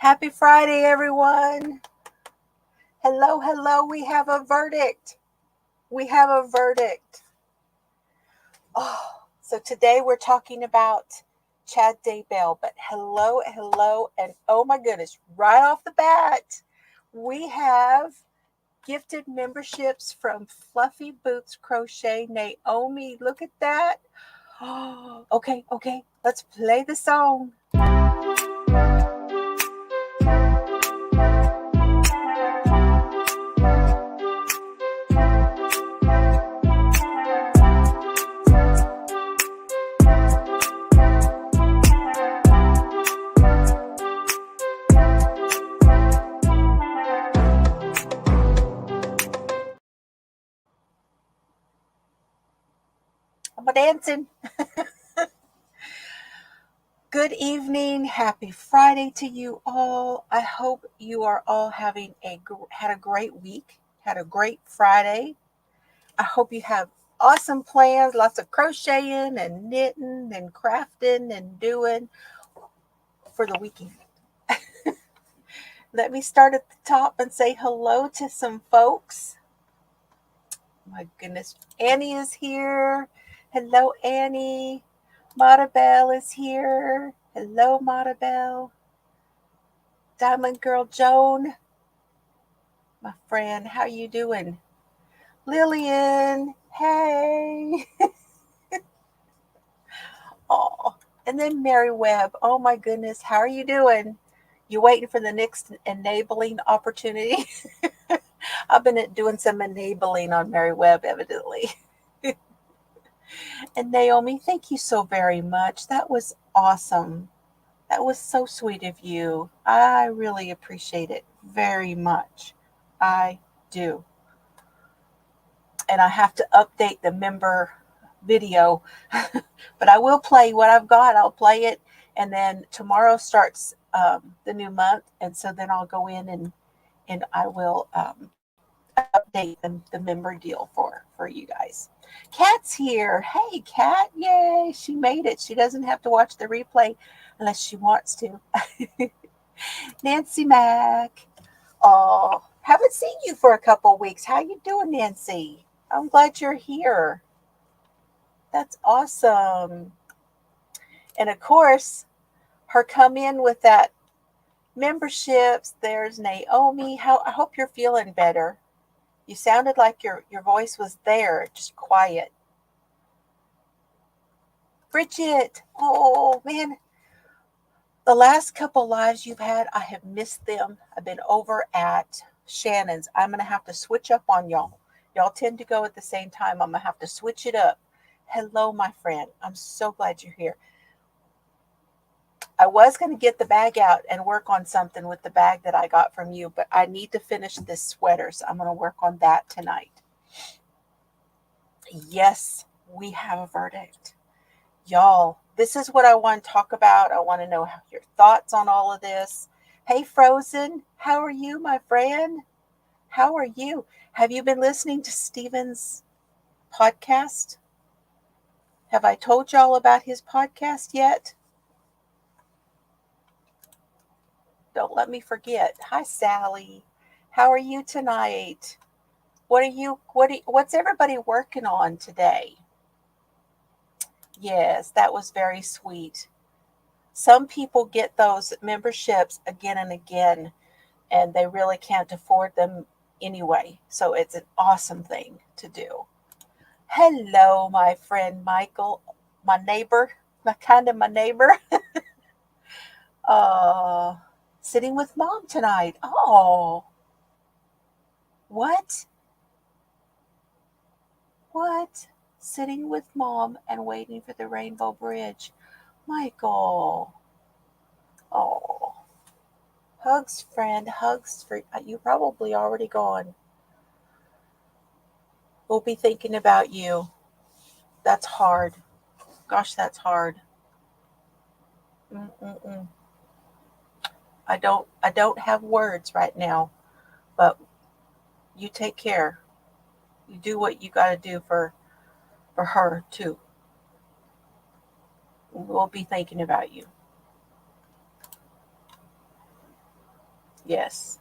Happy Friday, everyone. Hello, hello. We have a verdict. Oh, so today we're talking about Chad Daybell, but hello, and oh my goodness, right off the bat, we have gifted memberships from FluffyBoots Crochet. Naomi, look at that. Oh, okay, let's play the song. I'm dancing. Good evening. Happy Friday to you all. I hope you are all had a great week, had a great Friday. I hope you have awesome plans, lots of crocheting and knitting and crafting and doing for the weekend. Let me start at the top and say hello to some folks. My goodness, Annie is here. Hello, Annie. Maribel is here. Hello, Maribel. Diamond Girl Joan, my friend, how you doing? Lillian, hey. Oh, and then Mary Webb. Oh my goodness, how are you doing? You waiting for the next enabling opportunity? I've been doing some enabling on Mary Webb, evidently. And Naomi, thank you so very much. That was awesome. That was so sweet of you. I really appreciate it very much. I do. And I have to update the member video, but I will play what I've got. I'll play it. And then tomorrow starts the new month. And so then I'll go in and I will update the member deal for you guys. Kat's here. Hey, Kat. Yay. She made it. She doesn't have to watch the replay unless she wants to. Nancy Mac. Oh, haven't seen you for a couple of weeks. How you doing, Nancy? I'm glad you're here. That's awesome. And of course, her come in with that memberships. There's Naomi. I hope you're feeling better. You sounded like your voice was there, just quiet. Bridget. Oh, man. The last couple lives you've had, I have missed them. I've been over at Shannon's. I'm going to have to switch up on y'all. Y'all tend to go at the same time. I'm going to have to switch it up. Hello, my friend. I'm so glad you're here. I was going to get the bag out and work on something with the bag that I got from you, but I need to finish this sweater, so I'm going to work on that tonight. Yes, we have a verdict. Y'all, this is what I want to talk about. I want to know your thoughts on all of this. Hey, Frozen, how are you, my friend? How are you? Have you been listening to Steven's podcast? Have I told y'all about his podcast yet? Don't let me forget. Hi, Sally. How are you tonight? What's everybody working on today? Yes, that was very sweet. Some people get those memberships again and again, and they really can't afford them anyway. So it's an awesome thing to do. Hello, my friend Michael, my neighbor, my neighbor. Sitting with Mom tonight. Oh, what? Sitting with Mom and waiting for the Rainbow Bridge. Michael. Oh. Hugs, friend. Hugs for you. Probably already gone. We'll be thinking about you. That's hard. Gosh, that's hard. I don't have words right now, but you take care. You do what you got to do for her too. We'll be thinking about you. Yes.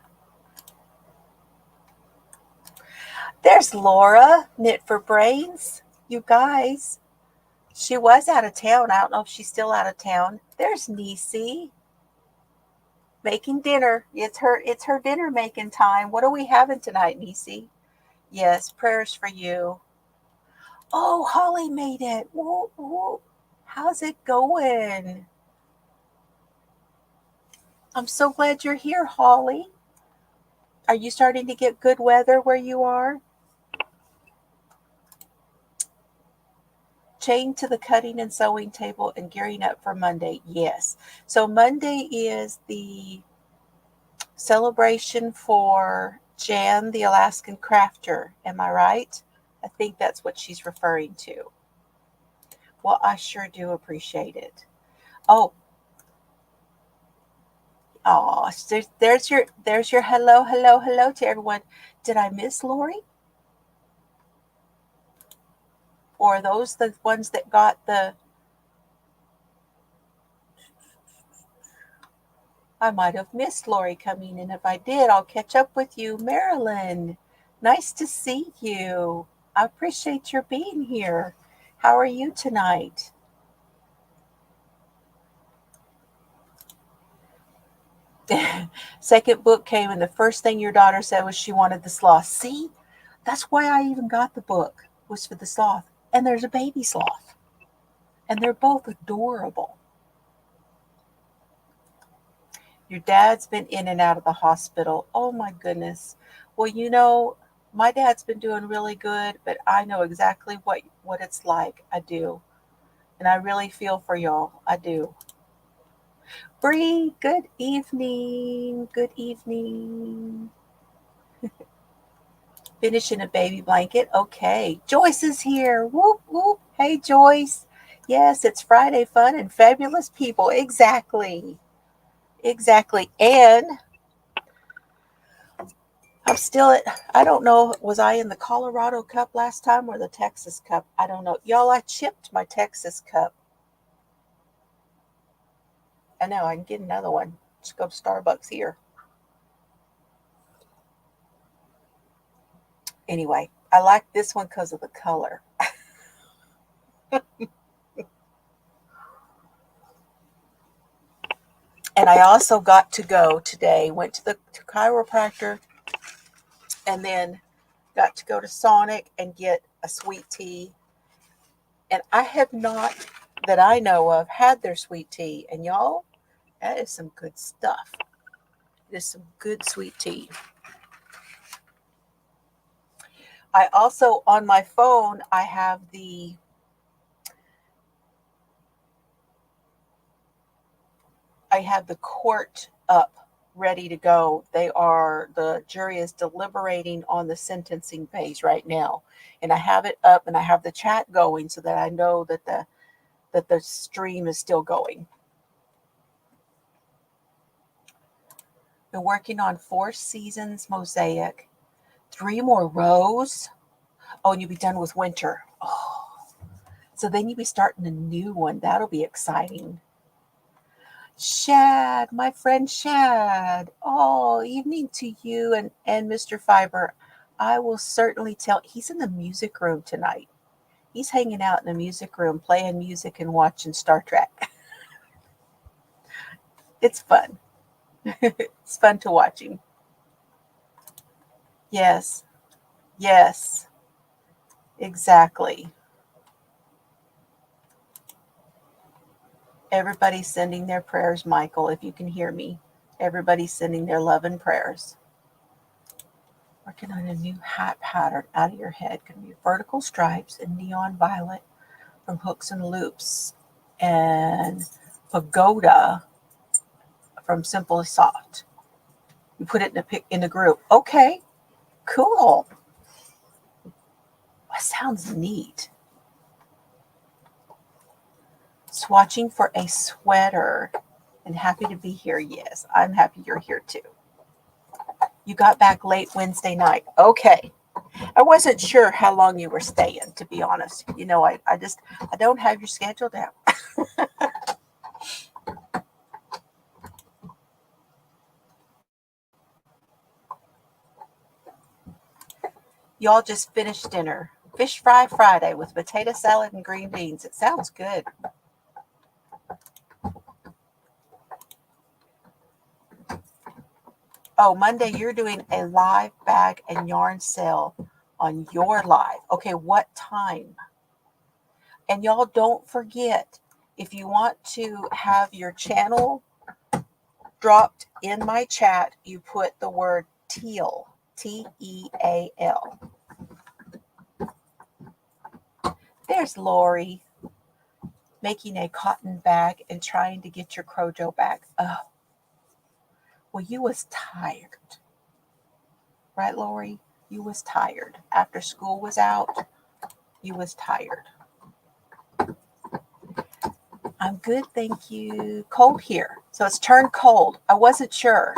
There's Laura, Knit for Brains. You guys, she was out of town. I don't know if she's still out of town. There's Denyse making dinner. It's her dinner making time. What are we having tonight, Denyse? Yes, prayers for you. Oh, Holly made it. Woo, woo. How's it going? I'm so glad you're here, Holly. Are you starting to get good weather where you are? Chained to the cutting and sewing table and gearing up for Monday. Yes. So Monday is the celebration for Jan, the Alaskan crafter. Am I right? I think that's what she's referring to. Well, I sure do appreciate it. Oh, there's your hello to everyone. Did I miss Lori? Or are those the ones that got the... I might have missed Lori coming in. If I did, I'll catch up with you. Marilyn, nice to see you. I appreciate your being here. How are you tonight? Second book came, and the first thing your daughter said was she wanted the sloth. See, that's why I even got the book, was for the sloth. And there's a baby sloth, and they're both adorable. Your dad's been in and out of the hospital. Oh my goodness. Well, you know, my dad's been doing really good, but I know exactly what it's like. I do. And I really feel for y'all. I do. Bree, good evening. Good evening. Finishing a baby blanket. Okay. Joyce is here. Whoop, whoop. Hey, Joyce. Yes, it's Friday fun and fabulous people. Exactly. Exactly. And I'm still at, I don't know, was I in the Colorado Cup last time or the Texas Cup? I don't know. Y'all, I chipped my Texas Cup. I know, I can get another one. Just go to Starbucks here. Anyway, I like this one because of the color. And I also got to go today, went to the chiropractor, and then got to go to Sonic and get a sweet tea. And I have not, that I know of, had their sweet tea. And y'all, that is some good stuff. It is some good sweet tea. I also, on my phone, I have the court up, ready to go. The jury is deliberating on the sentencing phase right now. And I have it up and I have the chat going so that I know that the stream is still going. Been working on 4 seasons mosaic, 3 more rows. Oh, and you'll be done with winter. Oh, so then you'll be starting a new one. That'll be exciting. Shad, my friend Shad. Oh, evening to you and Mr. Fiber. I will certainly tell. He's in the music room tonight. He's hanging out in the music room, playing music and watching Star Trek. It's fun. It's fun to watch him. Yes. Yes. Exactly. Everybody's sending their prayers, Michael, if you can hear me. Everybody's sending their love and prayers. Working on a new hat pattern out of your head. Going to be vertical stripes in neon violet from Hooks and Loops. And Pagoda from Simply Soft. You put it in the group. Okay, cool. That sounds neat. Swatching for a sweater. And happy to be here. Yes, I'm happy you're here too. You got back late Wednesday night. Okay. I wasn't sure how long you were staying, to be honest. You know, I don't have your schedule down. Y'all just finished dinner. Fish fry Friday with potato salad and green beans. It sounds good. Oh, Monday, you're doing a live bag and yarn sale on your live. Okay, what time? And y'all don't forget, if you want to have your channel dropped in my chat, you put the word teal, T-E-A-L. There's Lori making a cotton bag and trying to get your Crojo bag. Oh, well, you was tired. Right, Lori? You was tired. After school was out, you was tired. I'm good, thank you. Cold here. So it's turned cold. I wasn't sure.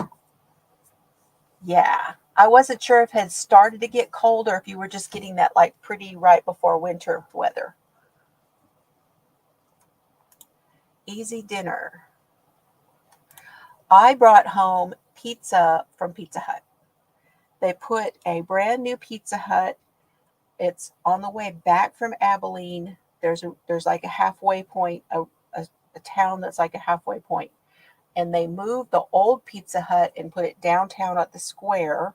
Yeah. I wasn't sure if it had started to get cold or if you were just getting that like pretty right before winter weather. Easy dinner. I brought home pizza from Pizza Hut. They put a brand new Pizza Hut. It's on the way back from Abilene. There's like a halfway point, a town that's like a halfway point. And they moved the old Pizza Hut and put it downtown at the square.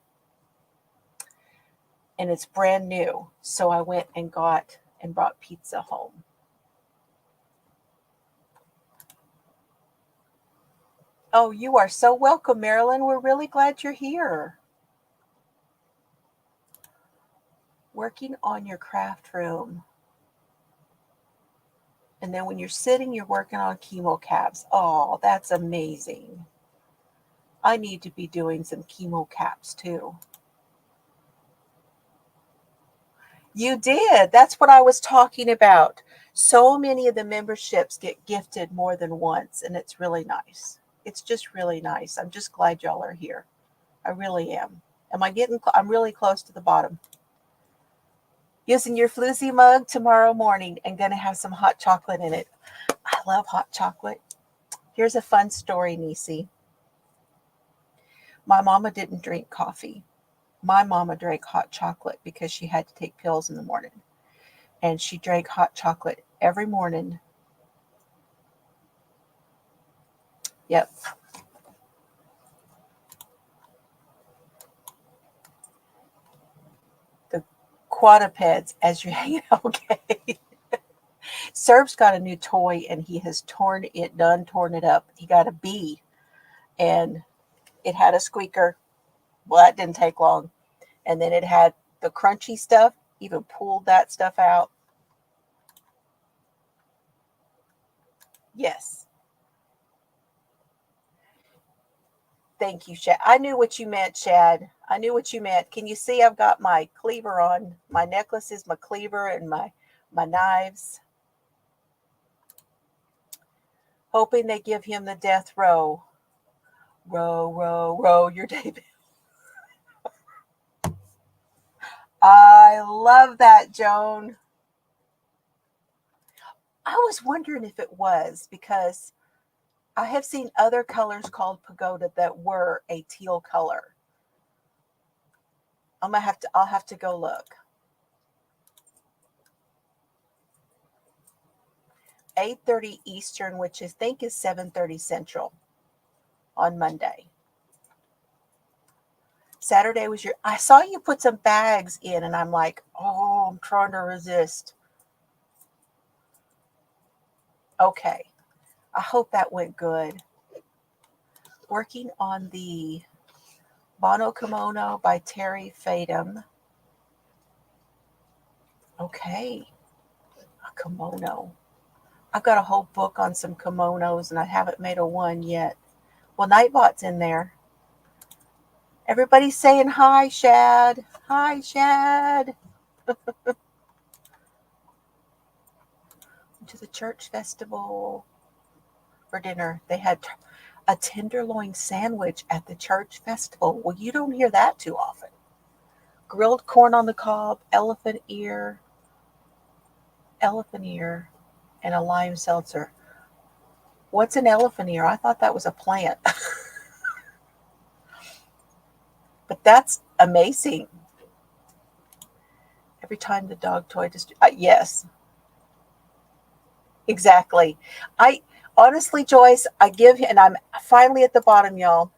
And it's brand new. So I went and brought pizza home. Oh, you are so welcome, Marilyn. We're really glad you're here. Working on your craft room. And then when you're sitting, you're working on chemo caps. Oh, that's amazing. I need to be doing some chemo caps too. You did. That's what I was talking about. So many of the memberships get gifted more than once, and it's really nice. It's just really nice. I'm just glad y'all are here. I really am. I'm really close to the bottom. Using your Floozie mug tomorrow morning and going to have some hot chocolate in it. I love hot chocolate. Here's a fun story, Nisi. My mama didn't drink coffee. My mama drank hot chocolate because she had to take pills in the morning. And she drank hot chocolate every morning. Yep. The quadrupeds as you hang out. Okay. Serb's got a new toy and he has torn it up. He got a bee and it had a squeaker. Well, that didn't take long. And then it had the crunchy stuff, even pulled that stuff out. Yes. Thank you, Shad. I knew what you meant, Shad. I knew what you meant. Can you see I've got my cleaver on? My necklace is my cleaver and my knives. Hoping they give him the death row. Row, row, row your Daybell. I love that, Joan. I was wondering if it was because I have seen other colors called pagoda that were a teal color. I'll have to go look. 8:30 Eastern, which I think is 7:30 Central on Monday. Saturday was I saw you put some bags in and I'm like, oh, I'm trying to resist. Okay. I hope that went good. Working on the Bono Kimono by Terry Fatum. Okay. A kimono. I've got a whole book on some kimonos and I haven't made a one yet. Well, Nightbot's in there. Everybody's saying hi, Shad. Hi, Shad. To the church festival for dinner. They had a tenderloin sandwich at the church festival. Well, you don't hear that too often. Grilled corn on the cob, elephant ear, and a lime seltzer. What's an elephant ear? I thought that was a plant. But that's amazing. every time the dog toy yes, exactly. I honestly, Joyce, I give him, and I'm finally at the bottom, y'all.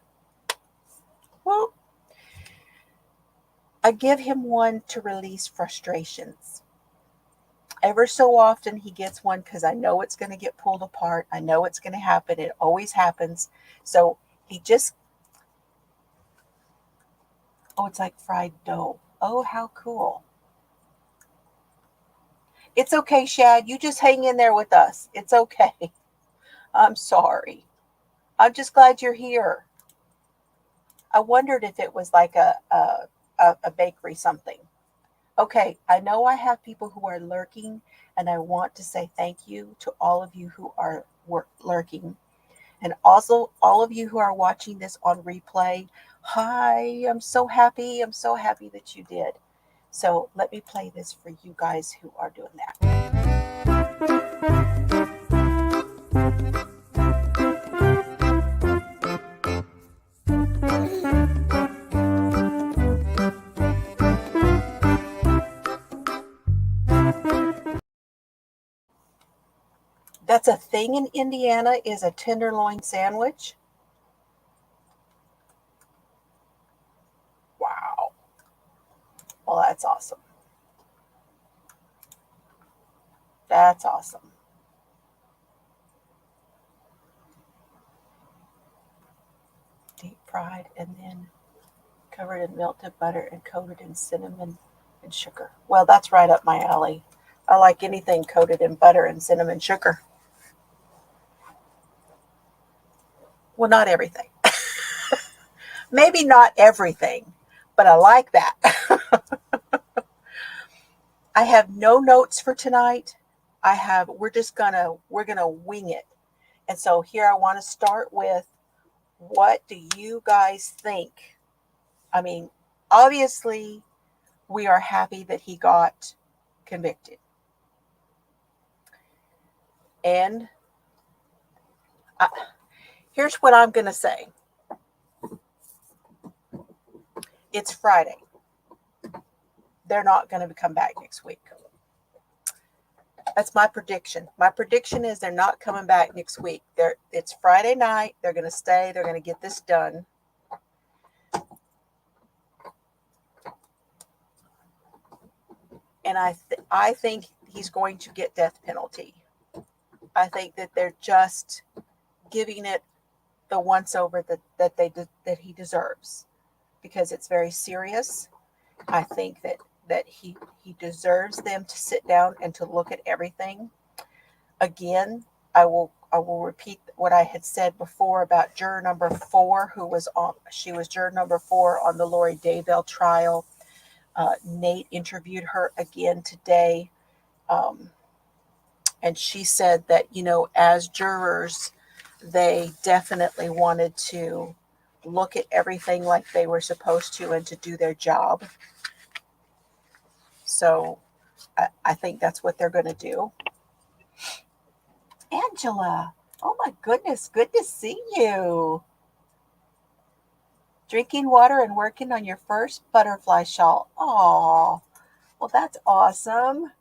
Well, I give him one to release frustrations. Ever so often he gets one because I know it's going to get pulled apart. I know it's going to happen. It always happens. So he just, oh, it's like fried dough. Oh, how cool. It's okay, Shad. You just hang in there with us. It's okay. I'm sorry. I'm just glad you're here. I wondered if it was like a bakery something. Okay, I know I have people who are lurking, and I want to say thank you to all of you who are lurking. And also all of you who are watching this on replay. Hi, I'm so happy. I'm so happy that you did. So let me play this for you guys who are doing that. That's a thing in Indiana, is a tenderloin sandwich. Wow. Well, that's awesome. That's awesome. Deep fried and then covered in melted butter and coated in cinnamon and sugar. Well, that's right up my alley. I like anything coated in butter and cinnamon sugar. Well, not everything. Maybe not everything, but I like that. I have no notes for tonight. We're gonna wing it. And so here I want to start with, what do you guys think? I mean, obviously we are happy that he got convicted. And here's what I'm going to say. It's Friday. They're not going to come back next week. That's my prediction. My prediction is they're not coming back next week. It's Friday night. They're going to stay. They're going to get this done. And I think he's going to get death penalty. I think that they're just giving it the once over that he deserves, because it's very serious. I think that he deserves them to sit down and to look at everything. Again, I will repeat what I had said before about juror number 4, she was juror number 4 on the Lori Daybell trial. Nate interviewed her again today. And she said that, as jurors, they definitely wanted to look at everything like they were supposed to and to do their job. So I think that's what they're going to do. Angela, oh my goodness, good to see you. Drinking water and working on your first butterfly shawl. Oh, well, that's awesome.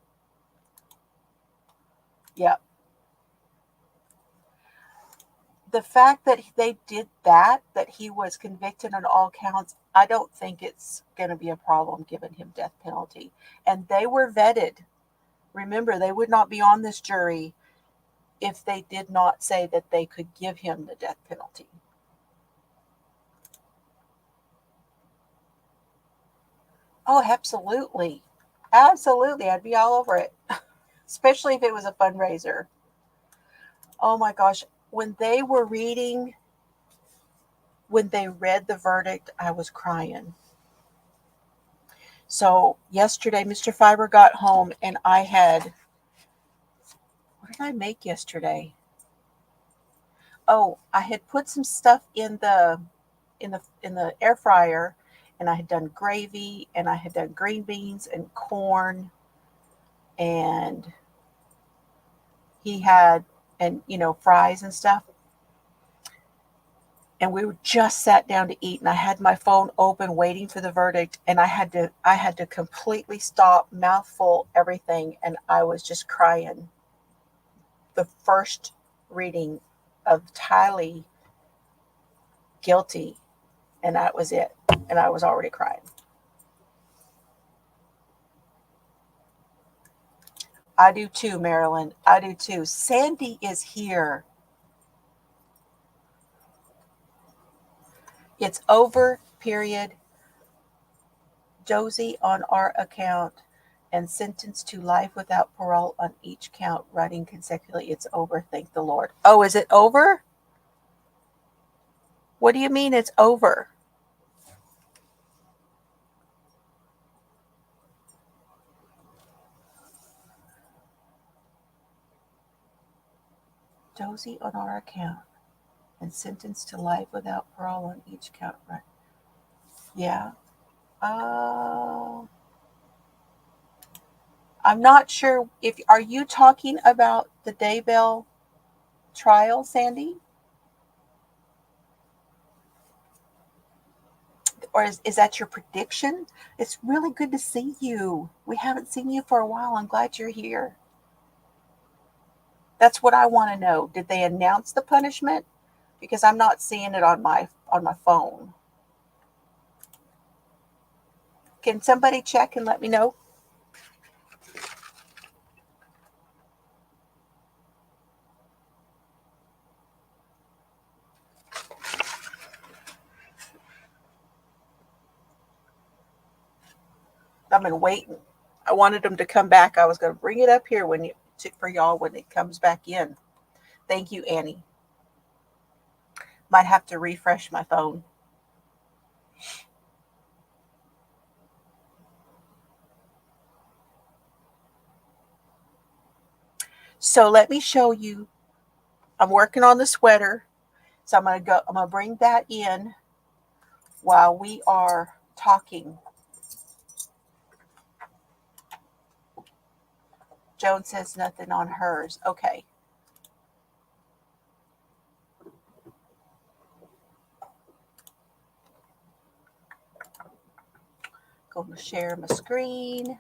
Yep. The fact that they did that he was convicted on all counts, I don't think it's going to be a problem giving him death penalty. And they were vetted. Remember, they would not be on this jury if they did not say that they could give him the death penalty. Oh, absolutely. Absolutely. I'd be all over it, especially if it was a fundraiser. Oh my gosh. When they read the verdict, I was crying. So yesterday, Mr. Fiber got home and what did I make yesterday? Oh, I had put some stuff in the air fryer, and I had done gravy, and I had done green beans and corn, and he had, fries and stuff. and we were just sat down to eat, and I had my phone open waiting for the verdict, and I had to completely stop, mouthful, everything, and I was just crying. The first reading of Tylee guilty, and that was it, and I was already crying. I do too, Marilyn. I do too. Sandy is here. It's over, period. Josie on our account and sentenced to life without parole on each count, running consecutively. It's over, thank the Lord. Oh, is it over? What do you mean it's over? Josie on our account and sentenced to life without parole on each count, right? Yeah. I'm not sure if, are you talking about the Daybell trial, Sandy? Or is that your prediction? It's really good to see you. We haven't seen you for a while. I'm glad you're here. That's what I want to know. Did they announce the punishment? Because I'm not seeing it on my phone. Can somebody check and let me know? I've been waiting. I wanted them to come back. I was going to bring it up here for y'all when it comes back in. Thank you, Annie. Might have to refresh my phone. So let me show you. I'm working on the sweater. So I'm gonna bring that in while we are talking. Joan says nothing on hers. Okay. Going to share my screen.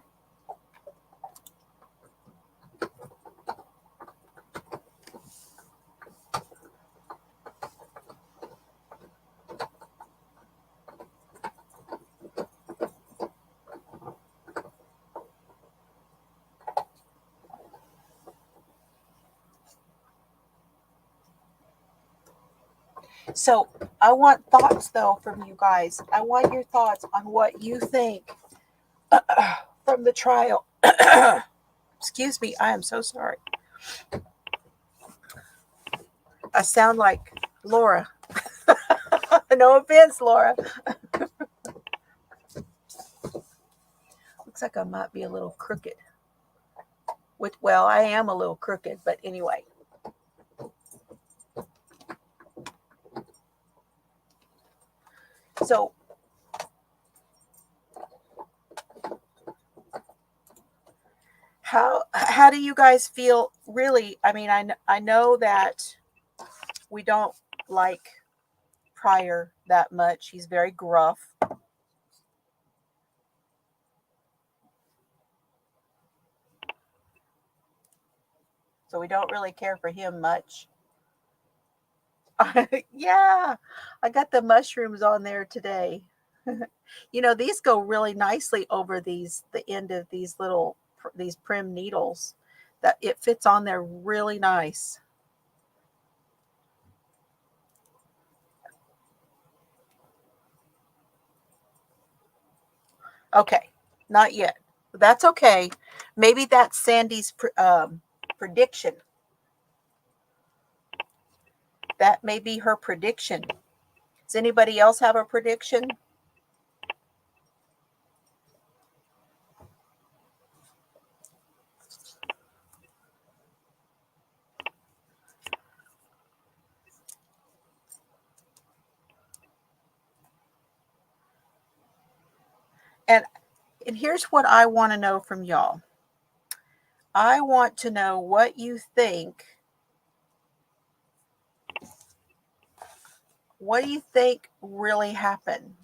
So I want thoughts, though, from you guys. I want your thoughts on what you think from the trial. Excuse me. I am so sorry. I sound like Laura. No offense, Laura. Looks like I might be a little crooked. Well, I am a little crooked, but anyway. So how do you guys feel? Really, I mean, I know that we don't like Pryor that much. He's very gruff. So we don't really care for him much. Yeah, I got the mushrooms on there today. You know, these go really nicely over the end of these prim needles. That it fits on there really nice. Okay, not yet. That's okay. Maybe that's Sandy's prediction. That may be her prediction. Does anybody else have a prediction? And here's what I want to know from y'all. I want to know what you think What do you think really happened?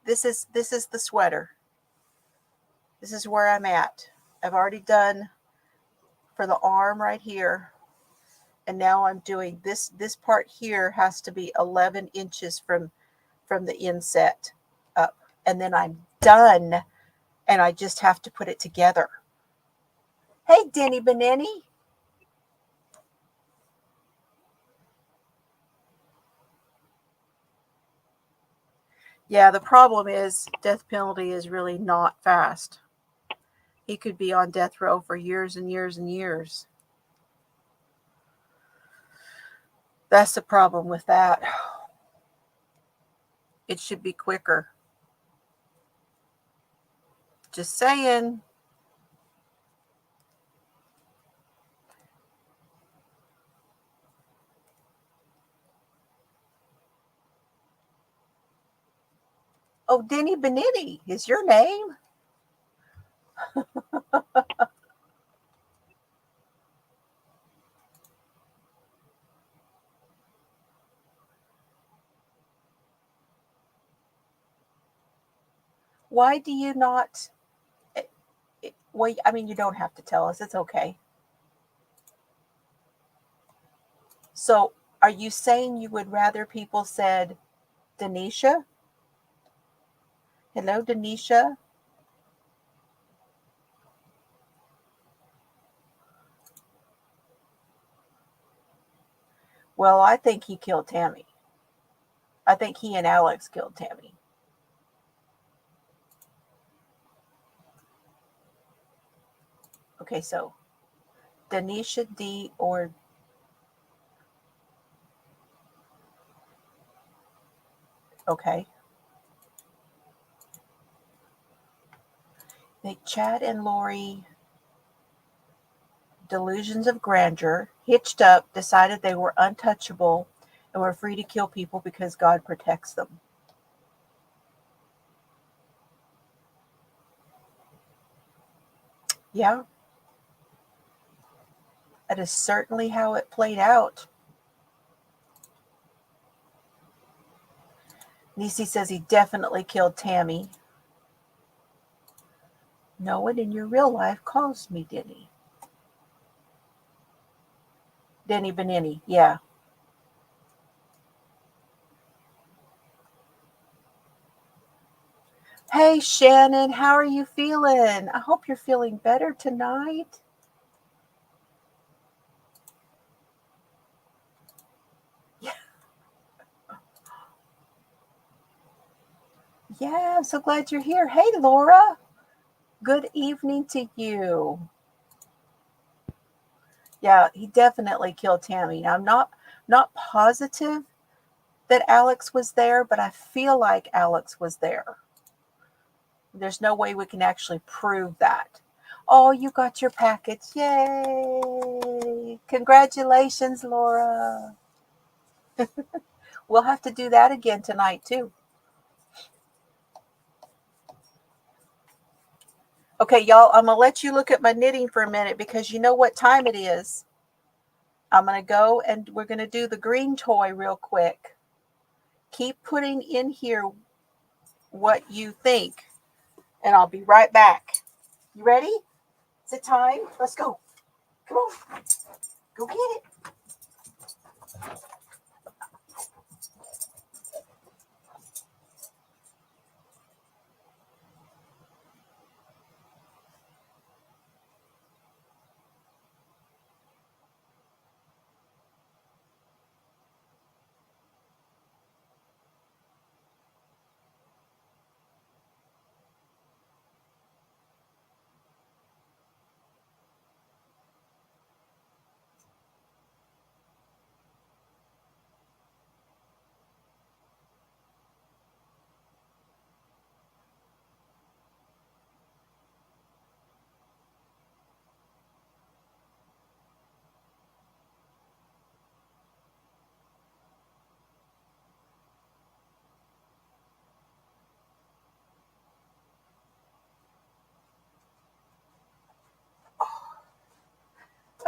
This is the sweater. This is where I'm at. I've already done for the arm right here. And now I'm doing this part here has to be 11 inches from the inset up. And then I'm done. And I just have to put it together. Hey, Denny Benenny. Yeah, the problem is death penalty is really not fast. He could be on death row for years and years and years. That's the problem with that. It should be quicker. Just saying. Oh, Denny Benetti is your name? Why do you not? Well, I mean, you don't have to tell us. It's okay. So, are you saying you would rather people said Denisha? Hello, Denisha. Well, I think he killed Tammy. I think he and Alex killed Tammy. Okay, so Denisha D or okay. They Chad and Lori, delusions of grandeur, hitched up, decided they were untouchable and were free to kill people because God protects them. Yeah. That is certainly how it played out. Nisi says he definitely killed Tammy. No one in your real life calls me Denny. Denny Benini, yeah. Hey, Shannon, how are you feeling? I hope you're feeling better tonight. Yeah. Yeah, I'm so glad you're here. Hey, Laura. Good evening to you. Yeah, he definitely killed Tammy. Now, I'm not positive that Alex was there, but I feel like Alex was there. There's no way we can actually prove that. Oh, you got your package. Yay. Congratulations, Laura. We'll have to do that again tonight, too. Okay, y'all, I'm going to let you look at my knitting for a minute because you know what time it is. I'm going to go and we're going to do the green toy real quick. Keep putting in here what you think, and I'll be right back. You ready? Is it time? Let's go. Come on. Go get it.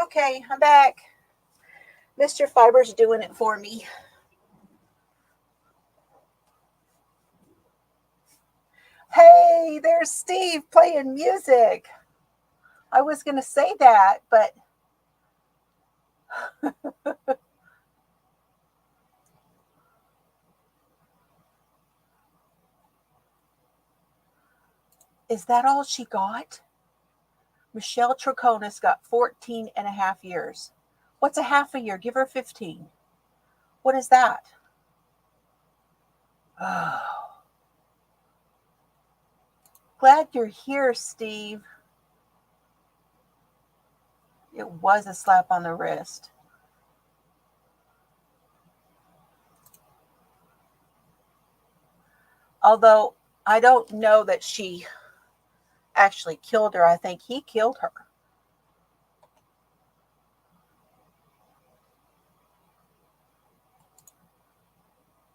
Okay, I'm back. Mr. Fiber's doing it for me. Hey, there's Steve playing music. I was going to say that, but is that all she got? Michelle Troconis got 14 and a half years. What's a half a year? Give her 15. What is that? Oh. Glad you're here, Steve. It was a slap on the wrist. Although I don't know that she actually killed her. I think he killed her.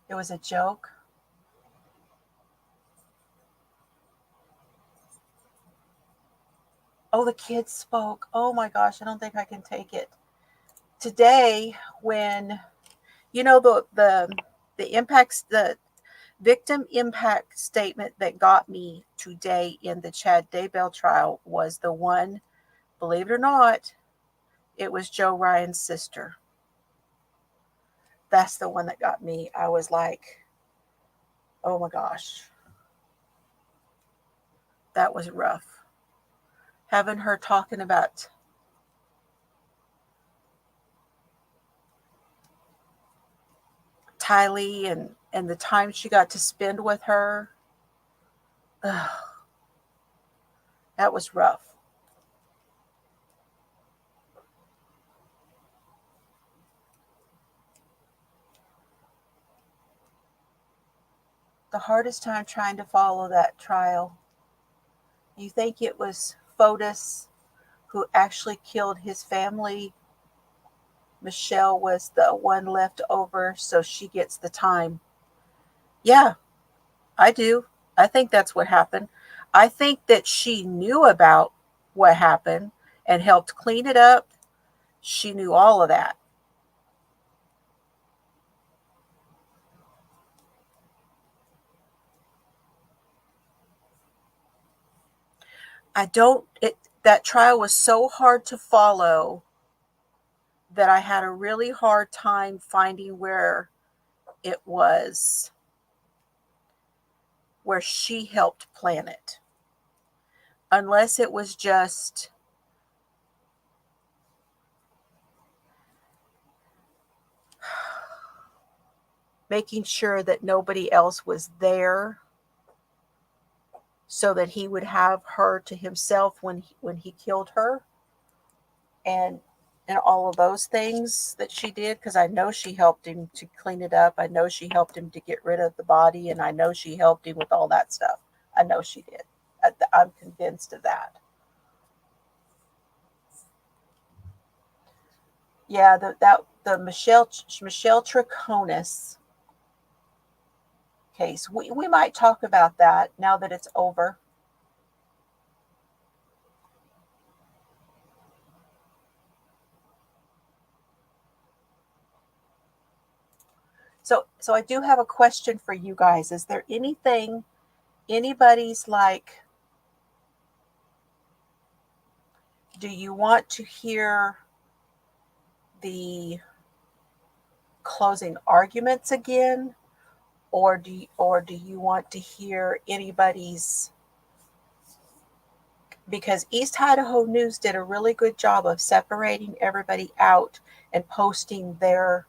It was a joke. Oh, the kids spoke. Oh my gosh, I don't think I can take it. Today, when the impacts, the victim impact statement that got me today in the Chad Daybell trial was the one, believe it or not, it was Joe Ryan's sister. That's the one that got me. I was like, oh my gosh, that was rough. Having her talking about Tylee and the time she got to spend with her. Ugh, that was rough. The hardest time trying to follow that trial. You think it was Fotis who actually killed his family? Michelle was the one left over, so she gets the time. Yeah, I do. I think that's what happened. I think that she knew about what happened and helped clean it up. She knew all of that. That trial was so hard to follow that I had a really hard time finding where it was, where she helped plan it. Unless it was just making sure that nobody else was there so that he would have her to himself when he killed her, and all of those things that she did, because I know she helped him to clean it up. I know she helped him to get rid of the body, and I know she helped him with all that stuff. I know she did. I'm convinced of that. Yeah, the Michelle Troconis case. We might talk about that now that it's over. So I do have a question for you guys. Is there anything anybody's like, do you want to hear the closing arguments again, or do you want to hear anybody's, because East Idaho News did a really good job of separating everybody out and posting their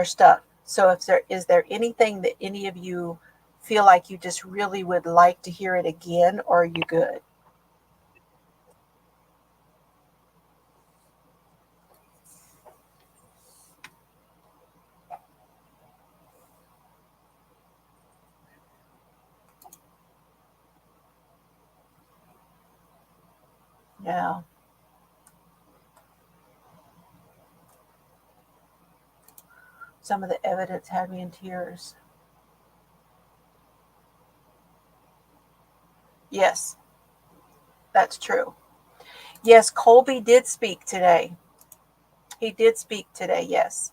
stuff. So is there anything that any of you feel like you just really would like to hear it again, or are you good? Yeah. Some of the evidence had me in tears. Yes, that's true. Yes, Colby did speak today. He did speak today, yes.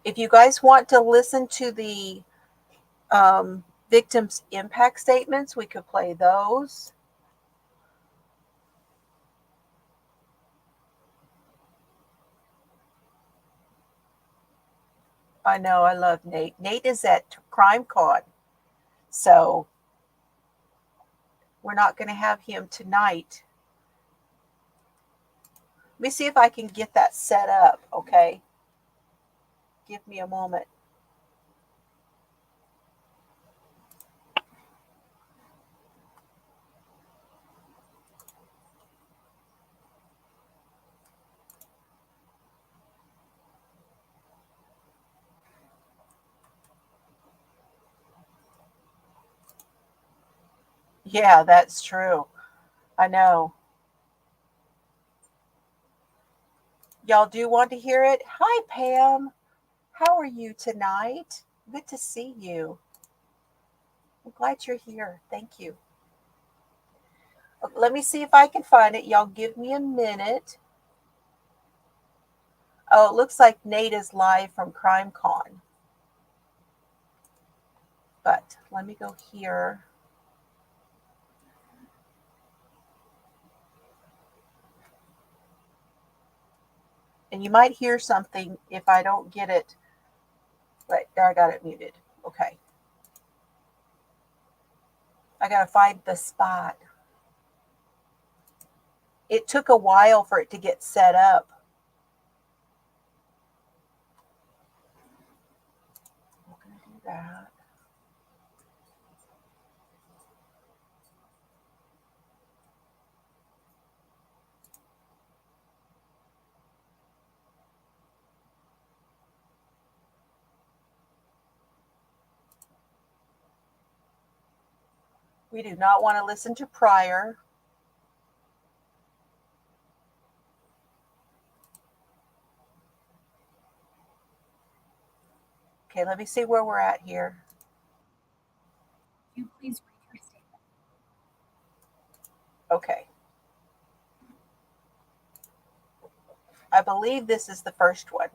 If you guys want to listen to the victims' impact statements, we could play those. I know, I love Nate. Nate is at CrimeCon, so we're not going to have him tonight. Let me see if I can get that set up, okay? Give me a moment. Yeah, that's true. I know. Y'all do want to hear it? Hi, Pam. How are you tonight? Good to see you. I'm glad you're here. Thank you. Let me see if I can find it. Y'all give me a minute. Oh, it looks like Nate is live from CrimeCon. But let me go here. And you might hear something if I don't get it. Right, there I got it muted. Okay. I got to find the spot. It took a while for it to get set up. I'm going to do that. We do not want to listen to prior. Okay, let me see where we're at here. You please read your statement. Okay. I believe this is the first one.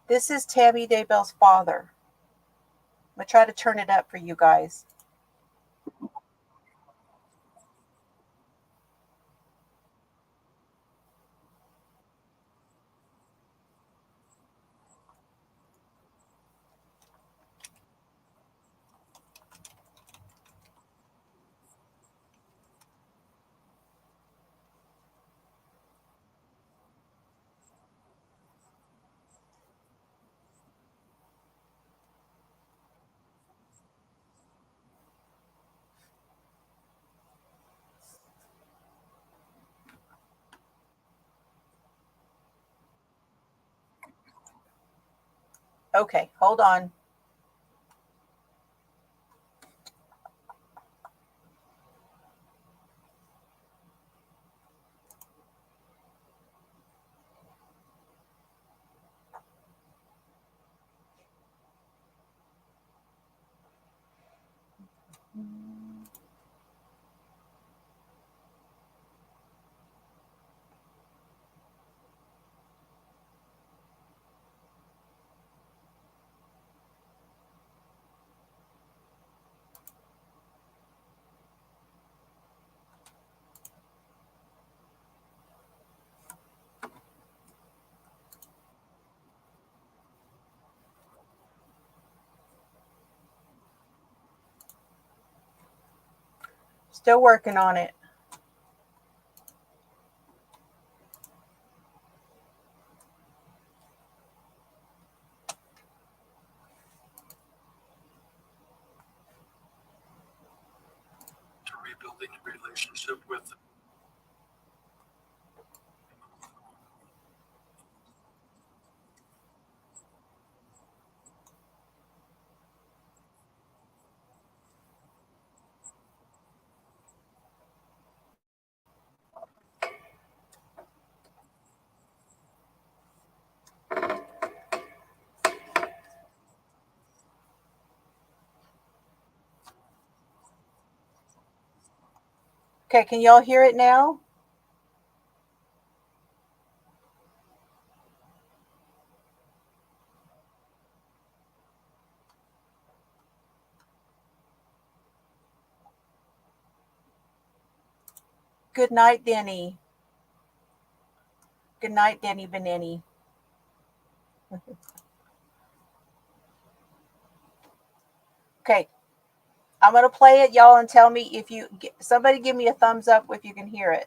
This is Tammy Daybell's father. I'm going to try to turn it up for you guys. Okay, hold on. Still working on it. To rebuilding a relationship with Okay, can y'all hear it now? Good night, Denny. Good night, Denny Benini. Okay, I'm going to play it, y'all, and tell me if you, somebody give me a thumbs up if you can hear it.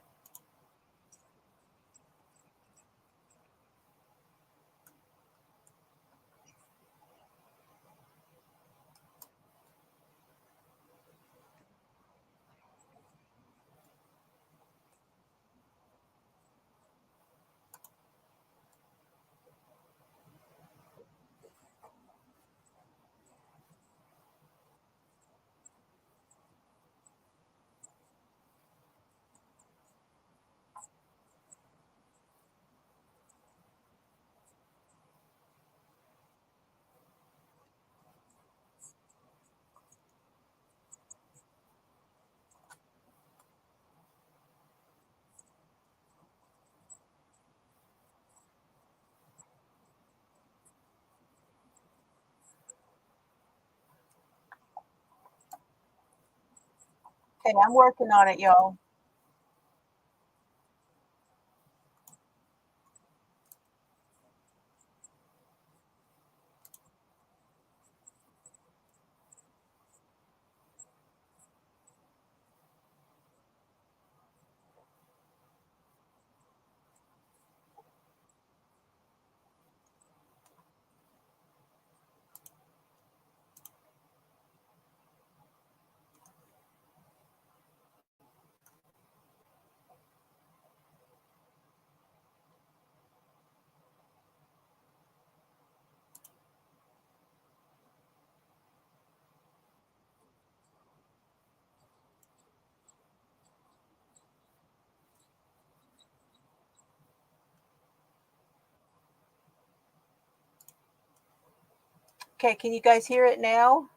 Okay, I'm working on it, y'all. Okay, can you guys hear it now?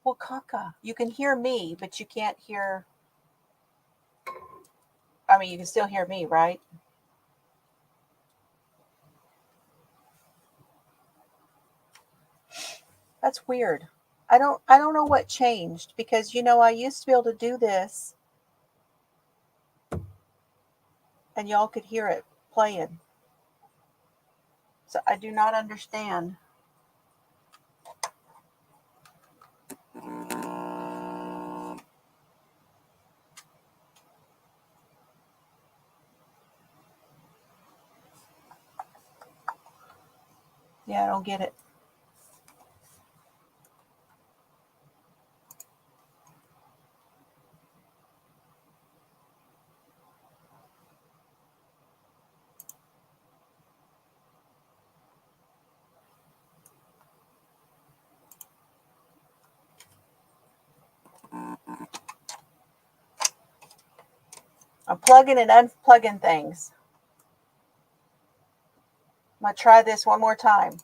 Well, Kaka, you can hear me, but you can't hear. I mean, you can still hear me, right? That's weird. I don't know what changed because I used to be able to do this and y'all could hear it playing. So I do not understand. Yeah, I don't get it. I'm plugging and unplugging things. I'm going to try this one more time.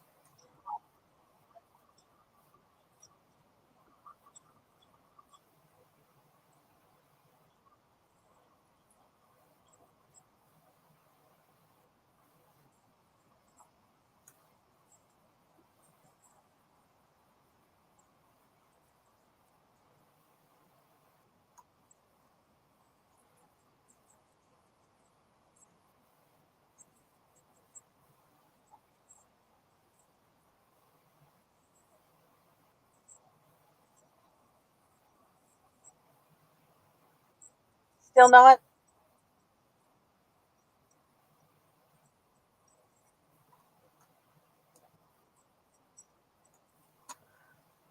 Still not?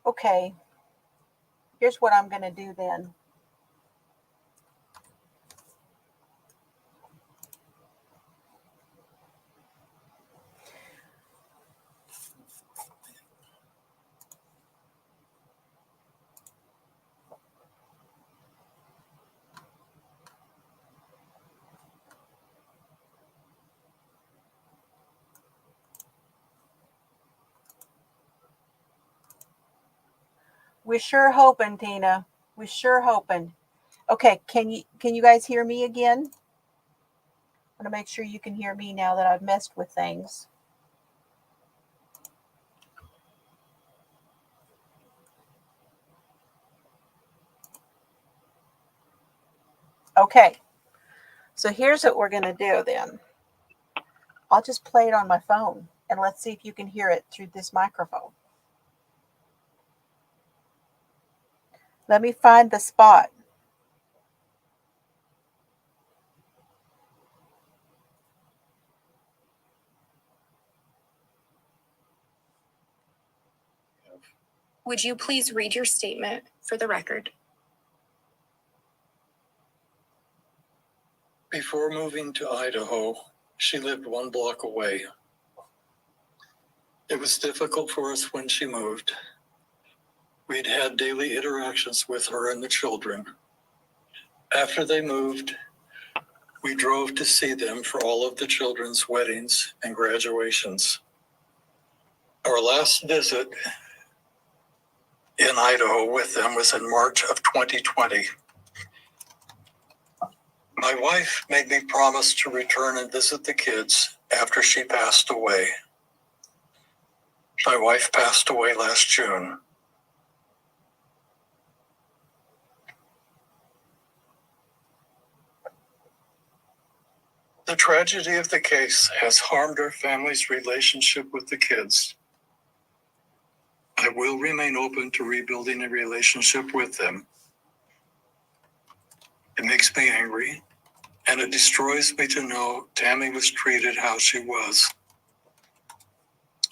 Okay. Here's what I'm going to do then. We're sure hoping, Tina. We're sure hoping. Okay, can you guys hear me again? I want to make sure you can hear me now that I've messed with things. Okay, so here's what we're going to do then. I'll just play it on my phone, and let's see if you can hear it through this microphone. Let me find the spot. Would you please read your statement for the record? Before moving to Idaho, she lived 1 block away. It was difficult for us when she moved. We'd had daily interactions with her and the children. After they moved, we drove to see them for all of the children's weddings and graduations. Our last visit in Idaho with them was in March of 2020. My wife made me promise to return and visit the kids after she passed away. My wife passed away last June. The tragedy of the case has harmed our family's relationship with the kids. I will remain open to rebuilding a relationship with them. It makes me angry, and it destroys me to know Tammy was treated how she was.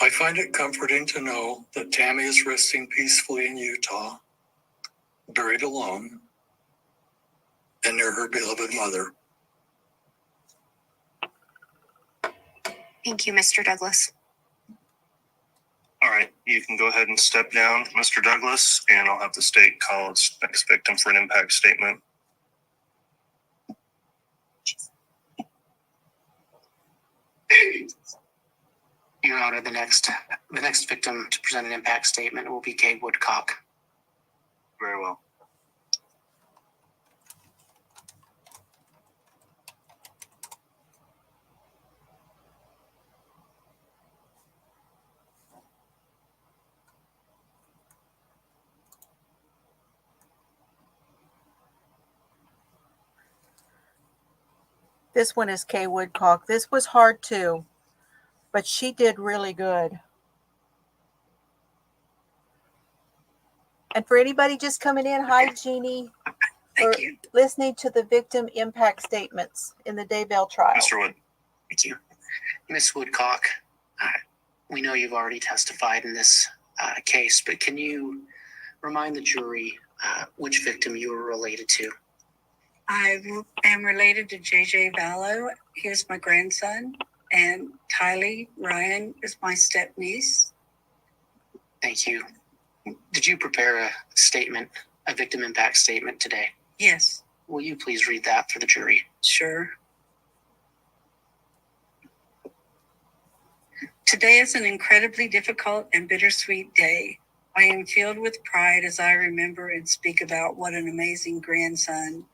I find it comforting to know that Tammy is resting peacefully in Utah, buried alone, and near her beloved mother. Thank you, Mr. Douglas. All right, you can go ahead and step down, Mr. Douglas, and I'll have the state call its next victim for an impact statement. Your Honor, the next victim to present an impact statement will be Kay Woodcock. Very well. This one is Kay Woodcock. This was hard too, but she did really good. And for anybody just coming in, hi, Jeannie. Thank for you. listening to the victim impact statements in the Daybell trial. Mr. Wood. Thank you. Ms. Woodcock, we know you've already testified in this case, but can you remind the jury which victim you were related to? I am related to JJ Vallow. He is my grandson, and Tylee Ryan is my stepniece. Thank you. Did you prepare a statement, a victim impact statement today? Yes, Will you please read that for the jury? sure. Today is an incredibly difficult and bittersweet day. I am filled with pride as I remember and speak about what an amazing grandson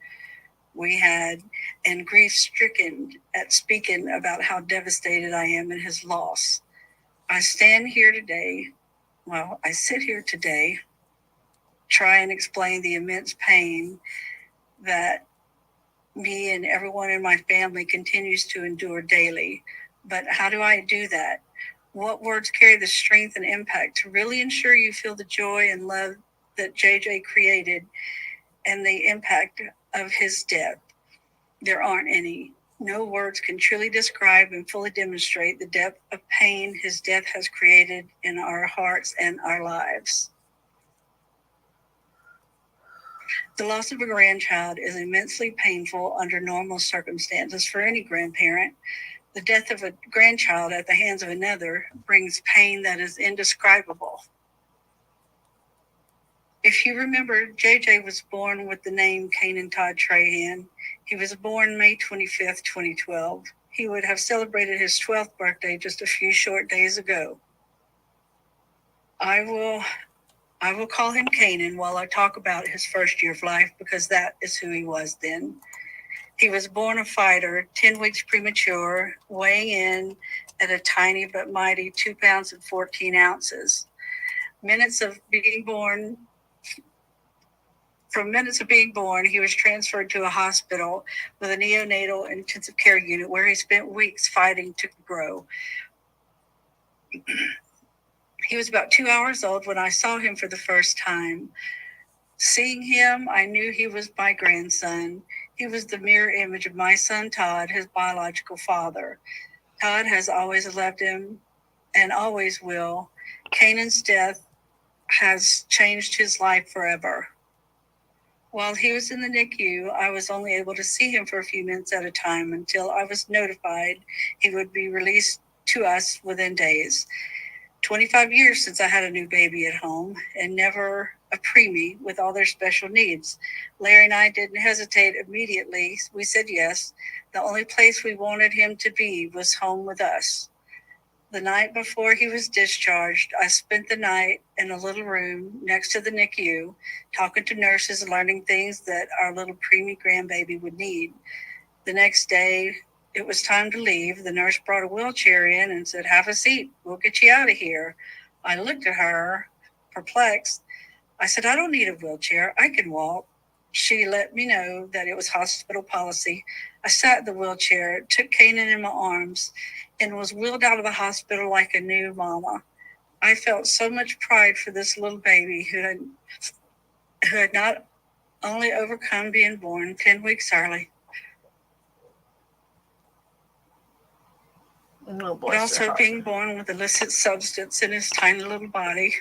we had, and grief-stricken at speaking about how devastated I am in his loss. I sit here today, try and explain the immense pain that me and everyone in my family continues to endure daily. But how do I do that? What words carry the strength and impact to really ensure you feel the joy and love that JJ created and the impact of his death? There aren't any. No words can truly describe and fully demonstrate the depth of pain his death has created in our hearts and our lives. The loss of a grandchild is immensely painful under normal circumstances for any grandparent. The death of a grandchild at the hands of another brings pain that is indescribable. If you remember, JJ was born with the name Canaan Todd Trahan. He was born May 25th, 2012. He would have celebrated his 12th birthday just a few short days ago. I will I will call him Canaan while I talk about his first year of life because that is who he was then. He was born a fighter, 10 weeks premature, weighing in at a tiny but mighty 2 pounds and 14 ounces. From minutes of being born, he was transferred to a hospital with a neonatal intensive care unit where he spent weeks fighting to grow. He was about 2 hours old when I saw him for the first time. Seeing him, I knew he was my grandson. He was the mirror image of my son Todd, his biological father. Todd has always loved him and always will. Canaan's death has changed his life forever. While he was in the NICU, I was only able to see him for a few minutes at a time until I was notified he would be released to us within days. 25 years since I had a new baby at home and never a preemie with all their special needs. Larry and I didn't hesitate immediately. We said yes. The only place we wanted him to be was home with us. The night before he was discharged, I spent the night in a little room next to the NICU, talking to nurses and learning things that our little preemie grandbaby would need. The next day, it was time to leave. The nurse brought a wheelchair in and said, "Have a seat. We'll get you out of here." I looked at her, perplexed. I said, "I don't need a wheelchair. I can walk." She let me know that it was hospital policy. I sat in the wheelchair, took Canaan in my arms, and was wheeled out of the hospital like a new mama. I felt so much pride for this little baby who had not only overcome being born 10 weeks early, but also being born with illicit substance in his tiny little body.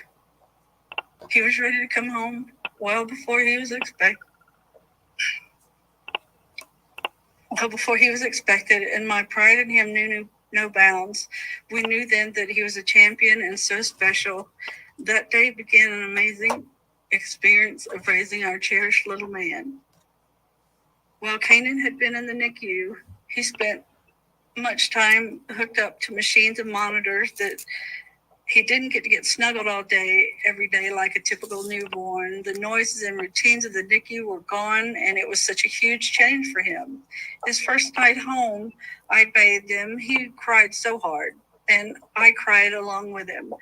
He was ready to come home well before he was expected. And my pride in him knew no bounds. We knew then that he was a champion and so special. That day began an amazing experience of raising our cherished little man. While Canaan had been in the NICU, he spent much time hooked up to machines and monitors that he didn't get to get snuggled all day, every day, like a typical newborn. The noises and routines of the NICU were gone, and it was such a huge change for him. His first night home, I bathed him. He cried so hard, and I cried along with him.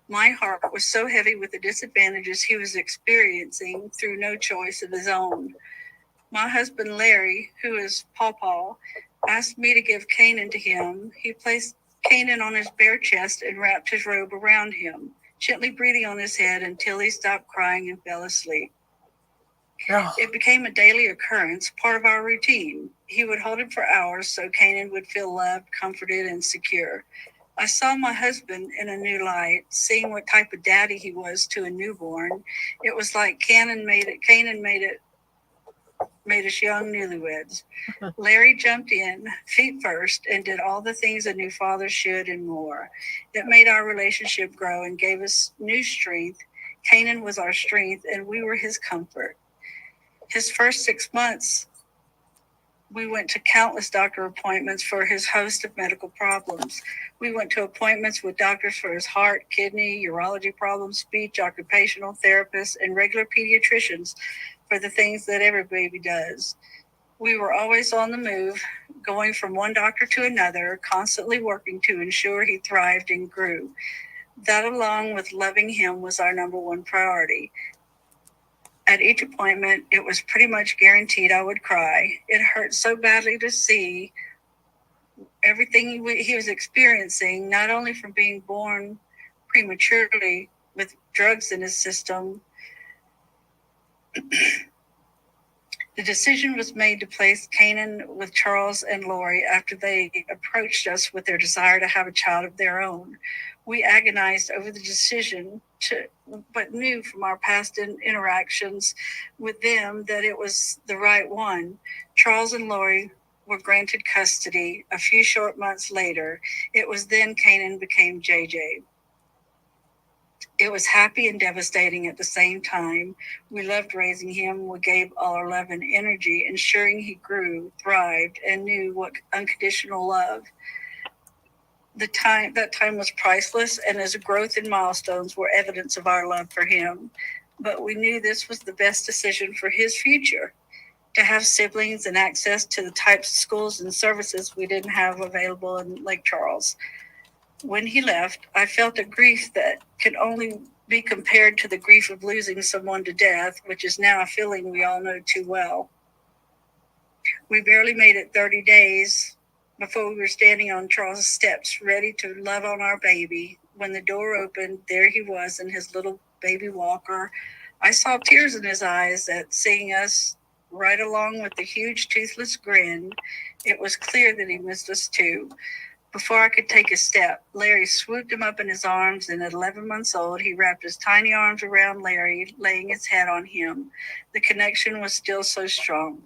My heart was so heavy with the disadvantages he was experiencing through no choice of his own. My husband, Larry, who is Pawpaw, asked me to give Canaan to him. He placed Canaan on his bare chest and wrapped his robe around him, gently breathing on his head until he stopped crying and fell asleep. Oh. It became a daily occurrence, part of our routine. He would hold him for hours so Canaan would feel loved, comforted, and secure. I saw my husband in a new light, seeing what type of daddy he was to a newborn. It was like Canaan made us young newlyweds. Larry jumped in, feet first, and did all the things a new father should and more. It made our relationship grow and gave us new strength. Canaan was our strength, and we were his comfort. His first 6 months, we went to countless doctor appointments for his host of medical problems. We went to appointments with doctors for his heart, kidney, urology problems, speech, occupational therapists, and regular pediatricians for the things that every baby does. We were always on the move, going from one doctor to another, constantly working to ensure he thrived and grew. That, along with loving him, was our number one priority. At each appointment, it was pretty much guaranteed I would cry. It hurt so badly to see everything he was experiencing, not only from being born prematurely with drugs in his system. The decision was made to place Canaan with Charles and Lori after they approached us with their desire to have a child of their own. We agonized over the decision, but knew from our past interactions with them that it was the right one. Charles and Lori were granted custody a few short months later. It was then Canaan became JJ. It was happy and devastating at the same time. We loved raising him. We gave all our love and energy, ensuring he grew, thrived, and knew what unconditional love. That time was priceless, and his growth and milestones were evidence of our love for him. But we knew this was the best decision for his future. To have siblings and access to the types of schools and services we didn't have available in Lake Charles. When he left, I felt a grief that can only be compared to the grief of losing someone to death, which is now a feeling we all know too well. We barely made it 30 days before we were standing on Charles' steps, ready to love on our baby. When the door opened, there he was in his little baby walker. I saw tears in his eyes at seeing us, right along with the huge toothless grin. It was clear that he missed us too. Before I could take a step, Larry swooped him up in his arms, and at 11 months old, he wrapped his tiny arms around Larry, laying his head on him. The connection was still so strong.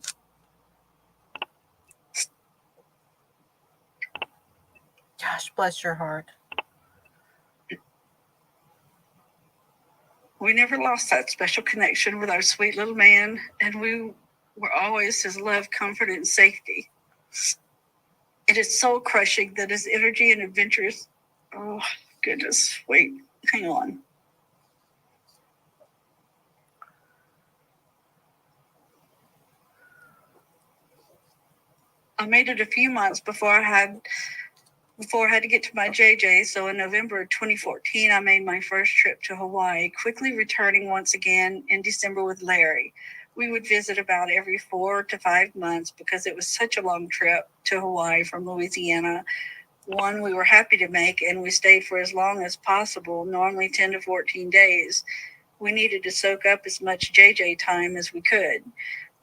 Gosh, bless your heart. We never lost that special connection with our sweet little man, and we were always his love, comfort, and safety. It is soul crushing that his energy and adventures. Oh, goodness. Wait, hang on. I made it a few months before I had to get to my JJ. So in November of 2014, I made my first trip to Hawaii, quickly returning once again in December with Larry. We would visit about every 4 to 5 months because it was such a long trip to Hawaii from Louisiana. One we were happy to make, and we stayed for as long as possible, normally 10 to 14 days. We needed to soak up as much JJ time as we could.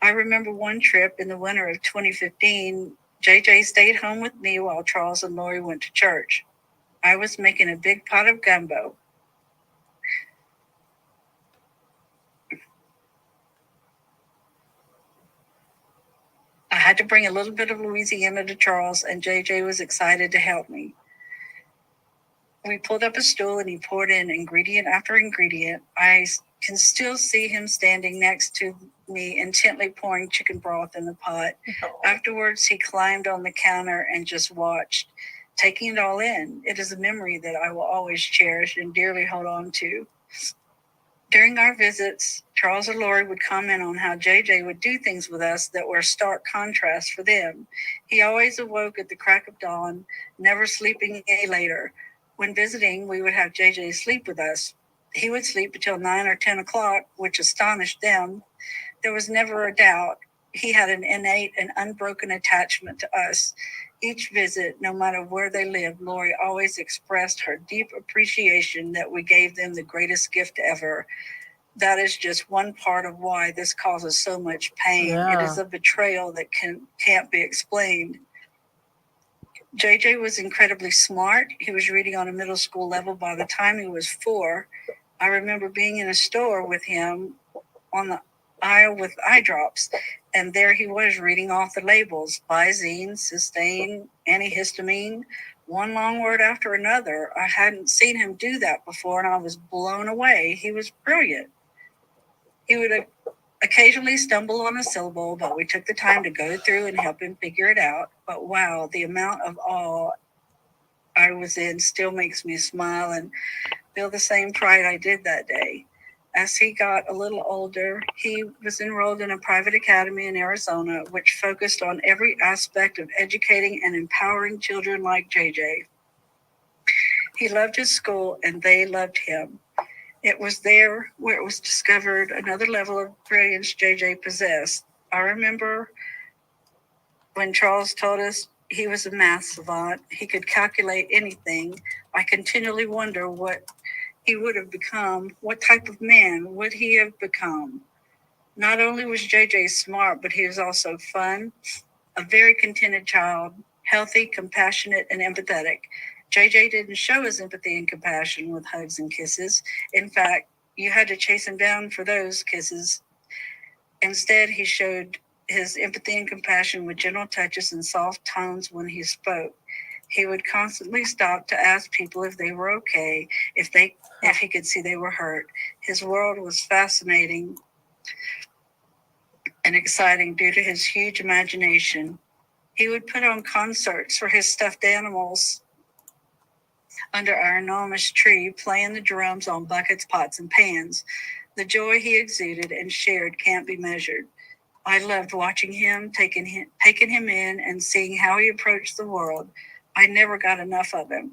I remember one trip in the winter of 2015, JJ stayed home with me while Charles and Lori went to church. I was making a big pot of gumbo. I had to bring a little bit of Louisiana to Charles, and JJ was excited to help me. We pulled up a stool, and he poured in ingredient after ingredient. I can still see him standing next to me, intently pouring chicken broth in the pot. Afterwards, he climbed on the counter and just watched, taking it all in. It is a memory that I will always cherish and dearly hold on to. During our visits, Charles or Lori would comment on how JJ would do things with us that were a stark contrast for them. He always awoke at the crack of dawn, never sleeping any later. When visiting, we would have JJ sleep with us. He would sleep until 9 or 10 o'clock, which astonished them. There was never a doubt. He had an innate and unbroken attachment to us. Each visit, no matter where they lived, Lori always expressed her deep appreciation that we gave them the greatest gift ever. That is just one part of why this causes so much pain. Yeah. It is a betrayal that can't be explained. JJ was incredibly smart. He was reading on a middle school level by the time he was 4. I remember being in a store with him on the aisle with eye drops, and there he was reading off the labels: Briezee, Cysteine, antihistamine, one long word after another. I hadn't seen him do that before, and I was blown away. He was brilliant. He would occasionally stumble on a syllable, but we took the time to go through and help him figure it out. But wow, the amount of awe I was in still makes me smile and feel the same pride I did that day. As he got a little older, he was enrolled in a private academy in Arizona, which focused on every aspect of educating and empowering children like JJ. He loved his school, and they loved him. It was there where it was discovered another level of brilliance JJ possessed. I remember when Charles told us he was a math savant. He could calculate anything. I continually wonder what he would have become. What type of man would he have become? Not only was JJ smart, but he was also fun, a very contented child, healthy, compassionate, and empathetic. JJ didn't show his empathy and compassion with hugs and kisses. In fact, you had to chase him down for those kisses. Instead, he showed his empathy and compassion with gentle touches and soft tones when he spoke. He would constantly stop to ask people if they were okay, if he could see they were hurt. His world was fascinating and exciting due to his huge imagination. He would put on concerts for his stuffed animals under our enormous tree, playing the drums on buckets, pots, and pans. The joy he exuded and shared can't be measured. I loved watching him, taking him in, and seeing how he approached the world. I never got enough of him.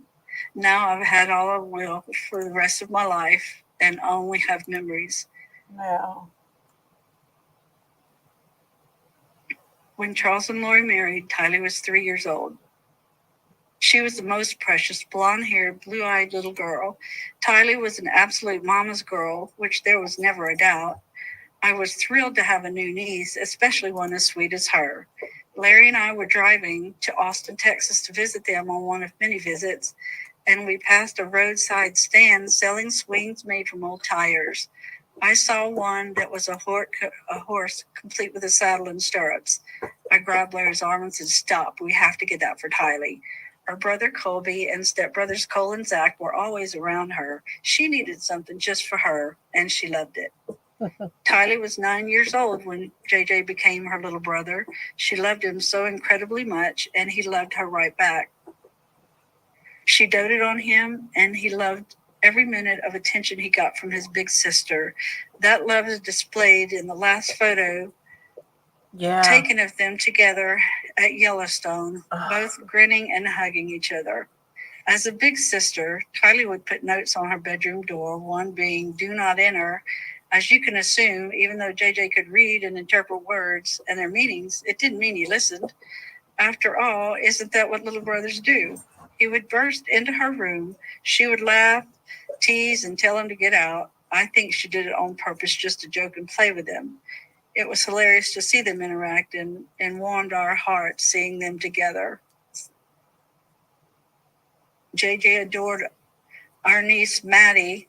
Now I've had all I will for the rest of my life and only have memories. Well, When Charles and Lori married, Tylee was 3 years old. She was the most precious, blonde-haired, blue-eyed little girl. Tylee was an absolute mama's girl, which there was never a doubt. I was thrilled to have a new niece, especially one as sweet as her. Larry and I were driving to Austin, Texas to visit them on one of many visits, and we passed a roadside stand selling swings made from old tires. I saw one that was a horse complete with a saddle and stirrups. I grabbed Larry's arm and said, "Stop, we have to get that for Tylee." Her brother Colby and stepbrothers Cole and Zach were always around her. She needed something just for her, and she loved it. Tylee was 9 years old when JJ became her little brother. She loved him so incredibly much, and he loved her right back. She doted on him, and he loved every minute of attention he got from his big sister. That love is displayed in the last photo yeah. taken of them together at Yellowstone, both grinning and hugging each other. As a big sister, Tylee would put notes on her bedroom door, one being "Do not enter." As you can assume, even though JJ could read and interpret words and their meanings, it didn't mean he listened. After all, isn't that what little brothers do? He would burst into her room. She would laugh, tease, and tell him to get out. I think she did it on purpose just to joke and play with him. It was hilarious to see them interact and warmed our hearts seeing them together. JJ adored our niece Maddie.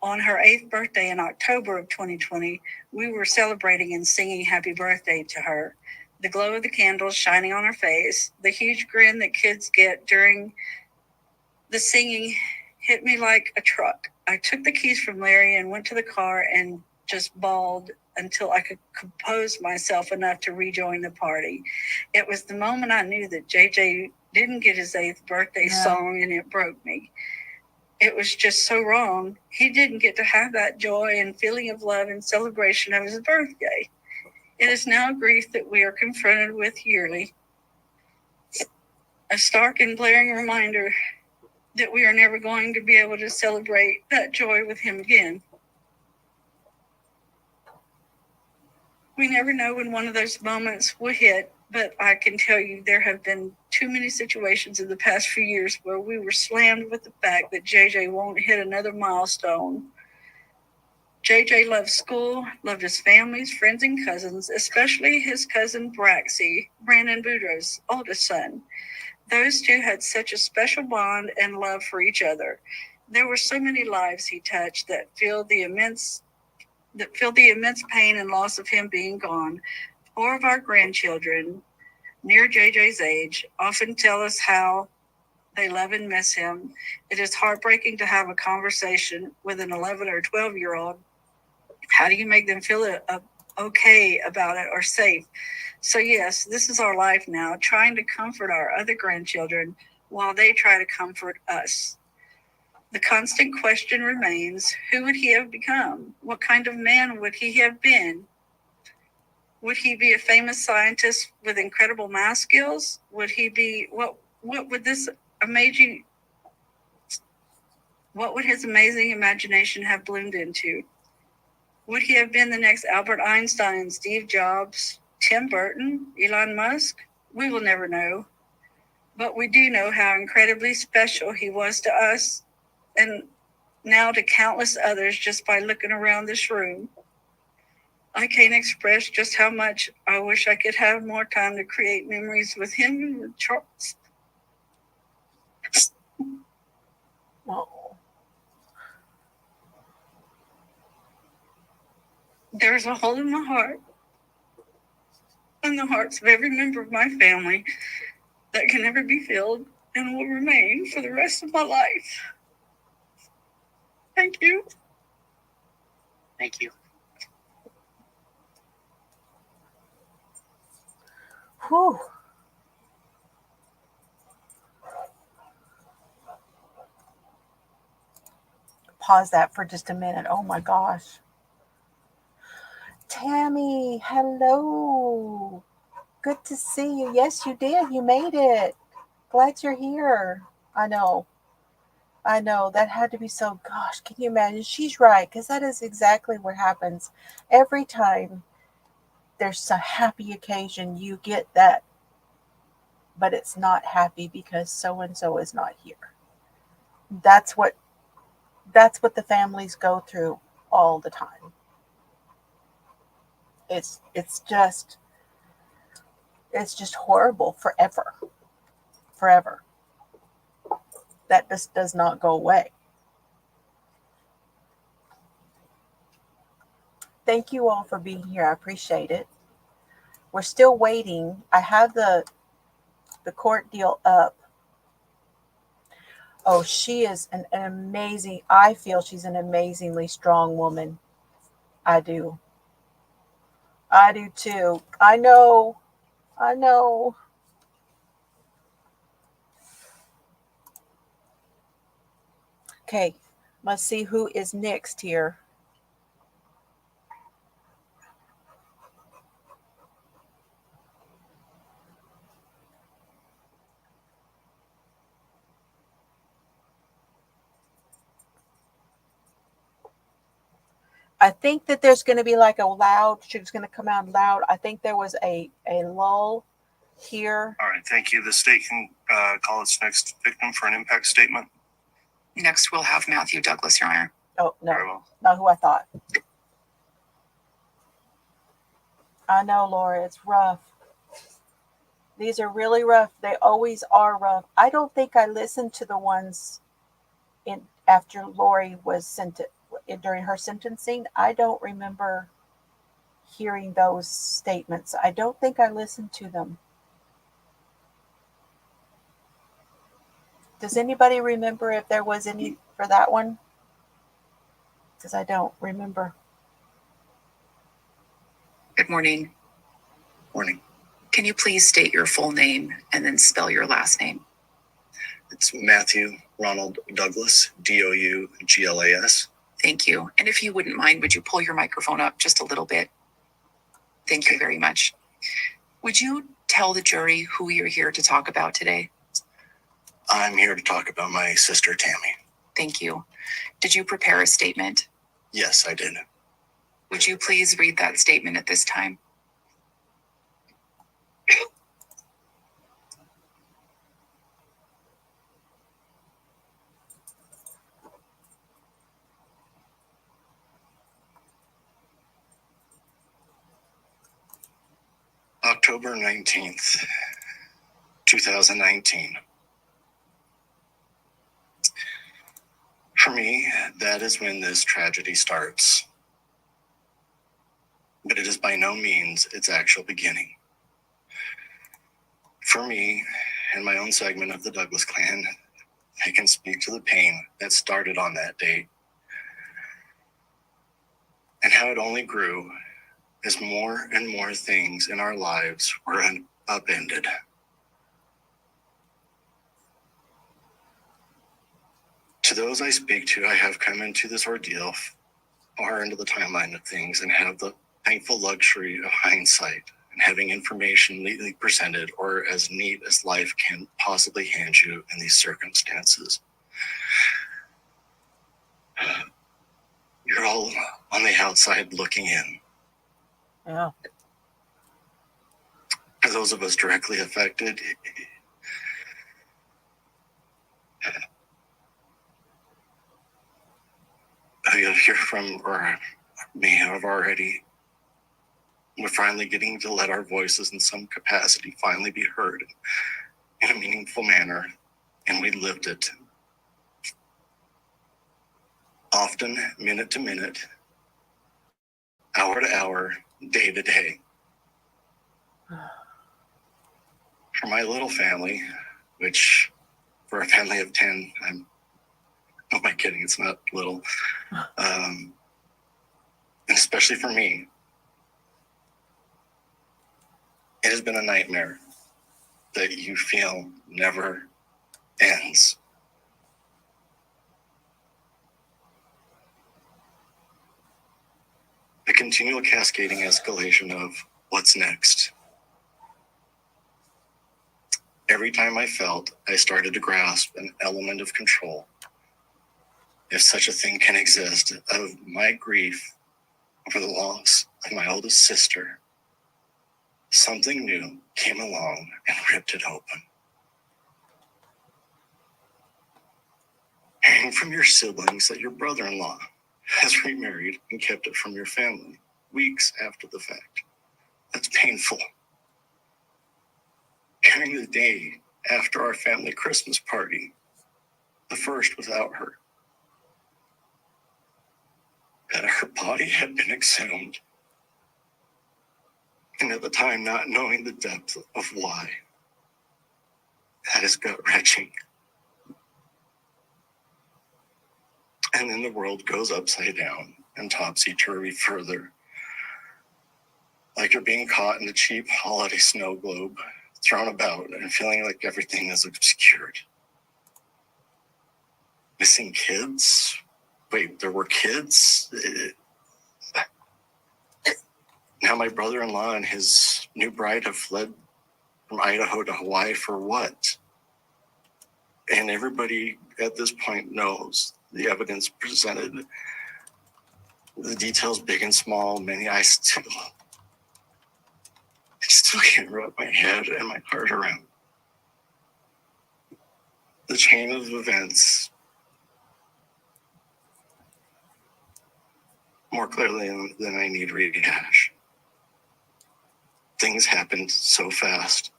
On her 8th birthday in October of 2020, we were celebrating and singing happy birthday to her. The glow of the candles shining on her face, the huge grin that kids get during the singing hit me like a truck. I took the keys from Larry and went to the car and just bawled until I could compose myself enough to rejoin the party. It was the moment I knew that JJ didn't get his 8th birthday song, and it broke me. It was just so wrong. He didn't get to have that joy and feeling of love and celebration of his birthday. It is now grief that we are confronted with yearly. A stark and glaring reminder that we are never going to be able to celebrate that joy with him again. We never know when one of those moments will hit, but I can tell you there have been too many situations in the past few years where we were slammed with the fact that JJ won't hit another milestone. JJ loved school, loved his families, friends, and cousins, especially his cousin Briezee, Brandon Boudreaux's oldest son. Those two had such a special bond and love for each other. There were so many lives he touched that feel the immense pain and loss of him being gone. 4 of our grandchildren, near JJ's age, often tell us how they love and miss him. It is heartbreaking to have a conversation with an 11 or 12-year-old. How do you make them feel okay about it or safe? So yes, this is our life now, trying to comfort our other grandchildren while they try to comfort us. The constant question remains, who would he have become? What kind of man would he have been? Would he be a famous scientist with incredible math skills? Would he be, what would his amazing imagination have bloomed into? Would he have been the next Albert Einstein, Steve Jobs, Tim Burton, Elon Musk? We will never know. But we do know how incredibly special he was to us and now to countless others just by looking around this room. I can't express just how much I wish I could have more time to create memories with him and with Charles. Oh. There's a hole in my heart and the hearts of every member of my family that can never be filled and will remain for the rest of my life. Thank you. Thank you. Whew. pause that for just a minute. Oh my gosh. Tammy, hello. Good to see you. Yes, you did. You made it. Glad you're here. I know. That had to be so, gosh, can you imagine? She's right, because that is exactly what happens. Every time there's a happy occasion, you get that, but it's not happy because so-and-so is not here. That's what the families go through all the time. It's just horrible forever. That just does not go away. Thank you all for being here. I appreciate it. We're still waiting. I have the court deal up. Oh, she is an amazing, I feel she's an amazingly strong woman. I do too. I know. Okay, let's see who is next here. I think that there's going to be like a loud, she's going to come out loud. I think there was a lull here. All right, thank you. The state can call its next victim for an impact statement. Next, we'll have Matthew Douglas, Your Honor. Oh, no, Very well. not who I thought. I know, Laura, it's rough. These are really rough. They always are rough. I don't think I listened to the ones after Lori was during her sentencing. I don't remember hearing those statements. I don't think I listened to them. Does anybody remember if there was any for that one? Because I don't remember. Good morning. Morning. Can you please state your full name and then spell your last name? It's Matthew Ronald Douglas, Douglas. Thank you. And if you wouldn't mind, would you pull your microphone up just a little bit? Thank you very much. Would you tell the jury who you're here to talk about today? I'm here to talk about my sister, Tammy. Thank you. Did you prepare a statement? Yes, I did. Would you please read that statement at this time? October 19th, 2019. For me, that is when this tragedy starts. But it is by no means its actual beginning. For me, and my own segment of the Douglas clan, I can speak to the pain that started on that date and how it only grew as more and more things in our lives were upended. To those I speak to, I have come into this ordeal far into the timeline of things and have the thankful luxury of hindsight and having information neatly presented or as neat as life can possibly hand you in these circumstances. You're all on the outside looking in. Yeah. For those of us directly affected, you'll hear from, or may have already, we're finally getting to let our voices in some capacity finally be heard in a meaningful manner, and we lived it. Often, minute to minute, hour to hour, day to day. For my little family, which for a family of 10, oh my kidding, it's not little. And especially for me, it has been a nightmare that you feel never ends. continual cascading escalation of what's next. Every time I felt I started to grasp an element of control, if such a thing can exist, of my grief over the loss of my oldest sister, something new came along and ripped it open. Hearing from your siblings that your brother-in-law has remarried and kept it from your family weeks after the fact. That's painful. Hearing the day after our family Christmas party, the first without her, that her body had been exhumed, and at the time not knowing the depth of why. That is gut-wrenching. And then the world goes upside down and topsy-turvy further. Like you're being caught in a cheap holiday snow globe, thrown about and feeling like everything is obscured. Missing kids? Wait, there were kids? Now my brother-in-law and his new bride have fled from Idaho to Hawaii for what? And everybody at this point knows the evidence presented, the details big and small, many I still can't wrap my head and my heart around. The chain of events more clearly than I need rehash. Things happened so fast.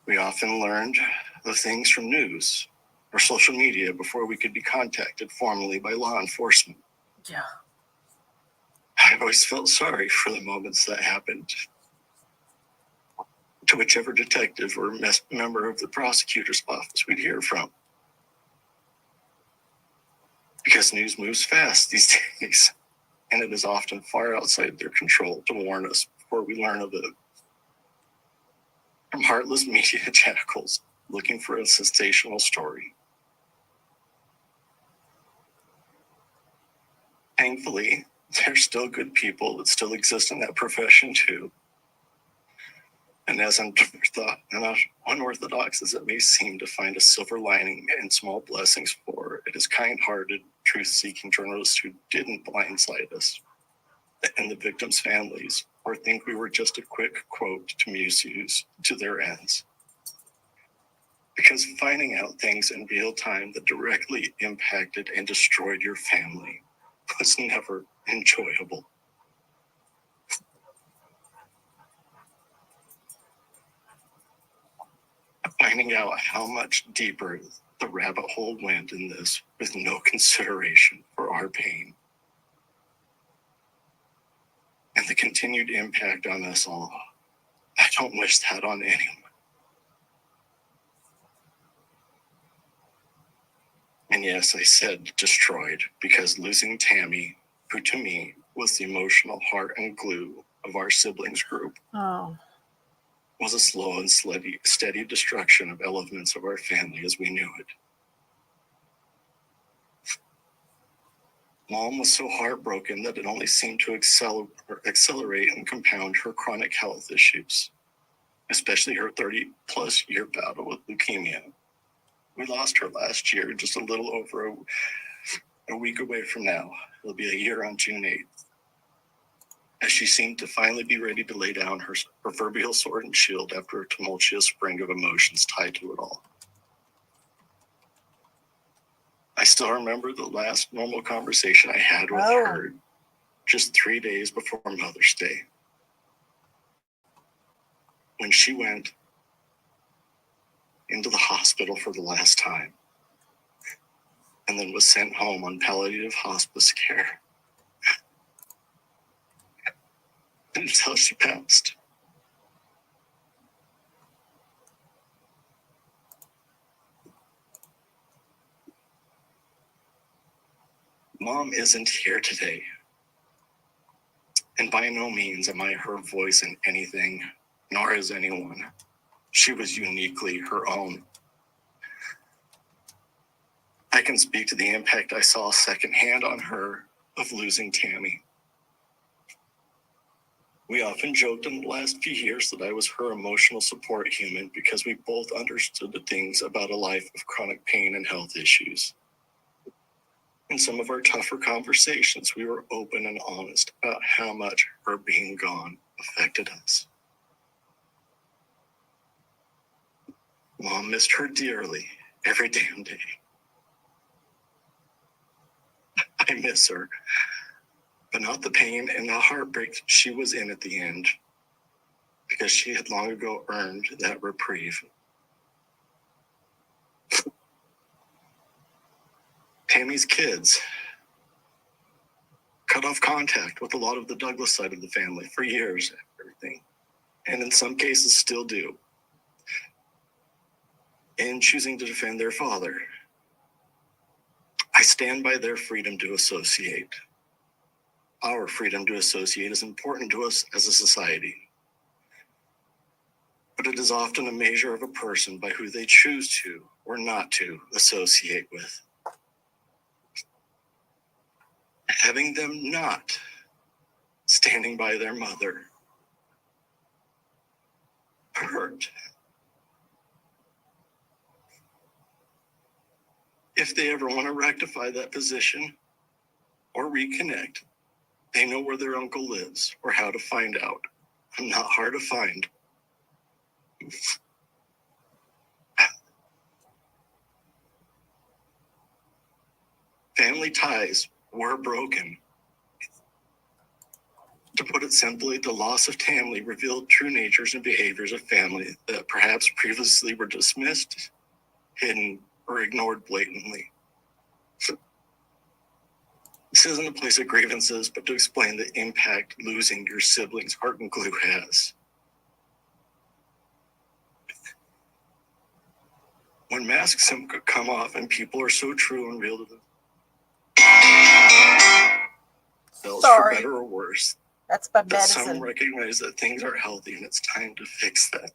We often learned of things from news or social media before we could be contacted formally by law enforcement. Yeah. I always felt sorry for the moments that happened to whichever detective or member of the prosecutor's office we'd hear from. Because news moves fast these days, and it is often far outside their control to warn us before we learn of it. From heartless media jackals looking for a sensational story. Thankfully, there's still good people that still exist in that profession too. And as unorthodox as it may seem to find a silver lining and small blessings for, it is kind-hearted, truth-seeking journalists who didn't blindside us and the victims' families or think we were just a quick quote to misuse to their ends. Because finding out things in real time that directly impacted and destroyed your family was never enjoyable. Finding out how much deeper the rabbit hole went in this with no consideration for our pain. And the continued impact on us all. I don't wish that on anyone. And yes, I said destroyed because losing Tammy, who to me was the emotional heart and glue of our siblings group, was a slow and steady destruction of elements of our family as we knew it. Mom was so heartbroken that it only seemed to accelerate and compound her chronic health issues, especially her 30-plus year battle with leukemia. We lost her last year, just a little over a week away from now. It'll be a year on June 8th. As she seemed to finally be ready to lay down her proverbial sword and shield after a tumultuous spring of emotions tied to it all. I still remember the last normal conversation I had with her just 3 days before Mother's Day. When she went into the hospital for the last time and then was sent home on palliative hospice care until she passed. Mom isn't here today, and by no means am I her voice in anything, nor is anyone. She was uniquely her own. I can speak to the impact I saw secondhand on her of losing Tammy. We often joked in the last few years that I was her emotional support human because we both understood the things about a life of chronic pain and health issues. In some of our tougher conversations, we were open and honest about how much her being gone affected us. Mom missed her dearly every damn day. I miss her, but not the pain and the heartbreak she was in at the end, because she had long ago earned that reprieve. Tammy's kids cut off contact with a lot of the Douglas side of the family for years after everything, and in some cases still do, in choosing to defend their father. I stand by their freedom to associate. Our freedom to associate is important to us as a society, but it is often a measure of a person by who they choose to or not to associate with. Having them not standing by their mother hurt. If they ever want to rectify that position or reconnect, they know where their uncle lives or how to find out. I'm not hard to find. Family ties were broken. To put it simply, the loss of Tammy revealed true natures and behaviors of family that perhaps previously were dismissed, hidden, or ignored blatantly. This isn't a place of grievances, but to explain the impact losing your sibling's heart and glue has. When masks come off and people are so true and real to themselves, for better or worse, That's my that some medicine. recognize that things are healthy and it's time to fix that.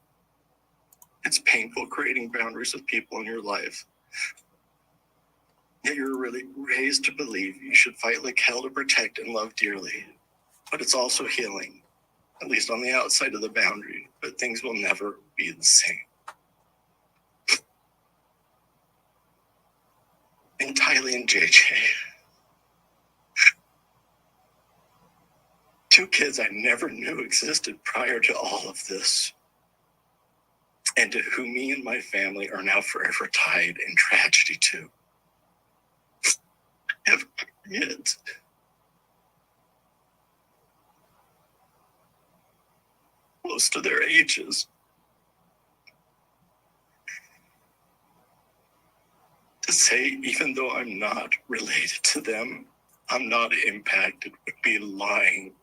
It's painful creating boundaries with people in your life. Yet you're really raised to believe you should fight like hell to protect and love dearly. But it's also healing, at least on the outside of the boundary, but things will never be the same. And Tylee and JJ. Two kids I never knew existed prior to all of this, and to whom me and my family are now forever tied in tragedy to. Have kids. Close to their ages. To say, even though I'm not related to them, I'm not impacted would be lying.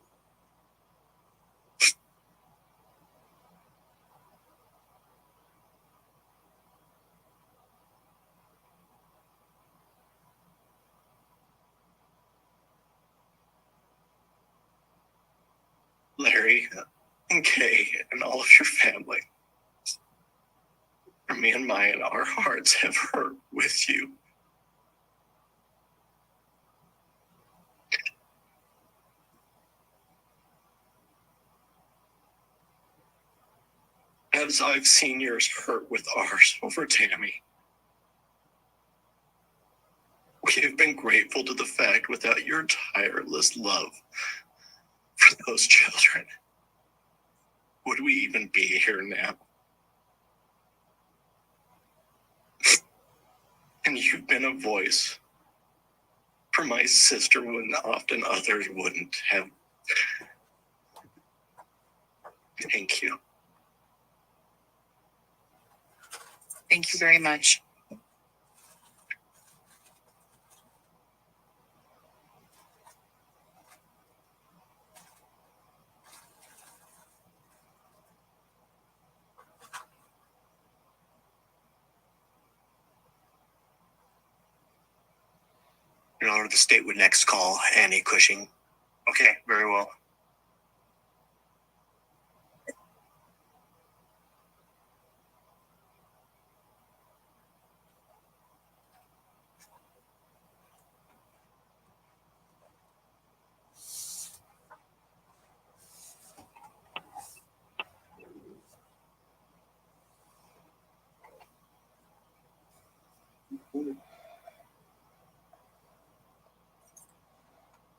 Larry and Kay and all of your family. For me and mine, our hearts have hurt with you. As I've seen yours hurt with ours over Tammy. We have been grateful to the fact without your tireless love for those children, would we even be here now? And you've been a voice for my sister when often others wouldn't have. Thank you. Thank you very much. Your Honor, the state would next call Annie Cushing. Okay, very well.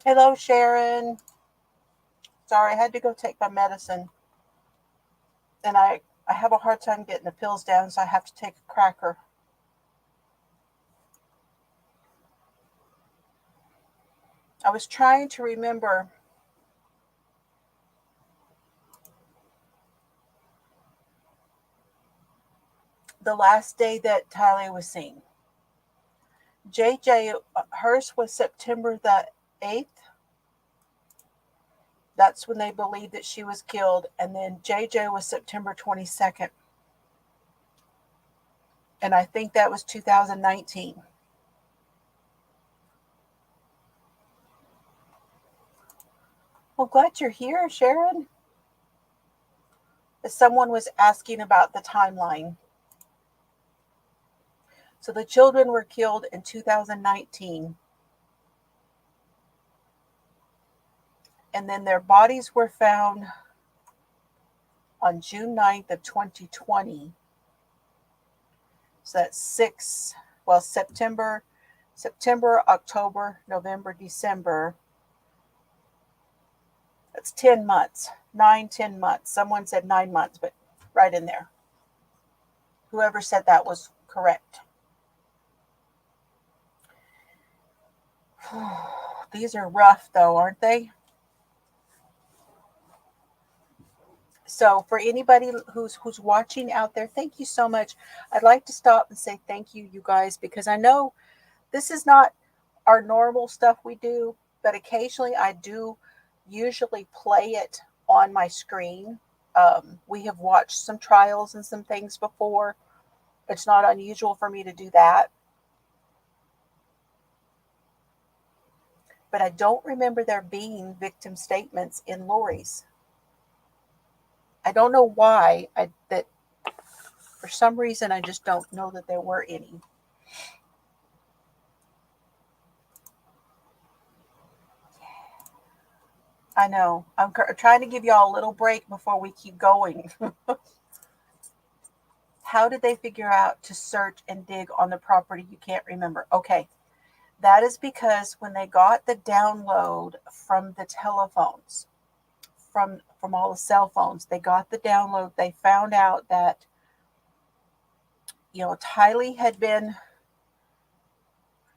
Hello, Sharon. Sorry, I had to go take my medicine. And I have a hard time getting the pills down, so I have to take a cracker. I was trying to remember the last day that Tyler was seen. JJ, hers was September the 8th. That's when they believed that she was killed. And then JJ was September 22nd. And I think that was 2019. Well, glad you're here, Sharon. Someone was asking about the timeline. So the children were killed in 2019. And then their bodies were found on June 9th of 2020. So that's September, October, November, December. That's 10 months, 10 months. Someone said 9 months, but right in there. Whoever said that was correct. These are rough though, aren't they? So for anybody who's watching out there, thank you so much. I'd like to stop and say thank you, you guys, because I know this is not our normal stuff we do, but occasionally I do usually play it on my screen. We have watched some trials and some things before. It's not unusual for me to do that. But I don't remember there being victim statements in Lori's. I don't know why, that for some reason I just don't know that there were any. I know. I'm trying to give y'all a little break before we keep going. How did they figure out to search and dig on the property you can't remember? Okay. That is because when they got the download from the telephones, from all the cell phones, they got the download, they found out that, Tylee had been,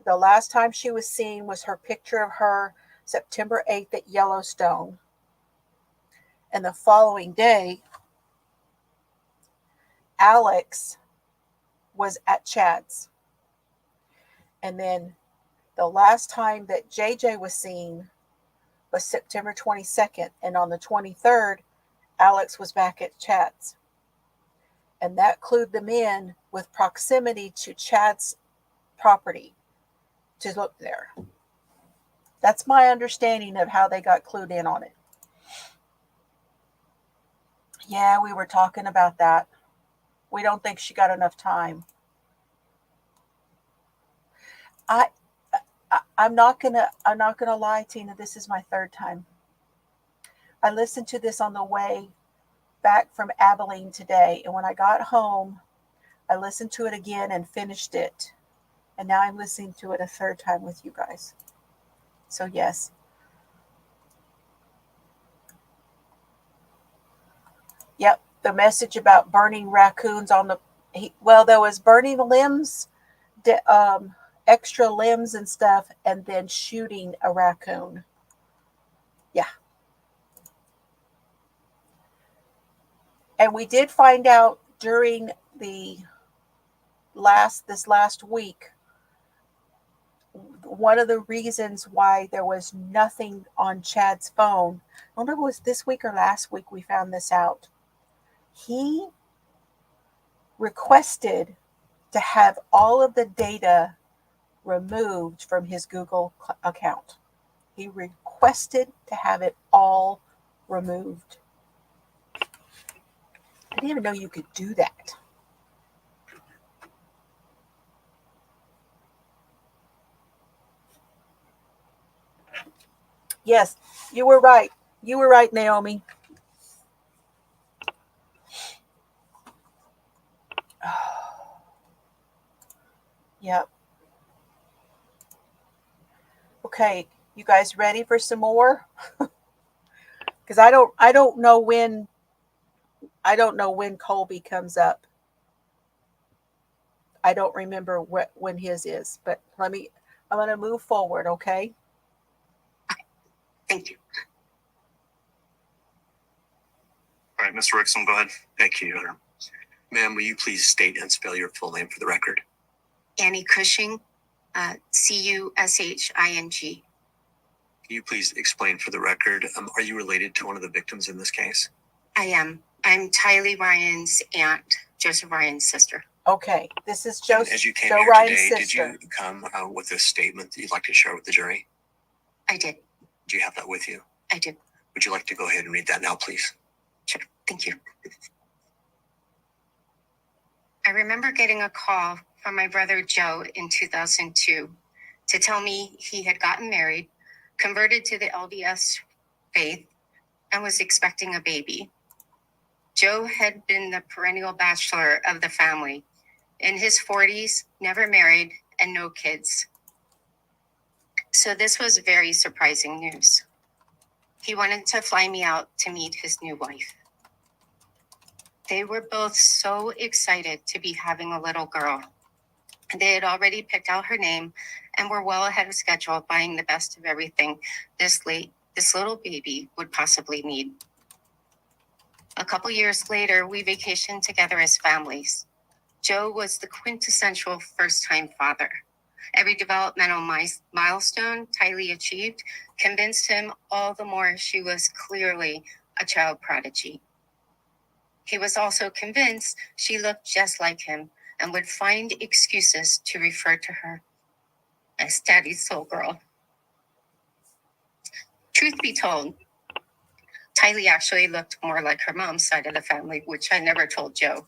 the last time she was seen was her picture of her September 8th at Yellowstone. And the following day, Alex was at Chad's. And then the last time that JJ was seen was September 22nd. And on the 23rd, Alex was back at Chad's. And that clued them in with proximity to Chad's property to look there. That's my understanding of how they got clued in on it. Yeah, we were talking about that. We don't think she got enough time. I'm not gonna lie, Tina. This is my third time. I listened to this on the way back from Abilene today, and when I got home, I listened to it again and finished it. And now I'm listening to it a third time with you guys. So yes. Yep, the message about burning raccoons on the there was burning limbs, extra limbs and stuff, and then shooting a raccoon. Yeah. And we did find out during this last week, one of the reasons why there was nothing on Chad's phone, I don't know if it was this week or last week we found this out. He requested to have all of the data removed from his Google account. He requested to have it all removed. I didn't even know you could do that. Yes, you were right. You were right, Naomi. Yep. Okay, You guys ready for some more? Because I don't know when Colby comes up. I don't remember when his is, but I'm going to move forward, okay? Thank you. All right, Mr. Rickson, go ahead. Thank you, Your Honor. Ma'am, will you please state and spell your full name for the record? Annie Cushing, Cushing. Can you please explain for the record, are you related to one of the victims in this case? I am. I'm Tylee Ryan's aunt, Joseph Ryan's sister. Okay, this is And as you came Joe here Ryan's today, sister. did you come with a statement that you'd like to share with the jury? I did. Do you have that with you? I did. Would you like to go ahead and read that now, please? Sure. Thank you. I remember getting a call from my brother Joe in 2002 to tell me he had gotten married, converted to the LDS faith, and was expecting a baby. Joe had been the perennial bachelor of the family, in his 40s, never married, and no kids. So this was very surprising news. He wanted to fly me out to meet his new wife. They were both so excited to be having a little girl. They had already picked out her name and were well ahead of schedule, buying the best of everything this little baby would possibly need. A couple years later, we vacationed together as families. Joe was the quintessential first-time father. Every developmental milestone Tylee achieved convinced him all the more she was clearly a child prodigy. He was also convinced she looked just like him and would find excuses to refer to her as Daddy's soul girl. Truth be told, Tylee actually looked more like her mom's side of the family, which I never told Joe.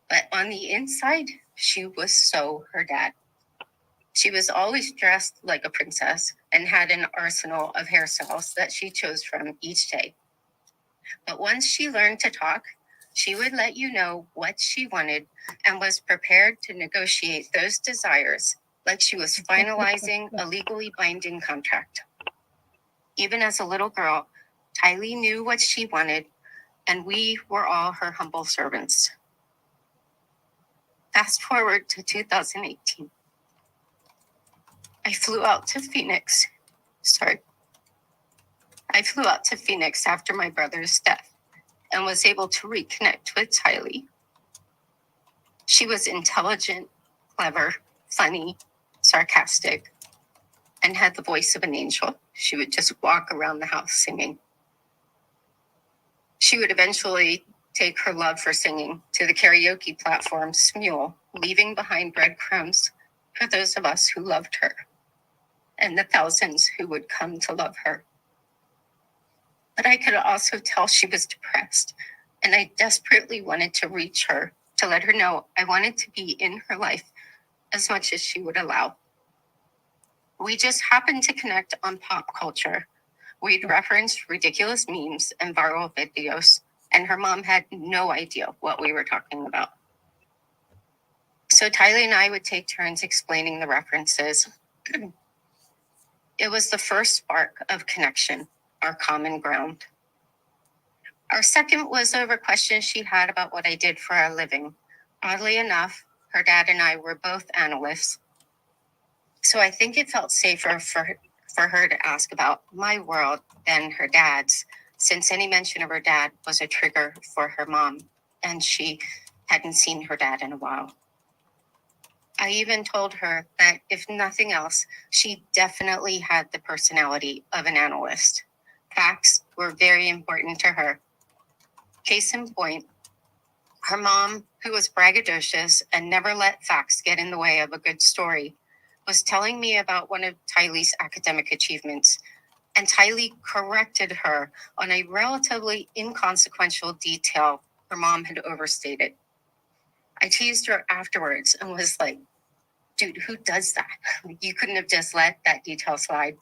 But on the inside, she was so her dad. She was always dressed like a princess and had an arsenal of hairstyles that she chose from each day. But once she learned to talk, she would let you know what she wanted and was prepared to negotiate those desires like she was finalizing a legally binding contract. Even as a little girl, Tylee knew what she wanted, and we were all her humble servants. Fast forward to 2018. I flew out to Phoenix after my brother's death and was able to reconnect with Tylee. She was intelligent, clever, funny, sarcastic, and had the voice of an angel. She would just walk around the house singing. She would eventually take her love for singing to the karaoke platform Smule, leaving behind breadcrumbs for those of us who loved her and the thousands who would come to love her. But I could also tell she was depressed, and I desperately wanted to reach her to let her know I wanted to be in her life as much as she would allow. We just happened to connect on pop culture. We'd referenced ridiculous memes and viral videos, and her mom had no idea what we were talking about. So Tylee and I would take turns explaining the references. It was the first spark of connection, our common ground. Our second was over questions she had about what I did for a living. Oddly enough, her dad and I were both analysts, so I think it felt safer for her to ask about my world than her dad's, since any mention of her dad was a trigger for her mom, and she hadn't seen her dad in a while. I even told her that if nothing else, she definitely had the personality of an analyst. Facts were very important to her. Case in point, her mom, who was braggadocious and never let facts get in the way of a good story, was telling me about one of Tylee's academic achievements, and Tylee corrected her on a relatively inconsequential detail her mom had overstated. I teased her afterwards and was like, dude, who does that? You couldn't have just let that detail slide.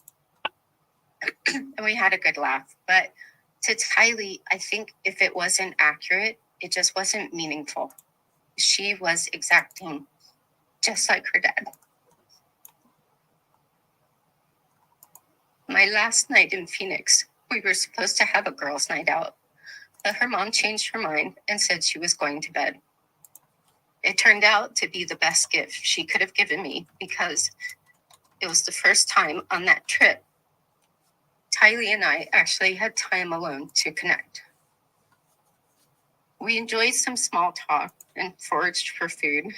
And we had a good laugh. But to Tylee, I think if it wasn't accurate, it just wasn't meaningful. She was exacting, just like her dad. My last night in Phoenix, we were supposed to have a girls' night out, but her mom changed her mind and said she was going to bed. It turned out to be the best gift she could have given me because it was the first time on that trip Tylee and I actually had time alone to connect. We enjoyed some small talk and foraged for food,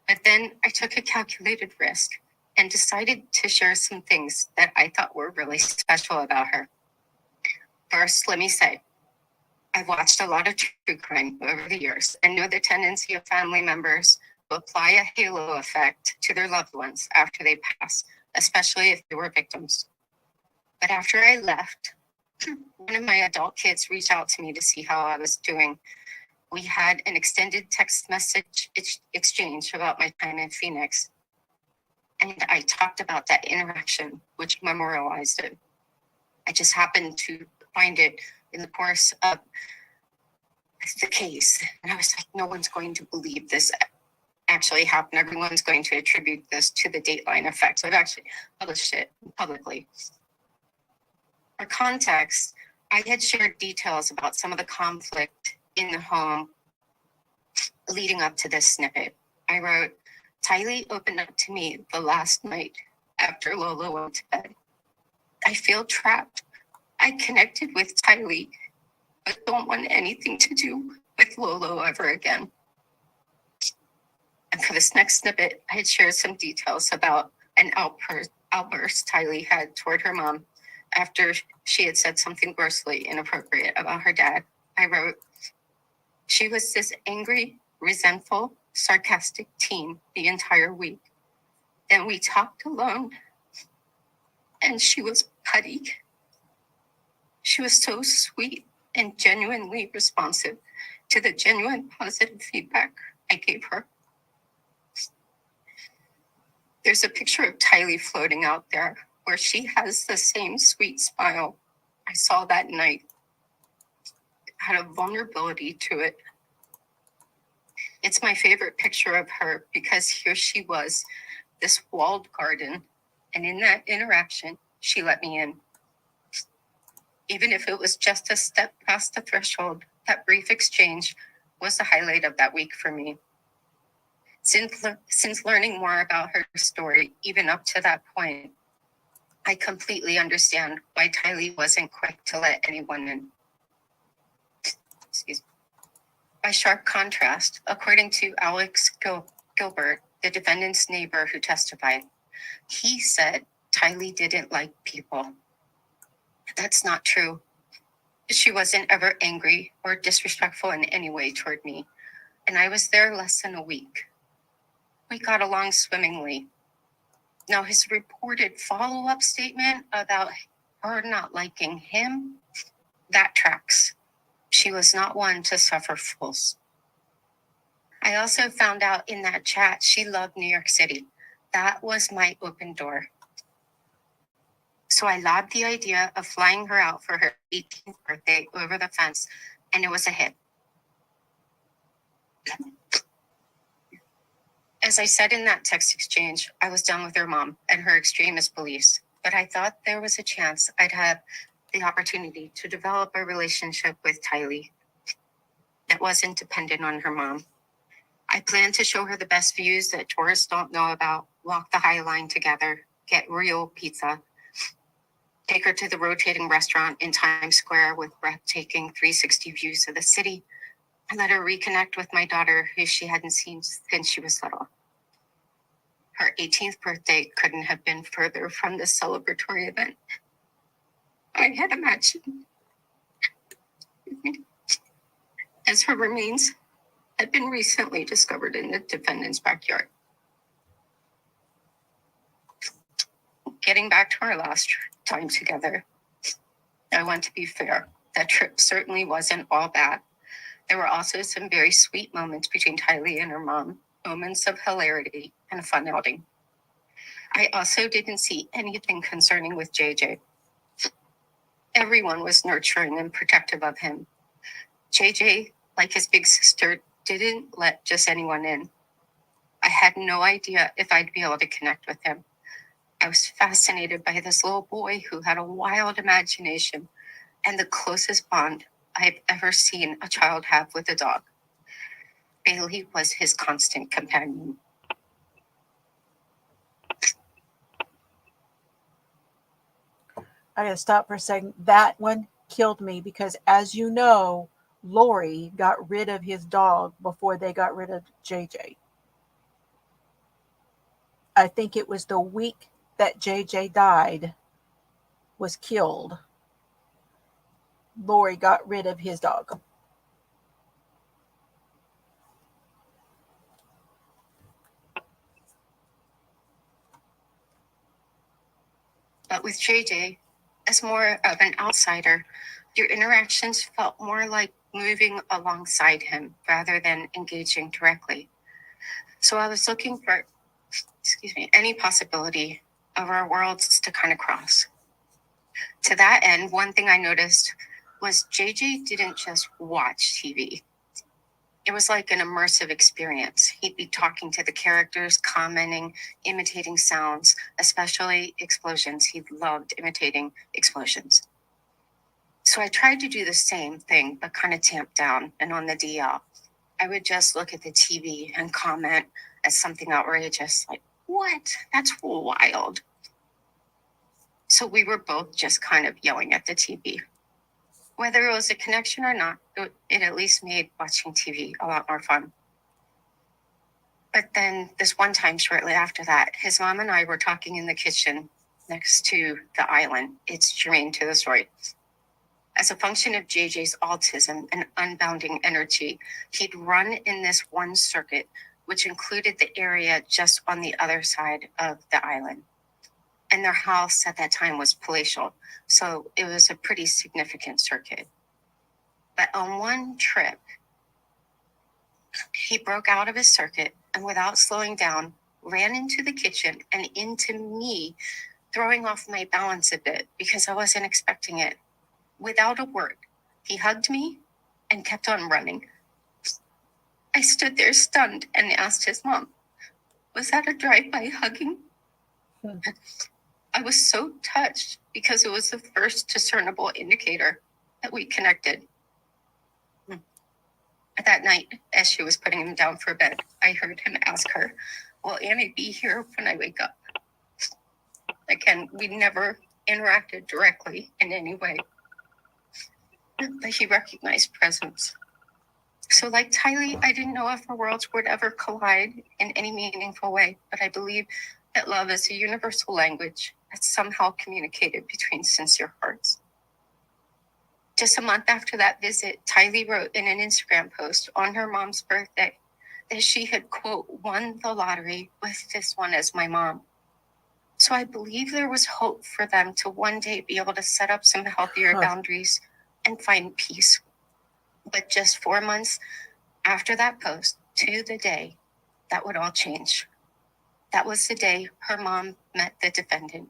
but then I took a calculated risk and decided to share some things that I thought were really special about her. First, let me say, I've watched a lot of true crime over the years and know the tendency of family members to apply a halo effect to their loved ones after they pass, especially if they were victims. But after I left, one of my adult kids reached out to me to see how I was doing. We had an extended text message exchange about my time in Phoenix, and I talked about that interaction, which memorialized it. I just happened to find it in the course of the case, and I was like, no one's going to believe this actually happened. Everyone's going to attribute this to the Dateline effect. So I've actually published it publicly. For context, I had shared details about some of the conflict in the home leading up to this snippet. I wrote, Tylee opened up to me the last night after Lola went to bed. I feel trapped. I connected with Tylee, but don't want anything to do with Lolo ever again. And for this next snippet, I had shared some details about an outburst Tylee had toward her mom after she had said something grossly inappropriate about her dad. I wrote, she was this angry, resentful, sarcastic teen the entire week. Then we talked alone, and she was putty. She was so sweet and genuinely responsive to the genuine positive feedback I gave her. There's a picture of Tylee floating out there where she has the same sweet smile I saw that night. It had a vulnerability to it. It's my favorite picture of her because here she was, this walled garden, and in that interaction, she let me in. Even if it was just a step past the threshold, that brief exchange was the highlight of that week for me. Since learning more about her story, even up to that point, I completely understand why Tylee wasn't quick to let anyone in. Excuse me. By sharp contrast, according to Alex Gilbert, the defendant's neighbor who testified, he said Tylee didn't like people. That's not true. She wasn't ever angry or disrespectful in any way toward me, and I was there less than a week. We got along swimmingly. Now, his reported follow-up statement about her not liking him, that tracks. She was not one to suffer fools. I also found out in that chat she loved New York City. That was my open door. So I lobbed the idea of flying her out for her 18th birthday over the fence, and it was a hit. As I said in that text exchange, I was done with her mom and her extremist beliefs, but I thought there was a chance I'd have the opportunity to develop a relationship with Tylee that wasn't dependent on her mom. I planned to show her the best views that tourists don't know about, walk the High Line together, get real pizza, take her to the rotating restaurant in Times Square with breathtaking 360 views of the city, and let her reconnect with my daughter, who she hadn't seen since she was little. Her 18th birthday couldn't have been further from this celebratory event I had imagined. As her remains had been recently discovered in the defendant's backyard. Getting back to our last time together, I want to be fair. That trip certainly wasn't all bad. There were also some very sweet moments between Tylee and her mom, moments of hilarity and a fun outing. I also didn't see anything concerning with JJ. Everyone was nurturing and protective of him. JJ, like his big sister, didn't let just anyone in. I had no idea if I'd be able to connect with him. I was fascinated by this little boy who had a wild imagination and the closest bond I've ever seen a child have with a dog. Bailey was his constant companion. I gotta stop for a second. That one killed me because, as you know, Lori got rid of his dog before they got rid of JJ. I think it was the week that JJ died, was killed. Lori got rid of his dog. But with JJ, as more of an outsider, your interactions felt more like moving alongside him rather than engaging directly. So I was looking for, any possibility of our worlds to kind of cross. To that end, one thing I noticed was JJ didn't just watch TV. It was like an immersive experience. He'd be talking to the characters, commenting, imitating sounds, especially explosions. He loved imitating explosions. So I tried to do the same thing, but kind of tamped down and on the DL. I would just look at the TV and comment as something outrageous, like, what? That's wild. So we were both just kind of yelling at the TV. Whether it was a connection or not, it at least made watching TV a lot more fun. But then this one time shortly after that, his mom and I were talking in the kitchen next to the island. It's germane to the story. As a function of JJ's autism and unbounding energy, he'd run in this one circuit, which included the area just on the other side of the island. And their house at that time was palatial, so it was a pretty significant circuit. But on one trip, he broke out of his circuit and without slowing down, ran into the kitchen and into me, throwing off my balance a bit because I wasn't expecting it. Without a word, he hugged me and kept on running. I stood there stunned and asked his mom, was that a drive-by hugging? I was so touched because it was the first discernible indicator that we connected. That night, as she was putting him down for bed, I heard him ask her, will Annie be here when I wake up? Again, we never interacted directly in any way, but he recognized presence. So like Tylee, I didn't know if our worlds would ever collide in any meaningful way, but I believe that love is a universal language that's somehow communicated between sincere hearts. Just a month after that visit, Tylee wrote in an Instagram post on her mom's birthday that she had, quote, won the lottery with this one as my mom. So I believe there was hope for them to one day be able to set up some healthier boundaries and find peace. But just 4 months after that post, to the day, that would all change. That was the day her mom met the defendant.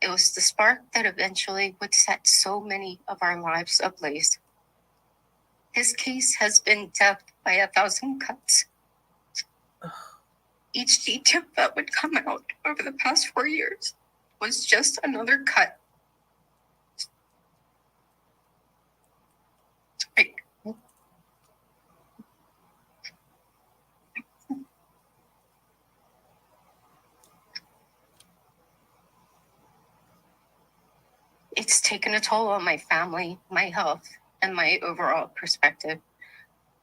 It was the spark that eventually would set so many of our lives ablaze. This case has been death by 1,000 cuts. Each detail that would come out over the past 4 years was just another cut. It's taken a toll on my family, my health, and my overall perspective.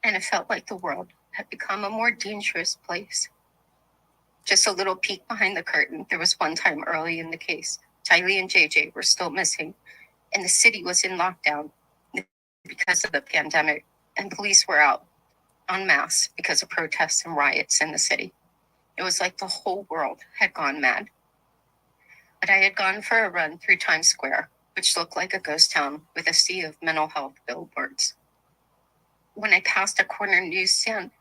And it felt like the world had become a more dangerous place. Just a little peek behind the curtain. There was one time early in the case, Tylee and JJ were still missing, and the city was in lockdown because of the pandemic, and police were out en masse because of protests and riots in the city. It was like the whole world had gone mad. But I had gone for a run through Times Square, which looked like a ghost town with a sea of mental health billboards. When I passed a corner newsstand,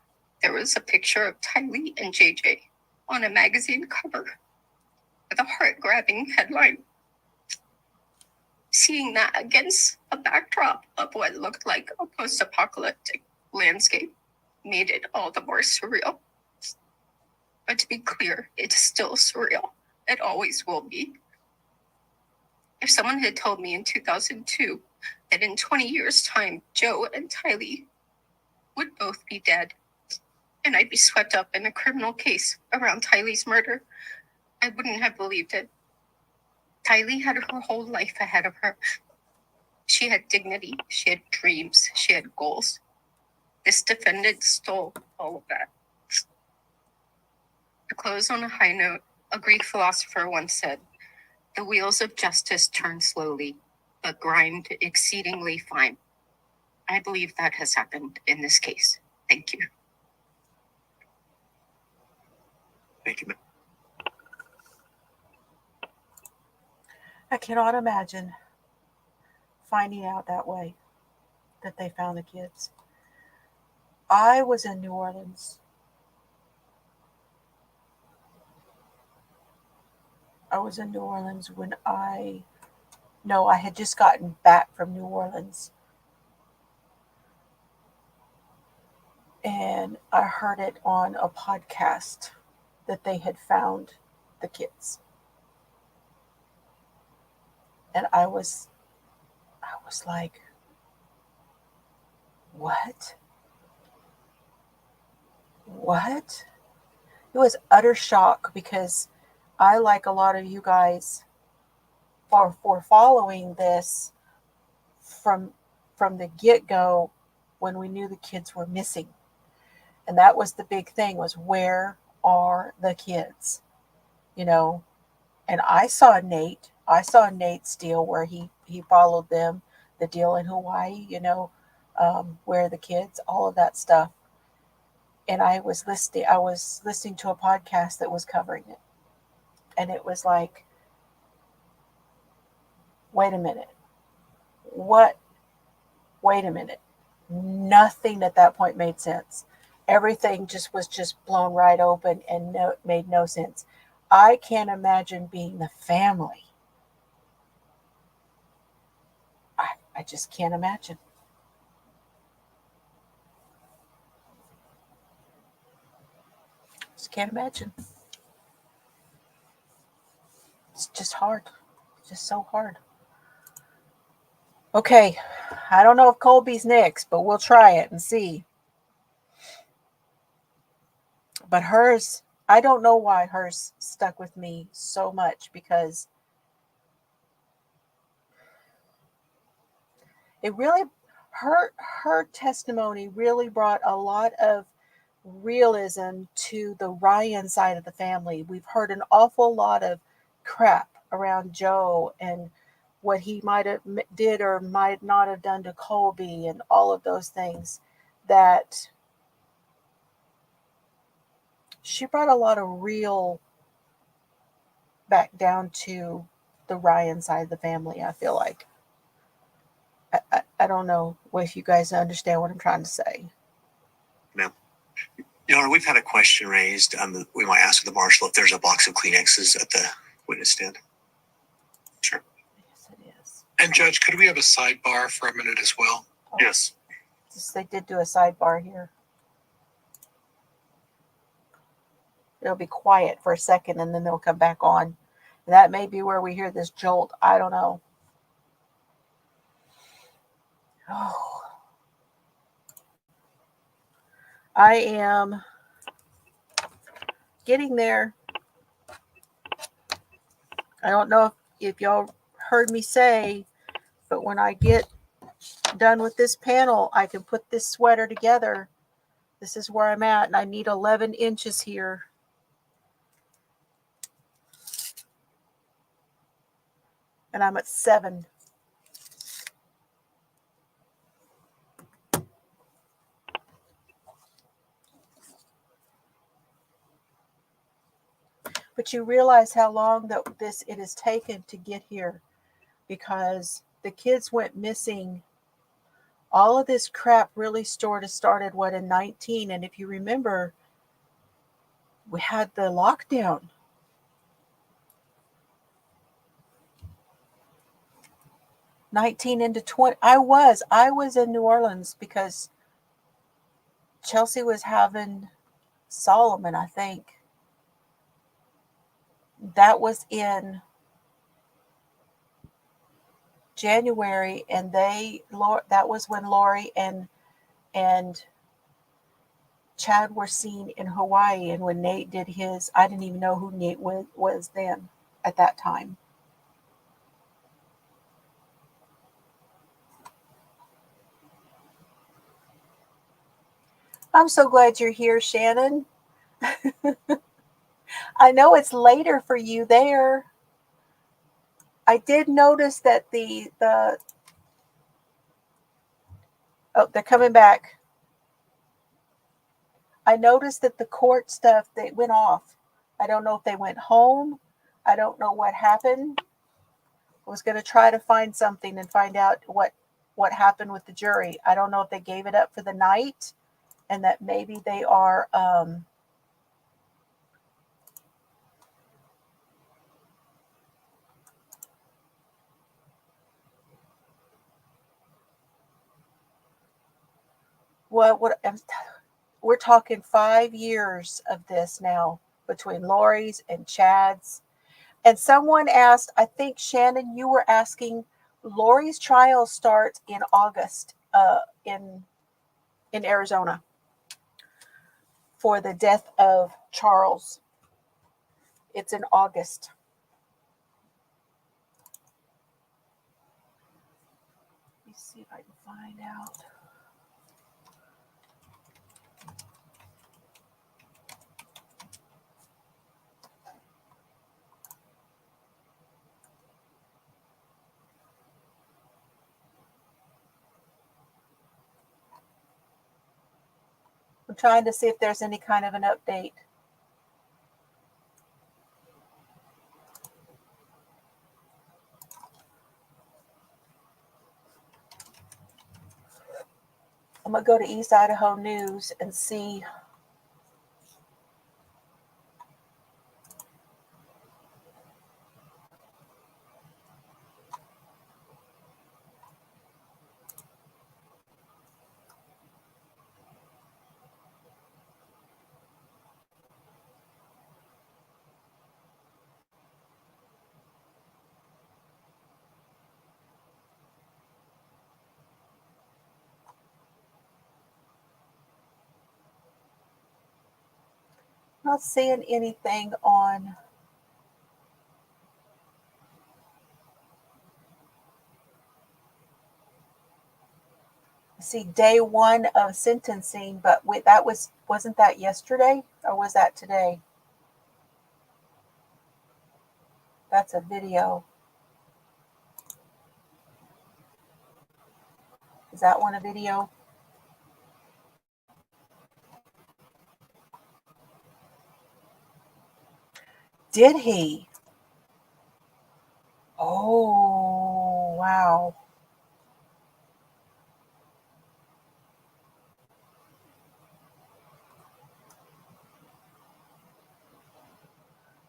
there was a picture of Tylee and JJ on a magazine cover with a heart-grabbing headline. Seeing that against a backdrop of what looked like a post-apocalyptic landscape made it all the more surreal. But to be clear, it's still surreal It always will be. If someone had told me in 2002 that in 20 years' time, Joe and Tylee would both be dead, and I'd be swept up in a criminal case around Tylee's murder, I wouldn't have believed it. Tylee had her whole life ahead of her. She had dignity, she had dreams, she had goals. This defendant stole all of that. To close on a high note, a Greek philosopher once said, "The wheels of justice turn slowly, but grind exceedingly fine." I believe that has happened in this case. Thank you. Thank you, ma'am. I cannot imagine finding out that way, that they found the kids. I was in New Orleans. I was in New Orleans when I had just gotten back from New Orleans. And I heard it on a podcast that they had found the kids. And I was like, what? What? It was utter shock because I, like a lot of you guys, for following this from the get-go when we knew the kids were missing. And that was the big thing, was where are the kids? You know, and I saw Nate's deal where he followed them, the deal in Hawaii, you know, where the kids, all of that stuff. And I was listening to a podcast that was covering it. And it was like, wait a minute. What? Wait a minute. Nothing at that point made sense. Everything was blown right open and made no sense. I can't imagine being the family. I just can't imagine. Just can't imagine. It's just hard. It's just so hard. Okay. I don't know if Colby's next, but we'll try it and see. But hers, I don't know why hers stuck with me so much, because it really, her testimony really brought a lot of realism to the Ryan side of the family. We've heard an awful lot of crap around Joe and what he might have did or might not have done to Colby and all of those things, that she brought a lot of real back down to the Ryan side of the family, I feel like. I don't know if you guys understand what I'm trying to say. Ma'am. Your Honor, we've had a question raised. We might ask the marshal if there's a box of Kleenexes at the witness stand. Sure. Yes, it is. And Judge, could we have a sidebar for a minute as well? Oh, Yes. they did do a sidebar here. It'll be quiet for a second and then they'll come back on. And that may be where we hear this jolt. I don't know. Oh. I am getting there. I don't know if y'all heard me say, but when I get done with this panel, I can put this sweater together. This is where I'm at, and I need 11 inches here. And I'm at 7. But you realize how long that it has taken to get here, because the kids went missing. All of this crap really started in 19, and if you remember, we had the lockdown. '19 into 20. I was in New Orleans because Chelsea was having Solomon, I think. That was in January, and that was when Lori and Chad were seen in Hawaii, and when Nate did his, I didn't even know who Nate was then at that time. I'm so glad you're here, Shannon. I know it's later for you there. I did notice that oh, they're coming back. I noticed that the court stuff, they went off. I don't know if they went home. I don't know what happened. I was going to try to find something and find out what happened with the jury. I don't know if they gave it up for the night and that maybe they are we're talking 5 years of this now between Lori's and Chad's. And someone asked, I think Shannon, you were asking, Lori's trial starts in August in Arizona for the death of Charles. It's in August. Let me see if I can find out. I'm trying to see if there's any kind of an update. I'm going to go to East Idaho News and see. Not seeing anything on. See, day one of sentencing, but wait, wasn't that yesterday or was that today? That's a video. Is that one a video? Did he? Oh, wow.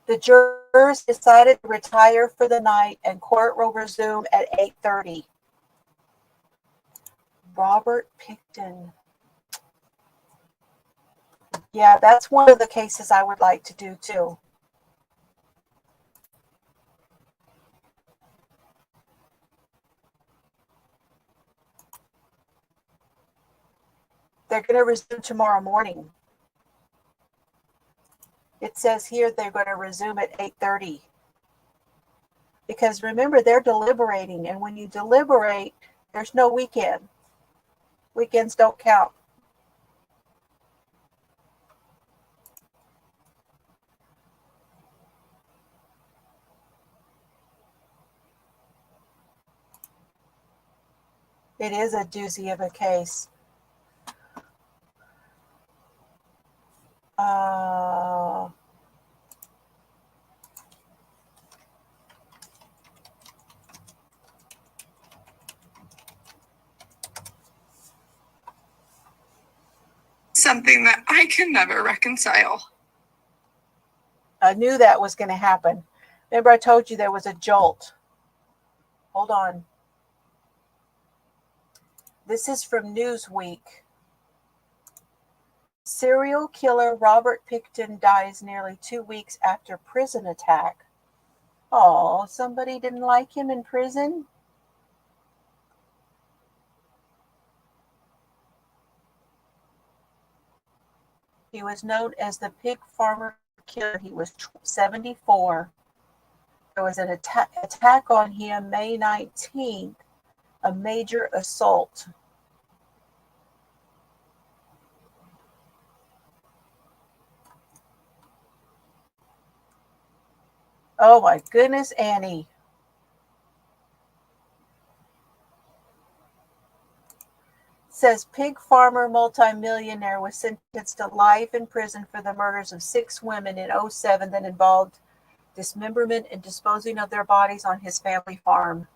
The jurors decided to retire for the night and court will resume at 8:30. Robert Picton. Yeah, that's one of the cases I would like to do too. They're going to resume tomorrow morning. It says here they're going to resume at 8:30. Because remember, they're deliberating, and when you deliberate, there's no weekend. Weekends don't count. It is a doozy of a case. Something that I can never reconcile. I knew that was going to happen. Remember I told you there was a jolt. Hold on. This is from Newsweek. Serial killer Robert Pickton dies nearly 2 weeks after prison attack. Oh, somebody didn't like him in prison? He was known as the pig farmer killer. He was 74. There was an attack on him May 19th, a major assault. Oh my goodness, Annie. Says pig farmer multimillionaire was sentenced to life in prison for the murders of 6 women in 2007 that involved dismemberment and disposing of their bodies on his family farm.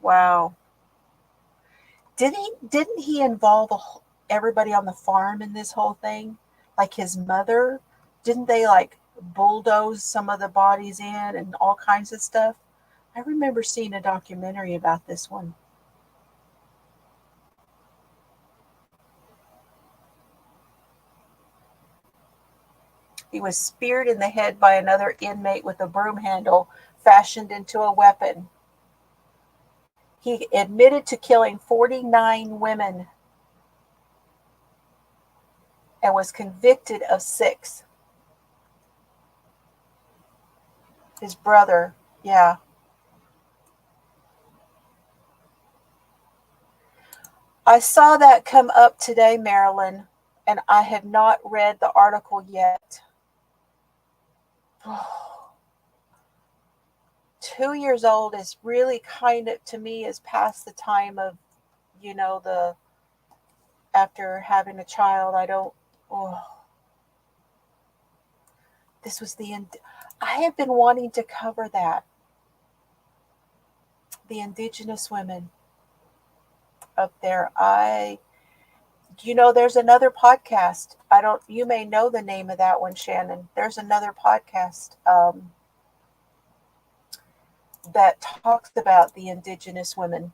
Wow. Didn't he involve everybody on the farm in this whole thing? Like his mother? Didn't they like bulldoze some of the bodies in and all kinds of stuff? I remember seeing a documentary about this one. He was speared in the head by another inmate with a broom handle fashioned into a weapon. He admitted to killing 49 women and was convicted of 6. His brother, yeah. I saw that come up today, Marilyn, and I have not read the article yet. 2 years old is really kind of, to me, is past the time of, the after having a child. I don't, this was the end. I have been wanting to cover that. The Indigenous women up there. There's another podcast. You may know the name of that one, Shannon. There's another podcast that talks about the Indigenous women.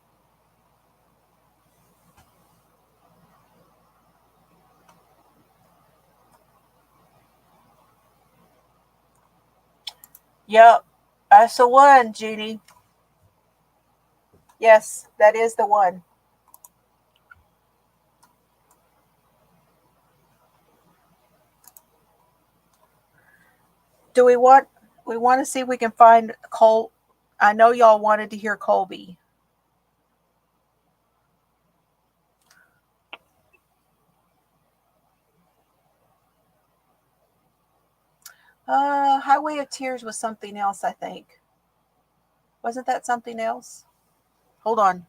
Yep, that's the one, Jeannie. Yes, that is the one. Do we want to see if we can find Cole? I know y'all wanted to hear Colby. Highway of Tears was something else, I think. Wasn't that something else? Hold on.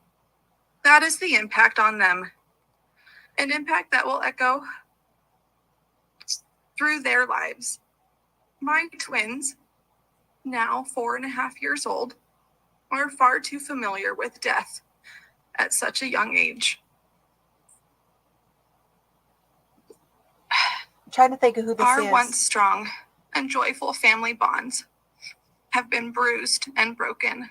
That is the impact on them. An impact that will echo through their lives. My twins, now 4.5 years old, are far too familiar with death at such a young age. I'm trying to think of who this is. Our once strong and joyful family bonds have been bruised and broken.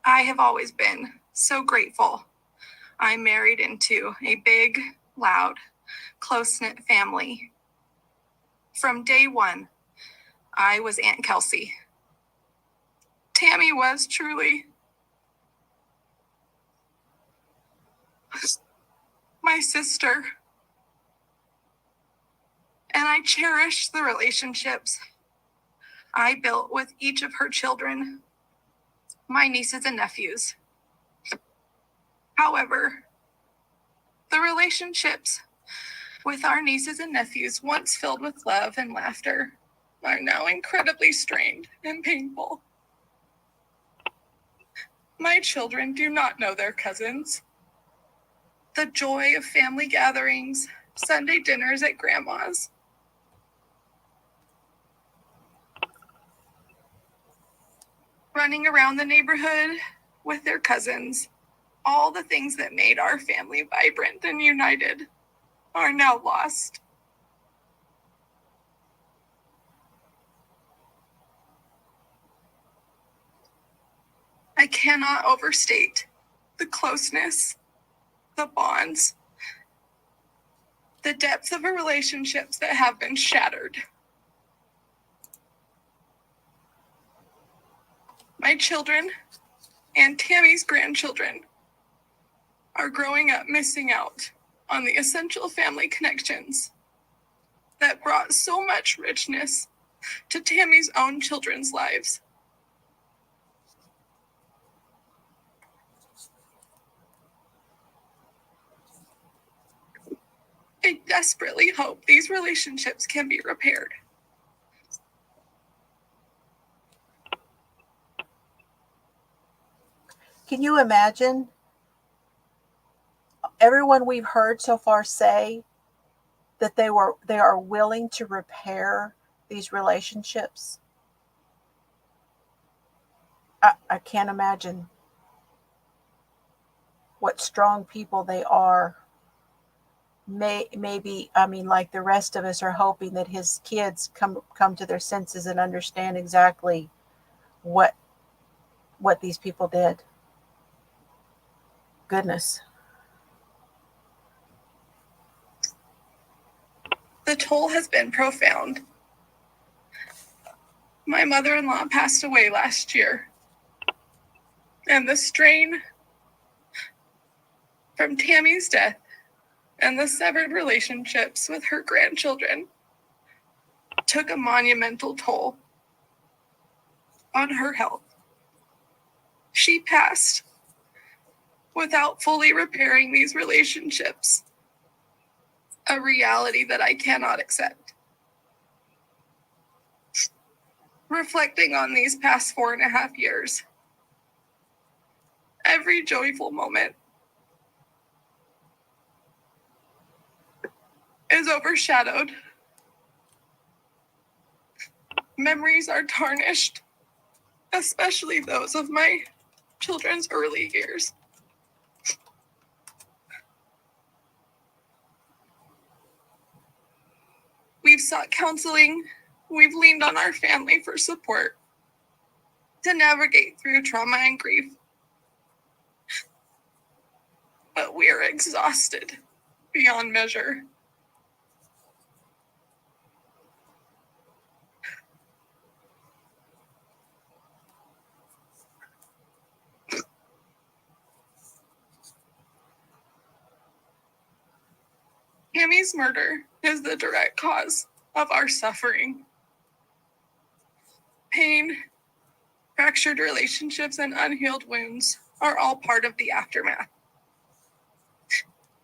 I have always been so grateful I married into a big, loud, close-knit family. From day one, I was Aunt Kelsey. Tammy was truly my sister. And I cherish the relationships I built with each of her children, my nieces and nephews. However, the relationships with our nieces and nephews, once filled with love and laughter, are now incredibly strained and painful. My children do not know their cousins. The joy of family gatherings, Sunday dinners at Grandma's, running around the neighborhood with their cousins, all the things that made our family vibrant and united are now lost. I cannot overstate the closeness, the bonds, the depth of relationships that have been shattered. My children and Tammy's grandchildren are growing up missing out on the essential family connections that brought so much richness to Tammy's own children's lives. I desperately hope these relationships can be repaired. Can you imagine everyone we've heard so far say that they are willing to repair these relationships? I can't imagine what strong people they are. Maybe, I mean, like the rest of us are hoping that his kids come to their senses and understand exactly what these people did. Goodness. The toll has been profound. My mother-in-law passed away last year, and the strain from Tammy's death and the severed relationships with her grandchildren took a monumental toll on her health. She passed without fully repairing these relationships, a reality that I cannot accept. Reflecting on these past 4.5 years, every joyful moment is overshadowed. Memories are tarnished, especially those of my children's early years. We've sought counseling. We've leaned on our family for support to navigate through trauma and grief. But we are exhausted beyond measure. Tammy's murder is the direct cause of our suffering. Pain, fractured relationships, and unhealed wounds are all part of the aftermath.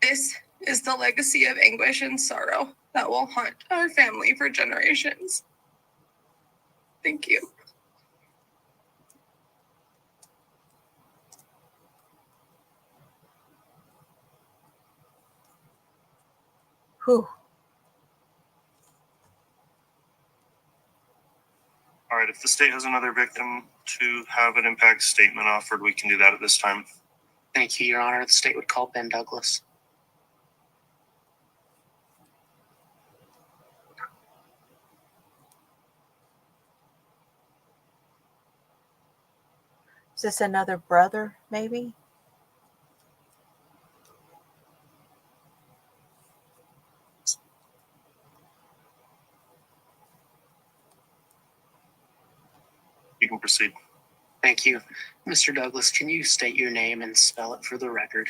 This is the legacy of anguish and sorrow that will haunt our family for generations. Thank you. Whew. All right, if the state has another victim to have an impact statement offered, we can do that at this time. Thank you, Your Honor. The state would call Ben Douglas. Is this another brother, maybe? You can proceed. Thank you. Mr. Douglas, can you state your name and spell it for the record?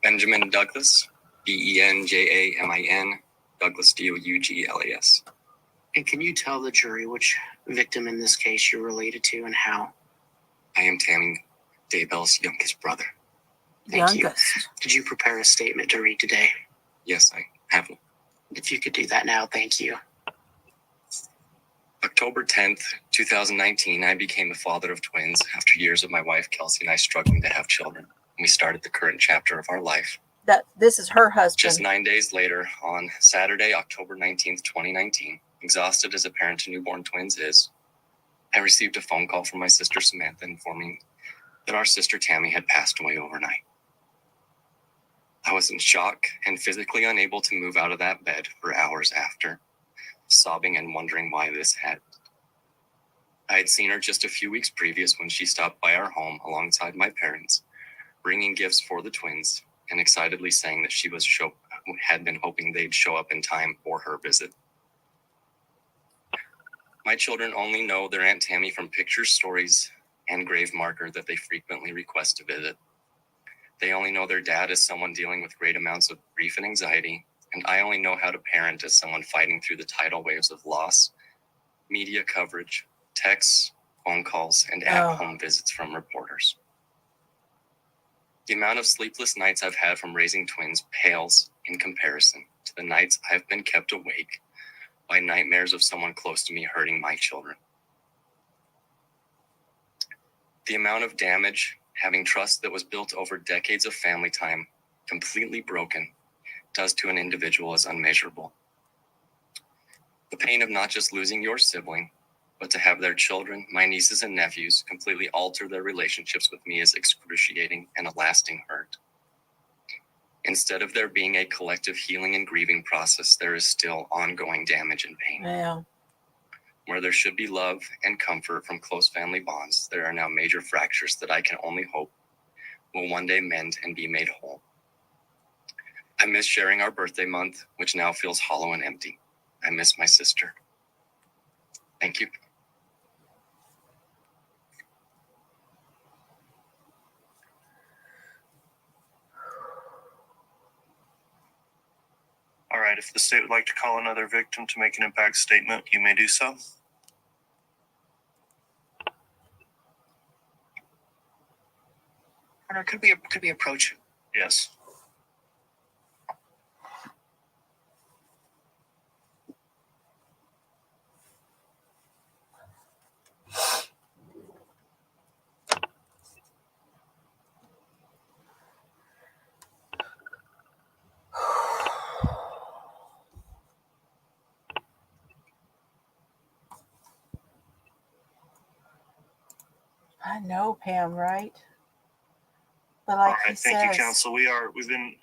Benjamin Douglas, Benjamin, Douglas, Douglas. And can you tell the jury which victim in this case you're related to and how? I am Tammy Daybell's youngest brother. Thank Youngest. you. Did you prepare a statement to read today? Yes, I have. If you could do that now, thank you. October 10th, 2019, I became the father of twins after years of my wife Kelsey and I struggling to have children. We started the current chapter of our life. This is her husband. Just 9 days later, on Saturday, October 19th, 2019, exhausted as a parent to newborn twins is, I received a phone call from my sister Samantha informing that our sister Tammy had passed away overnight. I was in shock and physically unable to move out of that bed for hours after, sobbing and wondering why this had. I had seen her just a few weeks previous when she stopped by our home alongside my parents, bringing gifts for the twins and excitedly saying that she had been hoping they'd show up in time for her visit. My children only know their Aunt Tammy from pictures, stories, and grave marker that they frequently request to visit. They only know their dad as someone dealing with great amounts of grief and anxiety, and I only know how to parent as someone fighting through the tidal waves of loss, media coverage, texts, phone calls, and at-home visits from reporters. The amount of sleepless nights I've had from raising twins pales in comparison to the nights I've been kept awake by nightmares of someone close to me hurting my children. The amount of damage, having trust that was built over decades of family time, completely broken, does to an individual is unmeasurable. The pain of not just losing your sibling, but to have their children, my nieces and nephews, completely alter their relationships with me is excruciating and a lasting hurt. Instead of there being a collective healing and grieving process, there is still ongoing damage and pain. Yeah. Where there should be love and comfort from close family bonds, there are now major fractures that I can only hope will one day mend and be made whole. I miss sharing our birthday month, which now feels hollow and empty. I miss my sister. Thank you. All right, if the state would like to call another victim to make an impact statement, you may do so. Turner, could we approach? Yes. I know, Pam, right? But All like he right, thank you, says, council. We've been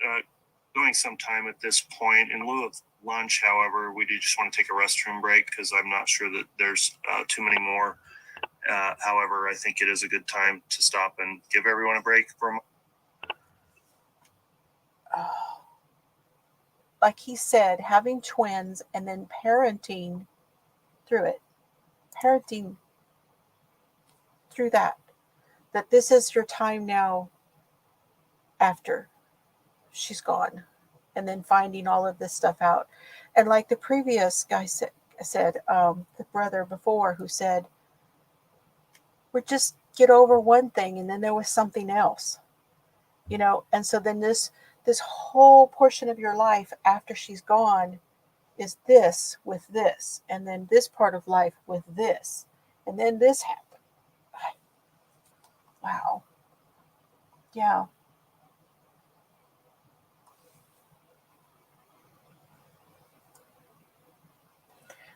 going some time at this point. In lieu of lunch, however, we do just want to take a restroom break because I'm not sure that there's too many more. However, I think it is a good time to stop and give everyone a break for a moment. like he said, having twins and then parenting through it, parenting through that this is your time now after she's gone, and then finding all of this stuff out. And like the previous guy said, the brother before, who said, we're just get over one thing and then there was something else, and so then this whole portion of your life after she's gone is this with this, and then this part of life with this, and then this happened. Wow. Yeah.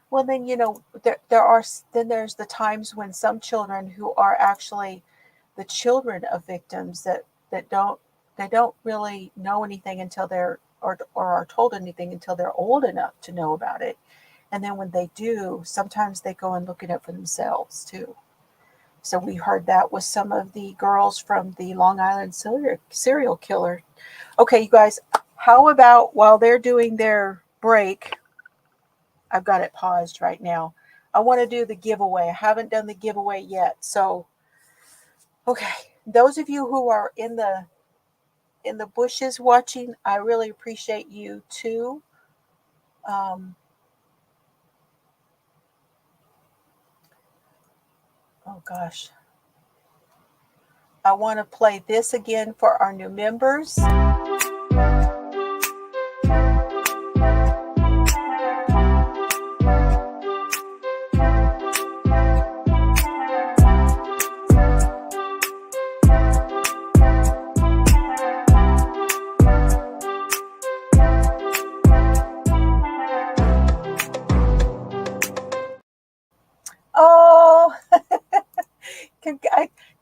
Well, then, there's the times when some children who are actually the children of victims that don't really know anything until they're, or are told anything until they're old enough to know about it. And then when they do, sometimes they go and look it up for themselves too. So we heard that with some of the girls from the Long Island serial killer. Okay, you guys, how about while they're doing their break, I've got it paused right now. I want to do the giveaway. I haven't done the giveaway yet. So, okay, those of you who are in the bushes watching, I really appreciate you too. Oh gosh. I want to play this again for our new members. Oh,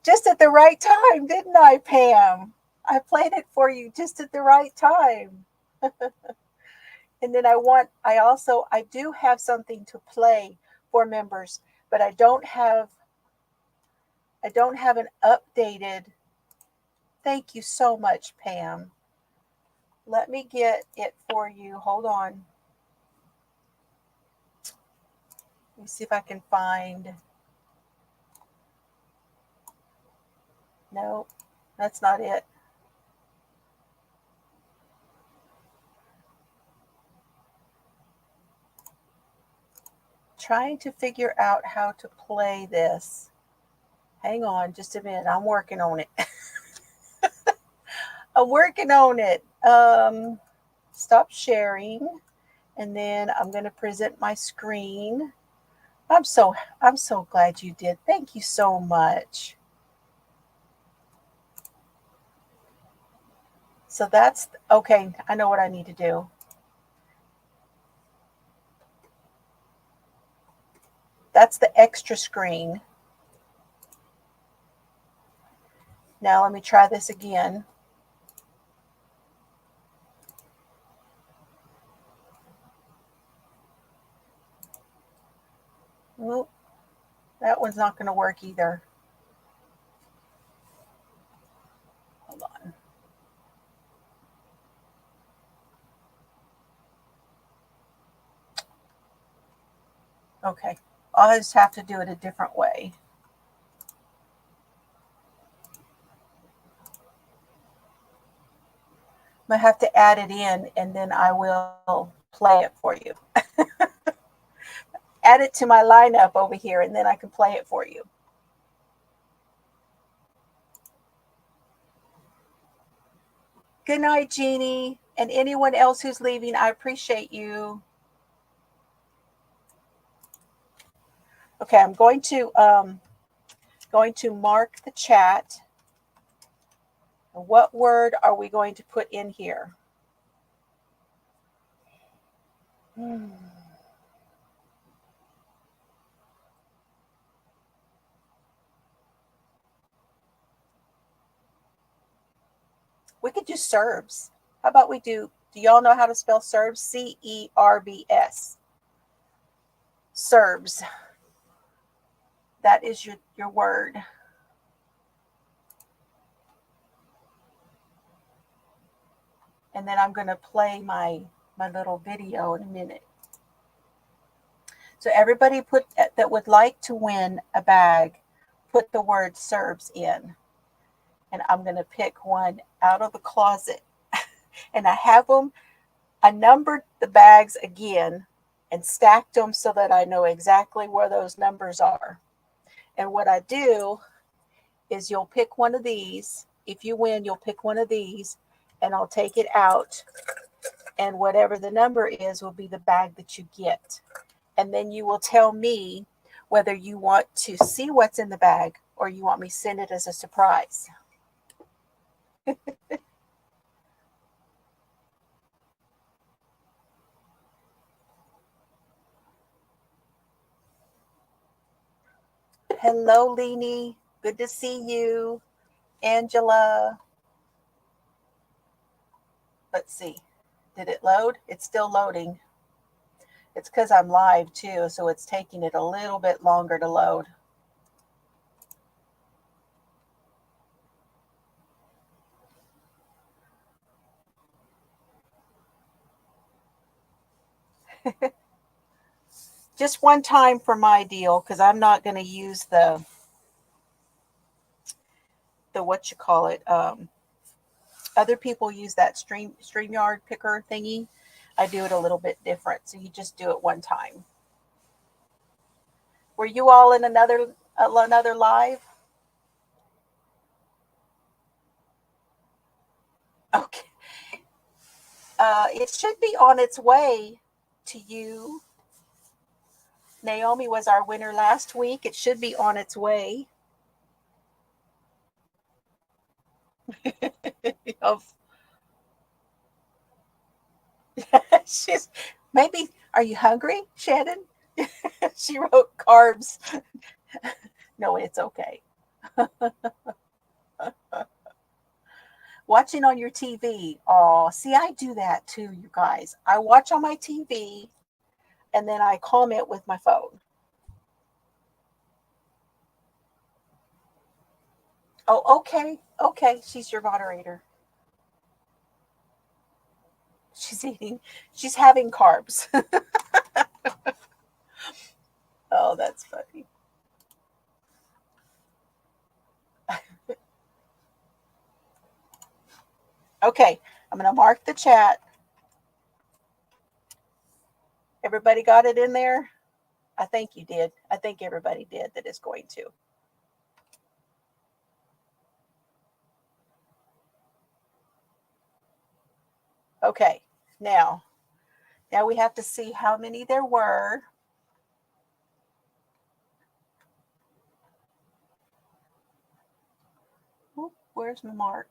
just at the right time, didn't I, Pam? I played it for you just at the right time. And then I do have something to play for members, but I don't have I don't have an updated. Thank you so much, Pam. Let me get it for you. Hold on. Let me see if I can find. No, that's not it. Trying to figure out how to play this. Hang on just a minute. I'm working on it. I'm working on it. Stop sharing. And then I'm going to present my screen. I'm so glad you did. Thank you so much. So that's okay. I know what I need to do. That's the extra screen. Now let me try this again. Well, that one's not going to work either. Hold on. Okay, I'll just have to do it a different way. I'm going to have to add it in, and then I will play it for you. Add it to my lineup over here, and then I can play it for you. Good night, Jeannie, and anyone else who's leaving. I appreciate you. Okay, I'm going to mark the chat. What word are we going to put in here? We could do Cerbs. How about we do y'all know how to spell Cerbs? C-E-R-B-S. Cerbs. That is your word. And then I'm going to play my little video in a minute. So everybody that would like to win a bag, put the word Cerbs in. And I'm going to pick one out of the closet. And I have them, I numbered the bags again and stacked them so that I know exactly where those numbers are. And what I do is you'll pick one of these. If you win, you'll pick one of these, and I'll take it out. And whatever the number is will be the bag that you get. And then you will tell me whether you want to see what's in the bag or you want me to send it as a surprise. Hello, Leanie. Good to see you. Angela. Let's see. Did it load? It's still loading. It's because I'm live too, so it's taking it a little bit longer to load. Just one time for my deal, because I'm not going to use the what you call it. Other people use that StreamYard picker thingy. I do it a little bit different, so you just do it one time. Were you all in another live? Okay. It should be on its way to you. Naomi was our winner last week. It should be on its way. She's maybe. Are you hungry, Shannon? She wrote carbs. No, it's okay. Watching on your TV. Oh, see, I do that too, you guys. I watch on my TV and then I comment with my phone. Oh, okay. Okay. She's your moderator. She's having carbs. Oh, that's funny. Okay, I'm going to mark the chat. Everybody got it in there? I think you did. I think everybody did that is going to. Okay, now we have to see how many there were. Oop, where's my mark?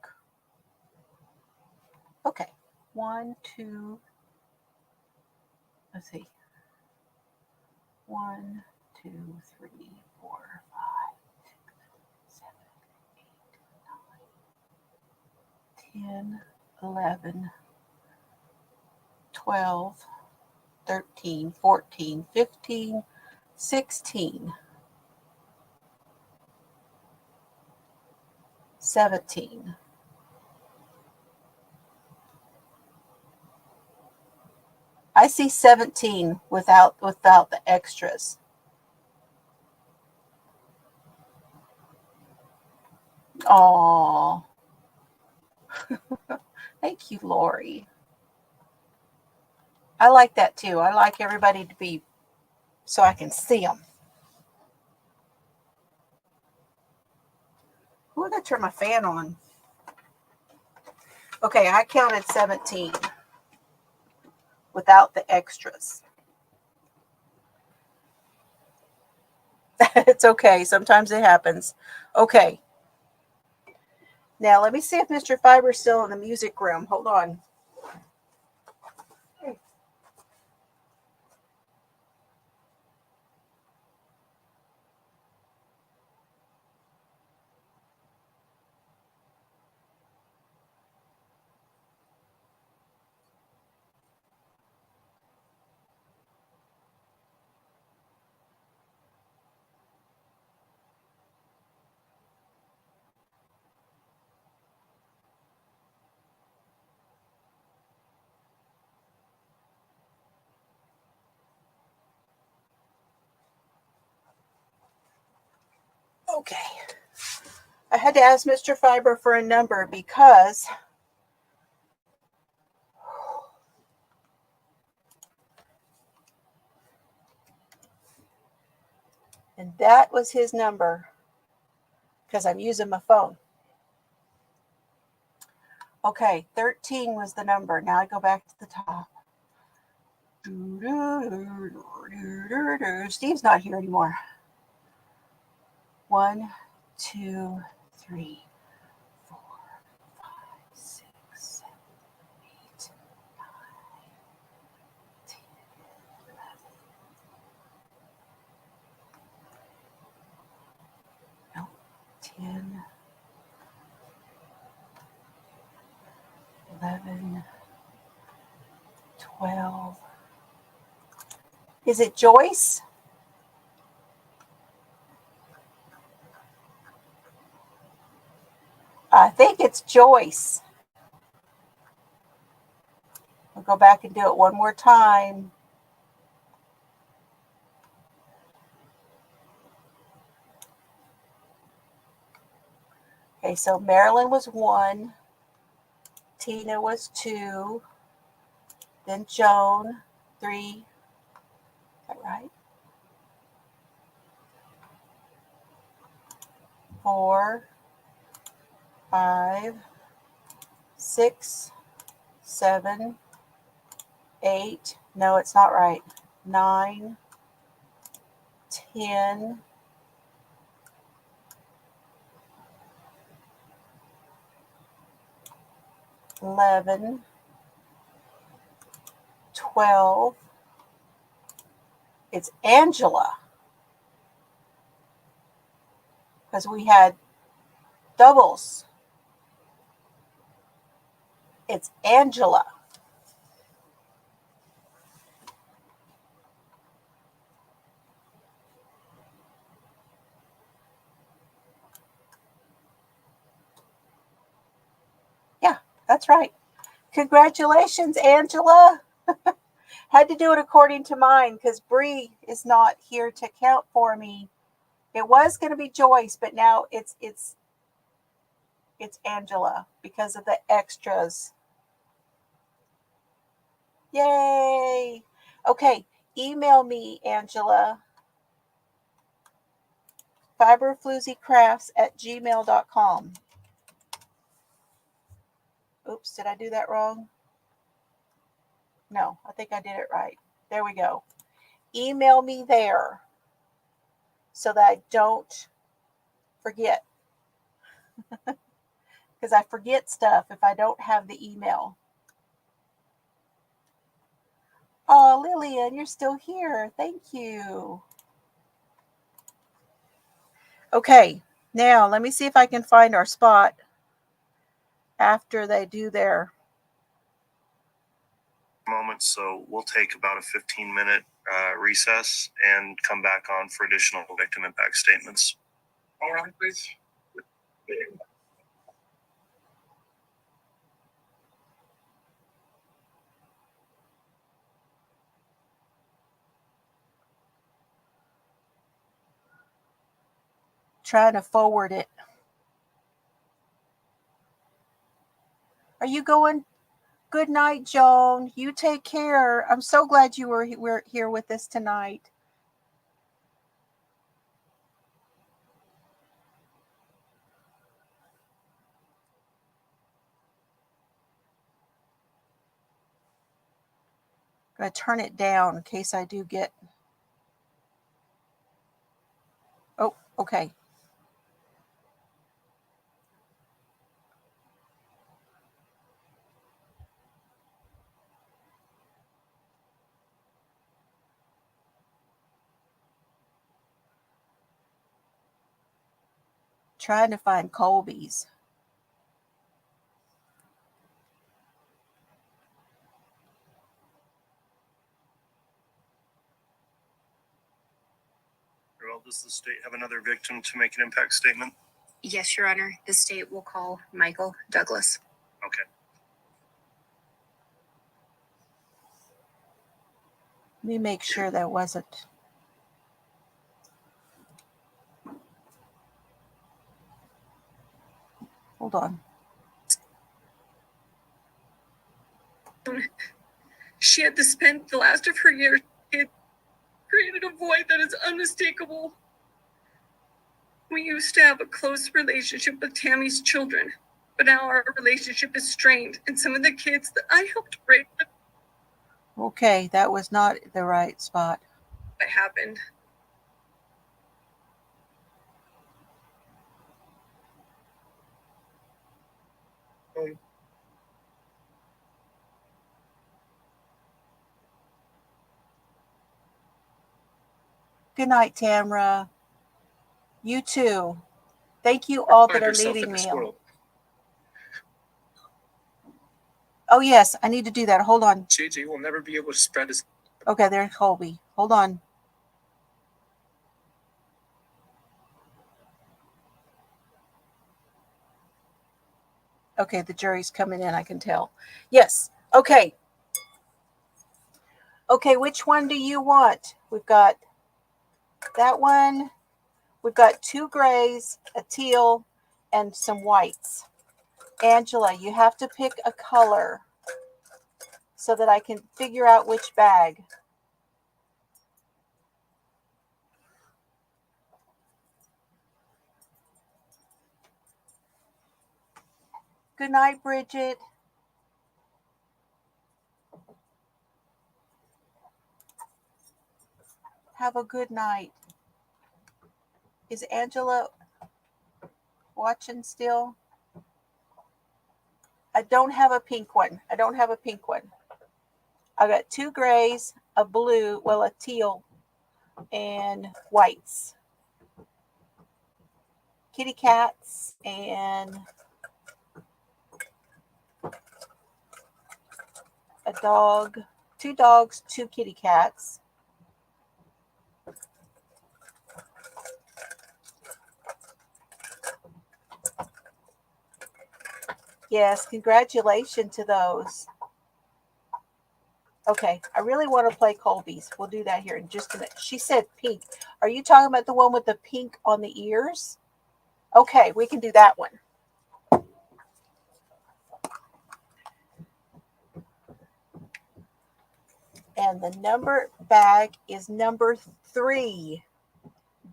Okay, 1, 2, let's see. 1, 2, 3, 4, 5, 6, 7, 8, 9, 10, 11, 12, 13, 14, 15, 16, 17. I see 17 without the extras. Oh, thank you, Lori. I like that too. I like everybody to be so I can see them. Ooh, I'm gonna turn my fan on. Okay, I counted 17 without the extras. It's okay. Sometimes it happens. Okay. Now let me see if Mr. Fiber's still in the music room. Hold on. Okay. I had to ask Mr. Fiber for a number because and that was his number because I'm using my phone. Okay, 13 was the number. Now I go back to the top. Steve's not here anymore. 1, 2, 3, 4, 5, 6, 7, 8, 9, 10, 11. No, 10, 11, 12. Is it Joyce? I think it's Joyce. We'll go back and do it one more time. Okay, so Marilyn was 1. Tina was 2. Then Joan, 3. Is that right? 4, 5, 6, 7, 8. No, it's not right. 9, 10, 11, 12. It's Angela. Because we had doubles. It's Angela. That's right. Congratulations, Angela. Had to do it according to mine because Bree is not here to count for me. It was going to be Joyce, but now it's Angela because of the extras. Yay. Okay, email me, Angela. fiberflooziecrafts@gmail.com. Oops, did I do that wrong? No, I think I did it right. There we go. Email me there so that I don't forget. Because I forget stuff if I don't have the email. Oh, Lillian, you're still here. Thank you. Okay, now let me see if I can find our spot after they do their moment, so we'll take about a 15-minute recess and come back on for additional victim impact statements. All right, please. trying to forward it. Are you going? Good night, Joan. You take care. I'm so glad you were here with us tonight. I'm going to turn it down in case I do get... Oh, okay. Trying to find Colby's. Well, does the state have another victim to make an impact statement? Yes, Your Honor. The state will call Michael Douglas. Okay. Let me make sure that wasn't... Hold on. She had to spend the last of her years. It created a void that is unmistakable. We used to have a close relationship with Tammy's children, but now our relationship is strained, and some of the kids that I helped raise, Okay, that was not the right spot. what happened. Good night, Tamra. You too. Thank you all that are leaving me. Oh, yes, I need to do that. Hold on. JJ will never be able to spread his... Okay, there's Colby. Hold on. Okay, the jury's coming in, I can tell. Yes, okay. Okay, which one do you want? We've got that one. We've got 2 grays, a teal, and some whites. Angela, you have to pick a color so that I can figure out which bag. Good night, Bridget. Have a good night. Is Angela watching still? I don't have a pink one. I don't have a pink one. I got 2 grays, a blue, well, a teal, and whites. Kitty cats and a dog. 2 dogs, 2 kitty cats. Yes, congratulations to those. Okay, I really want to play Colby's. We'll do that here in just a minute. She said pink. Are you talking about the one with the pink on the ears? Okay, we can do that one. And the number bag is number 3.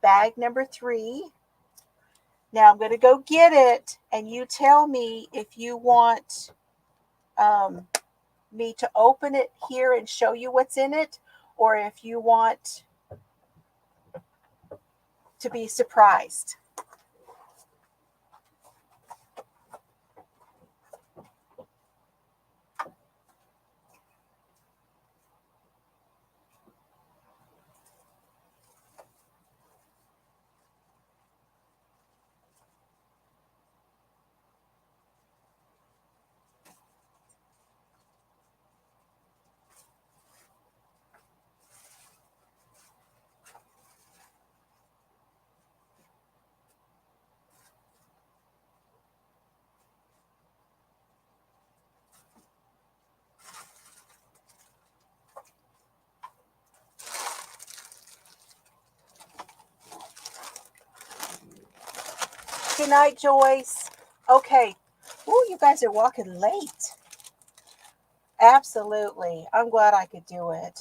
Bag number 3. Now I'm going to go get it, and you tell me if you want me to open it here and show you what's in it, or if you want to be surprised. Good night, Joyce. Okay. Ooh, you guys are walking late. Absolutely. I'm glad I could do it.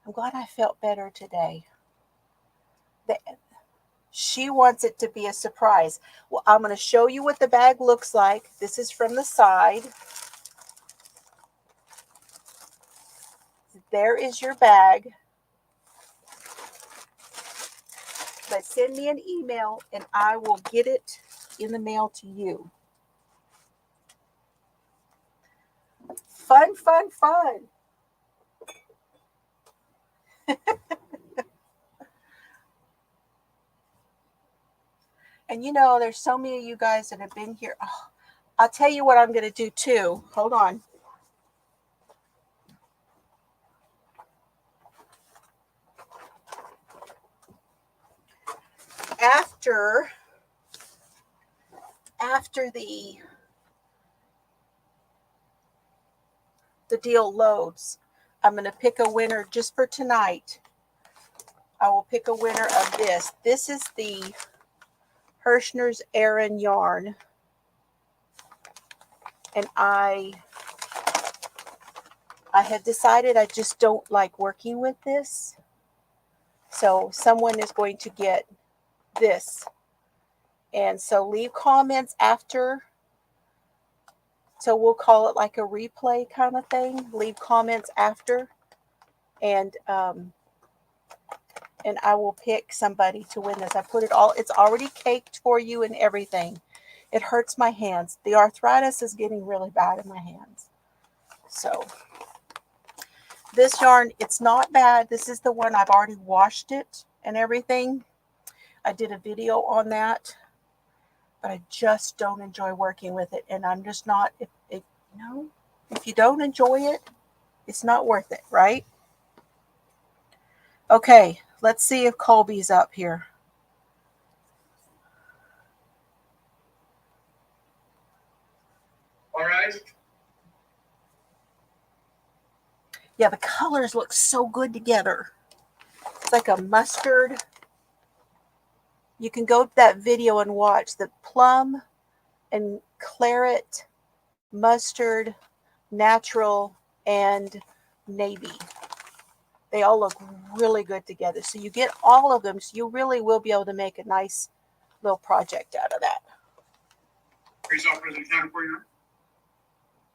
I'm glad I felt better today. She wants it to be a surprise. Well, I'm going to show you what the bag looks like. This is from the side. There is your bag. But send me an email and I will get it in the mail to you. Fun, fun, fun. And you know, there's so many of you guys that have been here. Oh, I'll tell you what I'm going to do too. Hold on. After the deal loads, I'm going to pick a winner just for tonight. I will pick a winner of this. This is the Hirschner's Aran yarn. And I had decided I just don't like working with this. So someone is going to get this. And so leave comments after. So we'll call it like a replay kind of thing. Leave comments after. And I will pick somebody to win this. I put it all, it's already caked for you and everything. It hurts my hands. The arthritis is getting really bad in my hands. So this yarn, it's not bad. This is the one I've already washed it and everything. I did a video on that, but I just don't enjoy working with it. And I'm just not, if you don't enjoy it, it's not worth it, right? Okay, let's see if Colby's up here. All right. Yeah, the colors look so good together. It's like a mustard. You can go to that video and watch the plum and claret, mustard, natural, and navy. They all look really good together. So you get all of them, so you really will be able to make a nice little project out of that. Freeze off President County for you.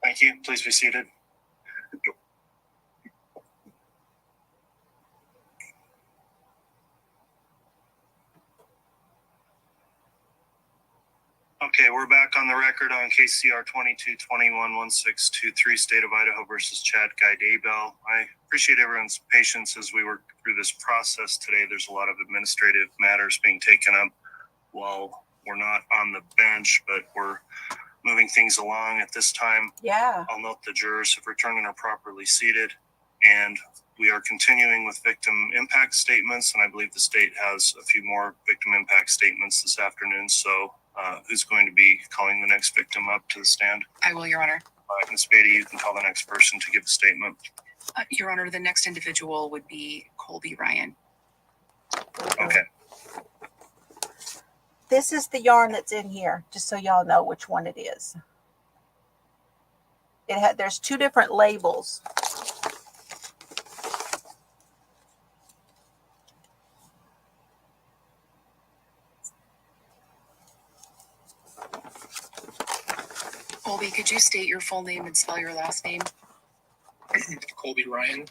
Thank you. Please be seated. Okay, we're back on the record on KCR 2221-1623, State of Idaho versus Chad Guy Daybell. I appreciate everyone's patience as we work through this process today. There's a lot of administrative matters being taken up while we're not on the bench, but we're moving things along at this time. Yeah. I'll note the jurors have returned and are properly seated, and we are continuing with victim impact statements, and I believe the state has a few more victim impact statements this afternoon. So Who's going to be calling the next victim up to the stand? I will, Your Honor. Ms. Beatty, you can call the next person to give a statement. Your Honor, the next individual would be Colby Ryan. Okay. This is the yarn that's in here, just so y'all know which one it is. There's two different labels. Colby, could you state your full name and spell your last name? Colby Ryan,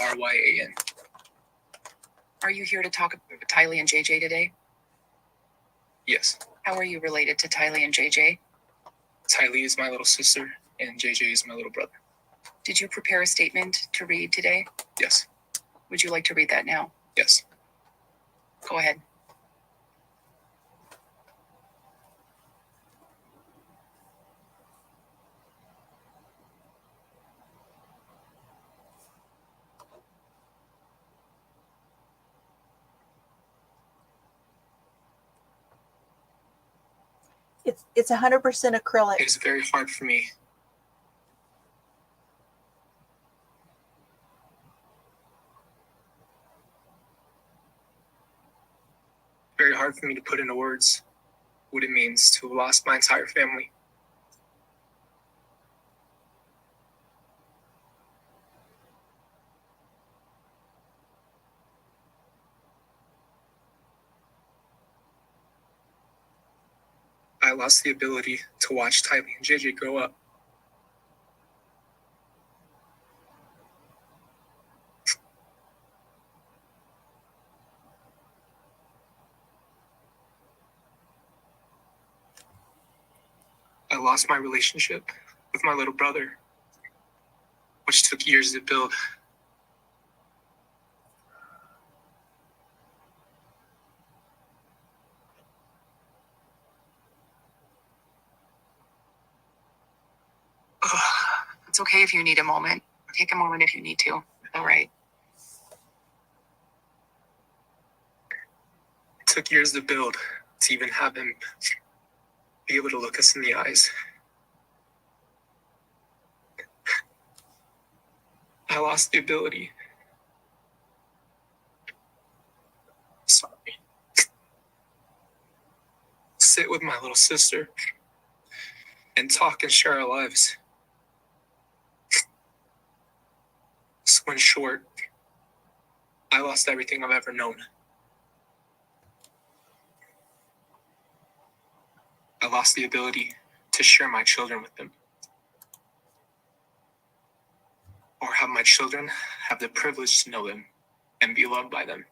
Ryan. Are you here to talk about Tylee and JJ today? Yes. How are you related to Tylee and JJ? Tylee is my little sister, and JJ is my little brother. Did you prepare a statement to read today? Yes. Would you like to read that now? Yes. Go ahead. It's 100% acrylic. It is very hard for me. Very hard for me to put into words what it means to have lost my entire family. I lost the ability to watch Tylee and JJ grow up. I lost my relationship with my little brother, which took years to build. It's okay if you need a moment. Take a moment if you need to. All right. It took years to build, to even have him be able to look us in the eyes. I lost the ability. Sorry. Sit with my little sister and talk and share our lives. So in short, I lost everything I've ever known. I lost the ability to share my children with them. Or have my children have the privilege to know them and be loved by them.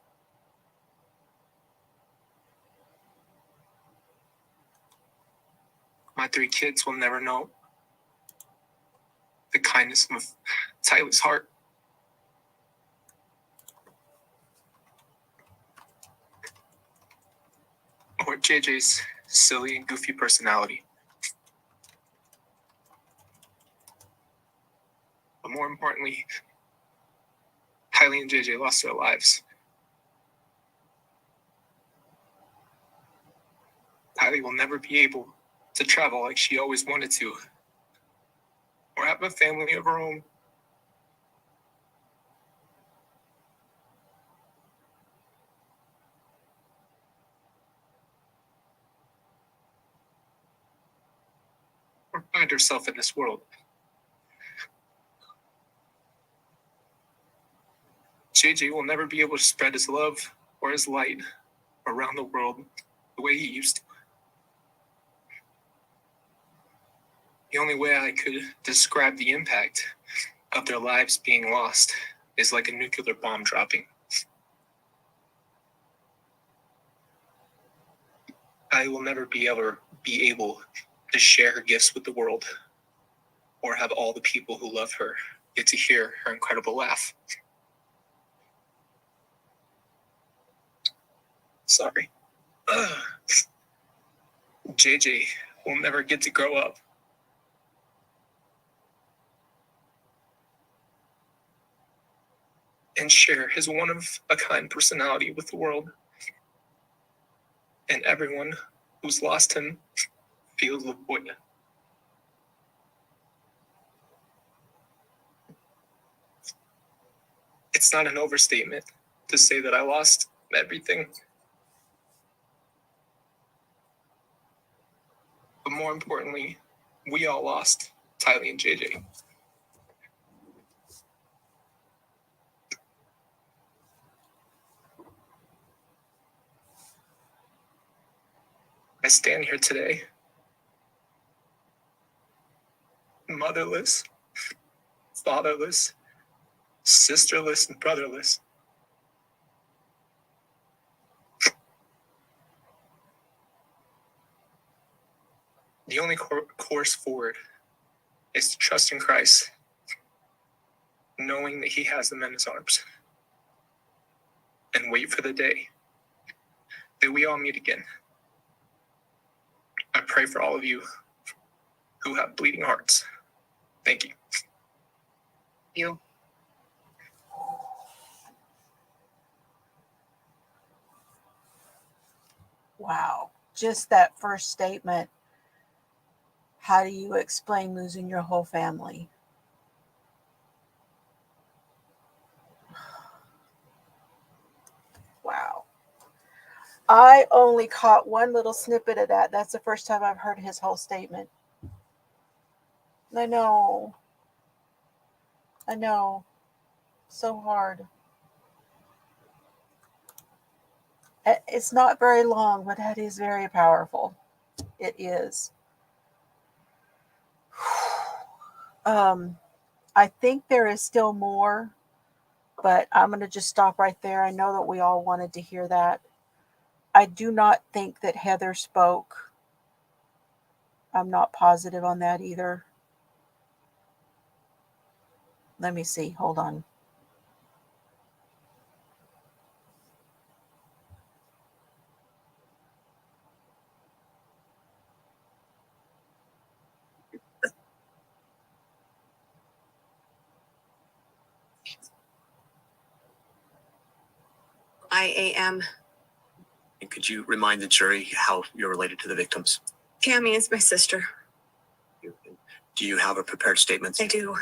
My 3 kids will never know the kindness of Tylee's heart. Or JJ's silly and goofy personality. But more importantly, Tylee and JJ lost their lives. Tylee will never be able to travel like she always wanted to, or have a family of her own. Or find herself in this world. JJ will never be able to spread his love or his light around the world the way he used to. The only way I could describe the impact of their lives being lost is like a nuclear bomb dropping. I will never be able to share her gifts with the world, or have all the people who love her get to hear her incredible laugh. Sorry. JJ will never get to grow up. And share his one-of-a-kind personality with the world and everyone who's lost him feels the void. It's not an overstatement to say that I lost everything. But more importantly, we all lost Tylee and JJ. I stand here today, motherless, fatherless, sisterless, and brotherless. The only course forward is to trust in Christ, knowing that He has them in His arms, and wait for the day that we all meet again. I pray for all of you who have bleeding hearts. Thank you. You. Wow. Just that first statement. How do you explain losing your whole family? Wow. I only caught one little snippet of that. That's the first time I've heard his whole statement. I know. So hard. It's not very long, but that is very powerful. It is. I think there is still more, but I'm going to just stop right there. I know that we all wanted to hear that. I do not think that Heather spoke. I'm not positive on that either. Let me see. Hold on. I am. And could you remind the jury how you're related to the victims? Tammy is my sister. Do you have a prepared statement? I do.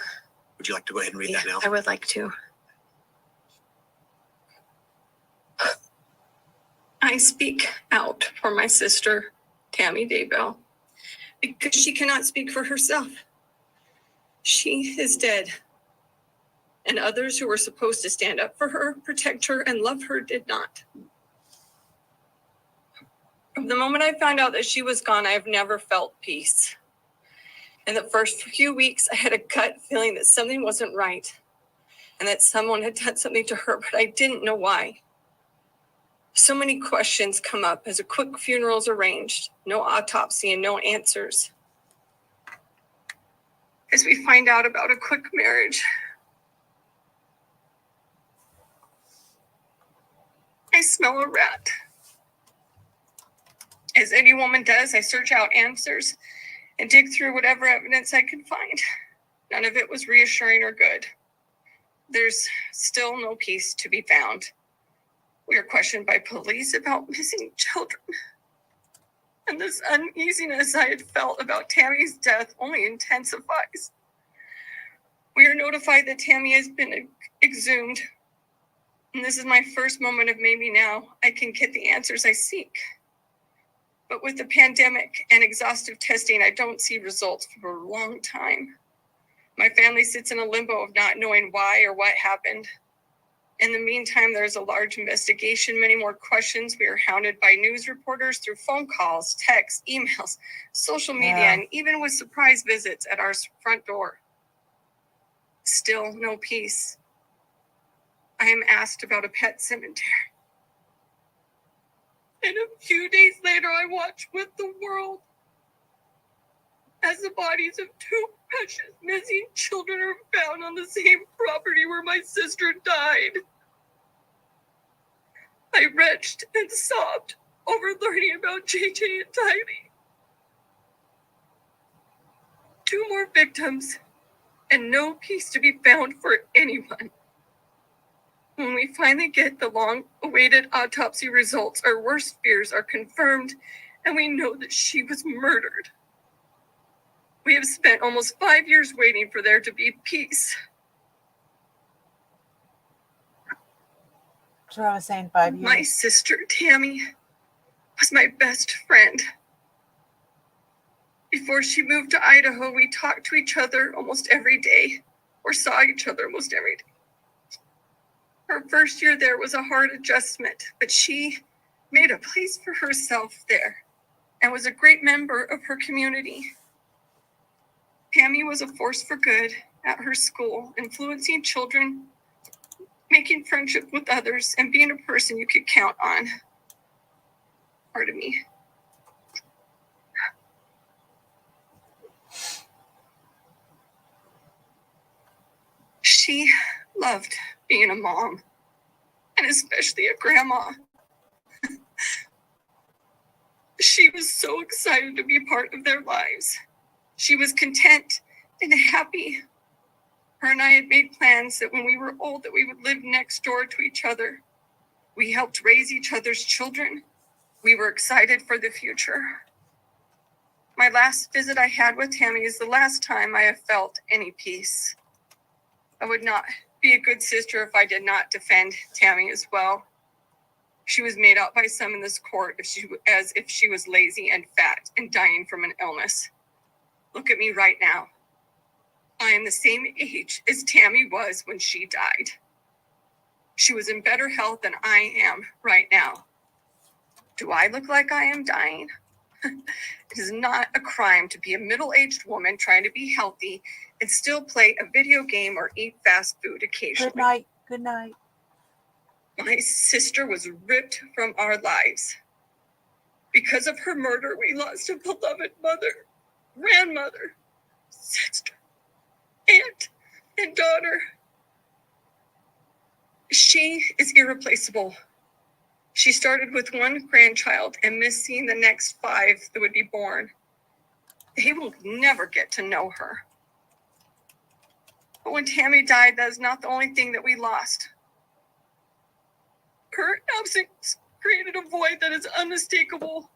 Would you like to go ahead and read that now? I would like to. I speak out for my sister, Tammy Daybell, because she cannot speak for herself. She is dead. And others who were supposed to stand up for her, protect her, and love her did not. From the moment I found out that she was gone, I have never felt peace. In the first few weeks, I had a gut feeling that something wasn't right and that someone had done something to her, but I didn't know why. So many questions come up as a quick funeral is arranged, no autopsy and no answers. As we find out about a quick marriage, I smell a rat. As any woman does, I search out answers and dig through whatever evidence I could find. None of it was reassuring or good. There's still no peace to be found. We are questioned by police about missing children. And this uneasiness I had felt about Tammy's death only intensifies. We are notified that Tammy has been exhumed. And this is my first moment of maybe now I can get the answers I seek. But with the pandemic and exhaustive testing, I don't see results for a long time. My family sits in a limbo of not knowing why or what happened. In the meantime, there's a large investigation, many more questions. We are hounded by news reporters through phone calls, texts, emails, social media, and even with surprise visits at our front door. Still no peace. I am asked about a pet cemetery. And a few days later, I watch with the world as the bodies of two precious missing children are found on the same property where my sister died. I retched and sobbed over learning about JJ and Tylee. 2 more victims and no peace to be found for anyone. When we finally get the long-awaited autopsy results, our worst fears are confirmed and we know that she was murdered. We have spent almost 5 years waiting for there to be peace. That's what I was saying, 5 years. My sister, Tammy, was my best friend. Before she moved to Idaho, we talked to each other almost every day, or saw each other almost every day. Her first year there was a hard adjustment, but she made a place for herself there and was a great member of her community. Tammy was a force for good at her school, influencing children, making friendship with others, and being a person you could count on. Pardon me. She loved being a mom, and especially a grandma. She was so excited to be part of their lives. She was content and happy. Her and I had made plans that when we were old that we would live next door to each other. We helped raise each other's children. We were excited for the future. My last visit I had with Tammy is the last time I have felt any peace. I would not be a good sister if I did not defend Tammy as well. She was made out by some in this court as if she was lazy and fat and dying from an illness. Look at me right now. I am the same age as Tammy was when she died. She was in better health than I am right now. Do I look like I am dying? It is not a crime to be a middle-aged woman trying to be healthy and still play a video game or eat fast food occasionally. Good night. Good night. My sister was ripped from our lives. Because of her murder, we lost a beloved mother, grandmother, sister, aunt, and daughter. She is irreplaceable. She started with one grandchild and missed seeing the next 5 that would be born. They will never get to know her. But when Tammy died, that is not the only thing that we lost. Her absence created a void that is unmistakable.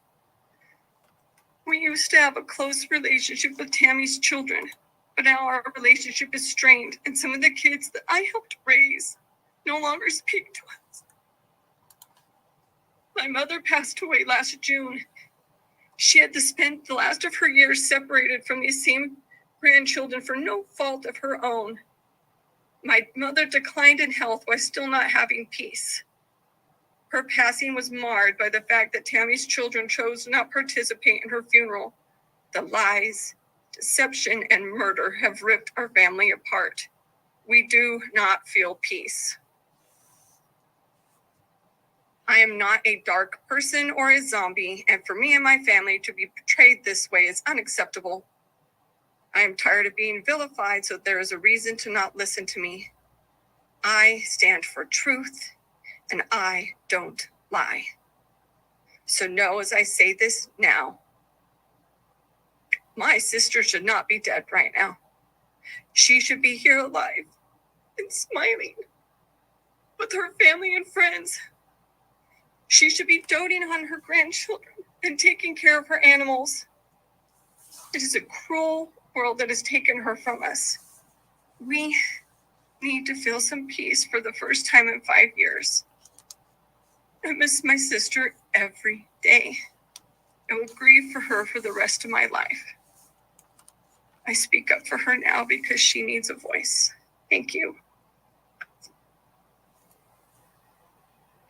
We used to have a close relationship with Tammy's children, but now our relationship is strained, and some of the kids that I helped raise no longer speak to us. My mother passed away last June. She had to spend the last of her years separated from these same grandchildren for no fault of her own. My mother declined in health while still not having peace. Her passing was marred by the fact that Tammy's children chose to not participate in her funeral. The lies, deception, and murder have ripped our family apart. We do not feel peace. I am not a dark person or a zombie, and for me and my family to be portrayed this way is unacceptable. I am tired of being vilified, so there is a reason to not listen to me. I stand for truth, and I don't lie. So know as I say this now, my sister should not be dead right now. She should be here alive and smiling with her family and friends. She should be doting on her grandchildren and taking care of her animals. It is a cruel world that has taken her from us. We need to feel some peace for the first time in 5 years. I miss my sister every day. I will grieve for her for the rest of my life. I speak up for her now because she needs a voice. Thank you.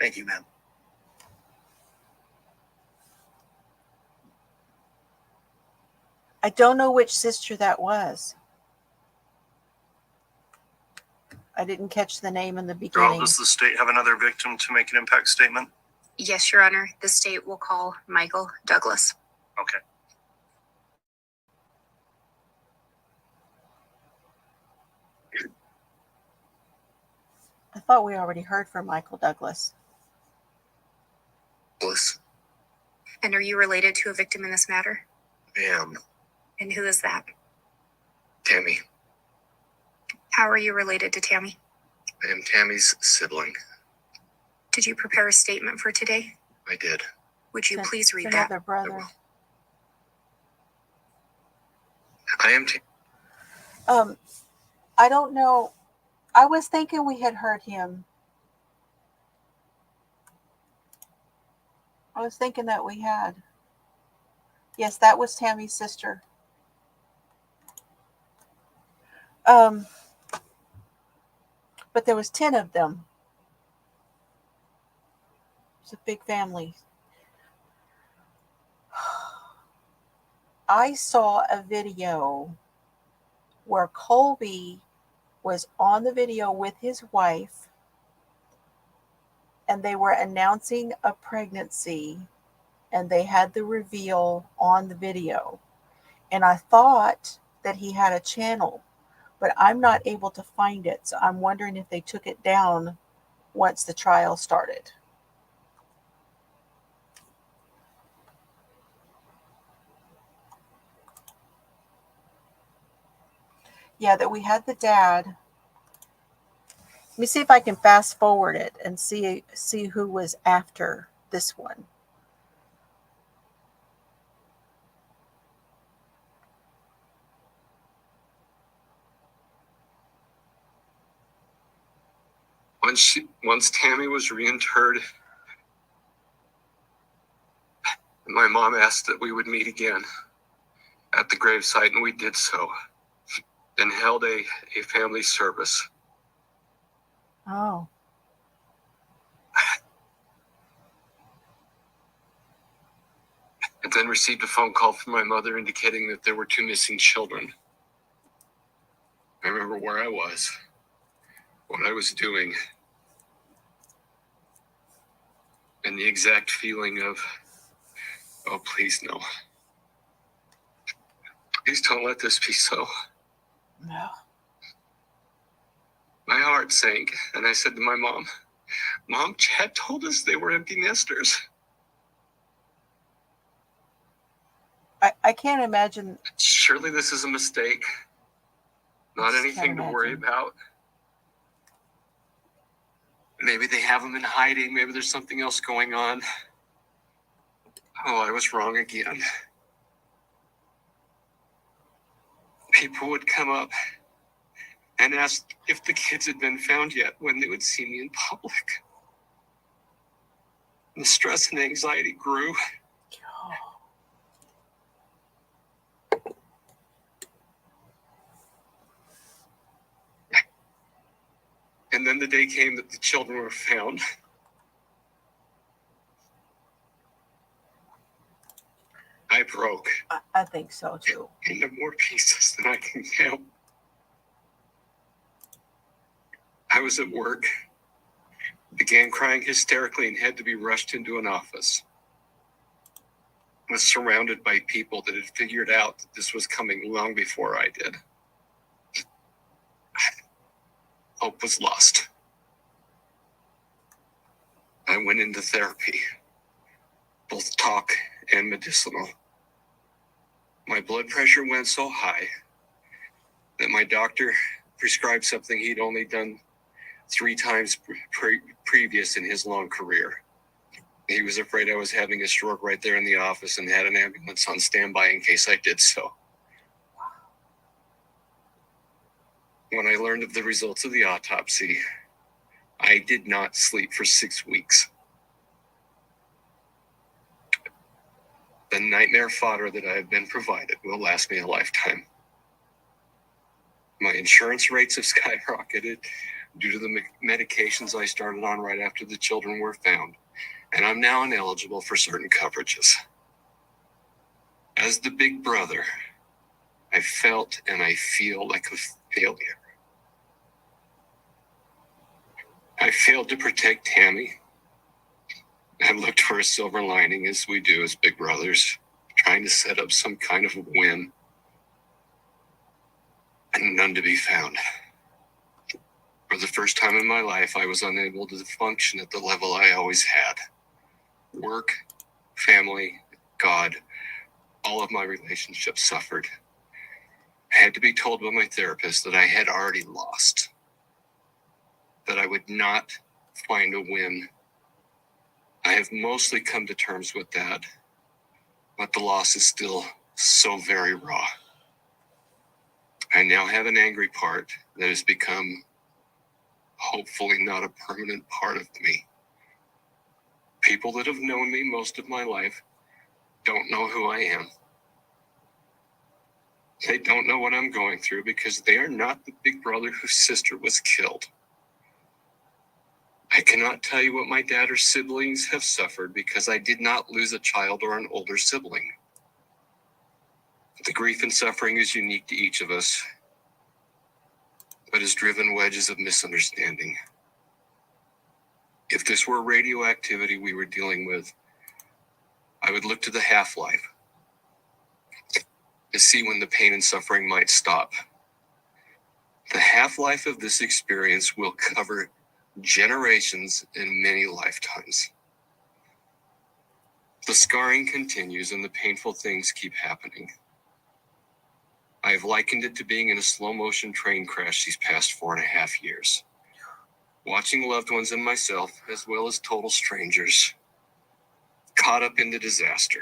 Thank you, ma'am. I don't know which sister that was. I didn't catch the name in the beginning. Girl, does the state have another victim to make an impact statement? Yes, Your Honor. The state will call Michael Douglas. Okay. I thought we already heard from Michael Douglas. Bliss. And are you related to a victim in this matter? I am. And who is that? Tammy. How are you related to Tammy? I am Tammy's sibling. Did you prepare a statement for today? I did. Would you please read It's that? another brother. I am. I don't know. I was thinking we had heard him. I was thinking that we had. Yes, that was Tammy's sister. But there was 10 of them. It's a big family. I saw a video where Colby was on the video with his wife, and they were announcing a pregnancy, and they had the reveal on the video. And I thought that he had a channel, but I'm not able to find it. So I'm wondering if they took it down once the trial started. Yeah, that we had the dad. Let me see if I can fast forward it and see who was after this one. Once Tammy was reinterred, my mom asked that we would meet again at the gravesite, and we did so, and held a family service. Oh. And then received a phone call from my mother indicating that there were 2 missing children. I remember where I was, what I was doing, and the exact feeling of, oh, please no. Please don't let this be so. No. My heart sank, and I said to my mom, Mom, Chad told us they were empty nesters. I can't imagine. Surely this is a mistake. Not Just anything can't to worry imagine. about. Maybe they have them in hiding. Maybe there's something else going on. Oh, I was wrong again. People would come up and ask if the kids had been found yet when they would see me in public. The stress and anxiety grew. And then the day came that the children were found. I broke I think so too. into more pieces than I can count. I was at work, began crying hysterically, and had to be rushed into an office. I was surrounded by people that had figured out that this was coming long before I did. Hope was lost. I went into therapy, both talk and medicinal. My blood pressure went so high that my doctor prescribed something he'd only done 3 times previous in his long career. He was afraid I was having a stroke right there in the office and had an ambulance on standby in case I did so. When I learned of the results of the autopsy, I did not sleep for 6 weeks. The nightmare fodder that I have been provided will last me a lifetime. My insurance rates have skyrocketed due to the medications I started on right after the children were found, and I'm now ineligible for certain coverages. As the big brother, I felt and I feel like a failure. I failed to protect Tammy. I looked for a silver lining, as we do as big brothers, trying to set up some kind of a win, and none to be found. For the first time in my life, I was unable to function at the level I always had. Work, family, God, all of my relationships suffered. I had to be told by my therapist that I had already lost, that I would not find a win, I have mostly come to terms with that, but the loss is still so very raw. I now have an angry part that has become hopefully not a permanent part of me. People that have known me most of my life don't know who I am. They don't know what I'm going through because they are not the big brother whose sister was killed. I cannot tell you what my dad or siblings have suffered because I did not lose a child or an older sibling. The grief and suffering is unique to each of us, but has driven wedges of misunderstanding. If this were radioactivity we were dealing with, I would look to the half-life to see when the pain and suffering might stop. The half-life of this experience will cover generations and many lifetimes. The scarring continues and the painful things keep happening. I have likened it to being in a slow-motion train crash these past 4.5 years. Watching loved ones and myself, as well as total strangers, caught up in the disaster,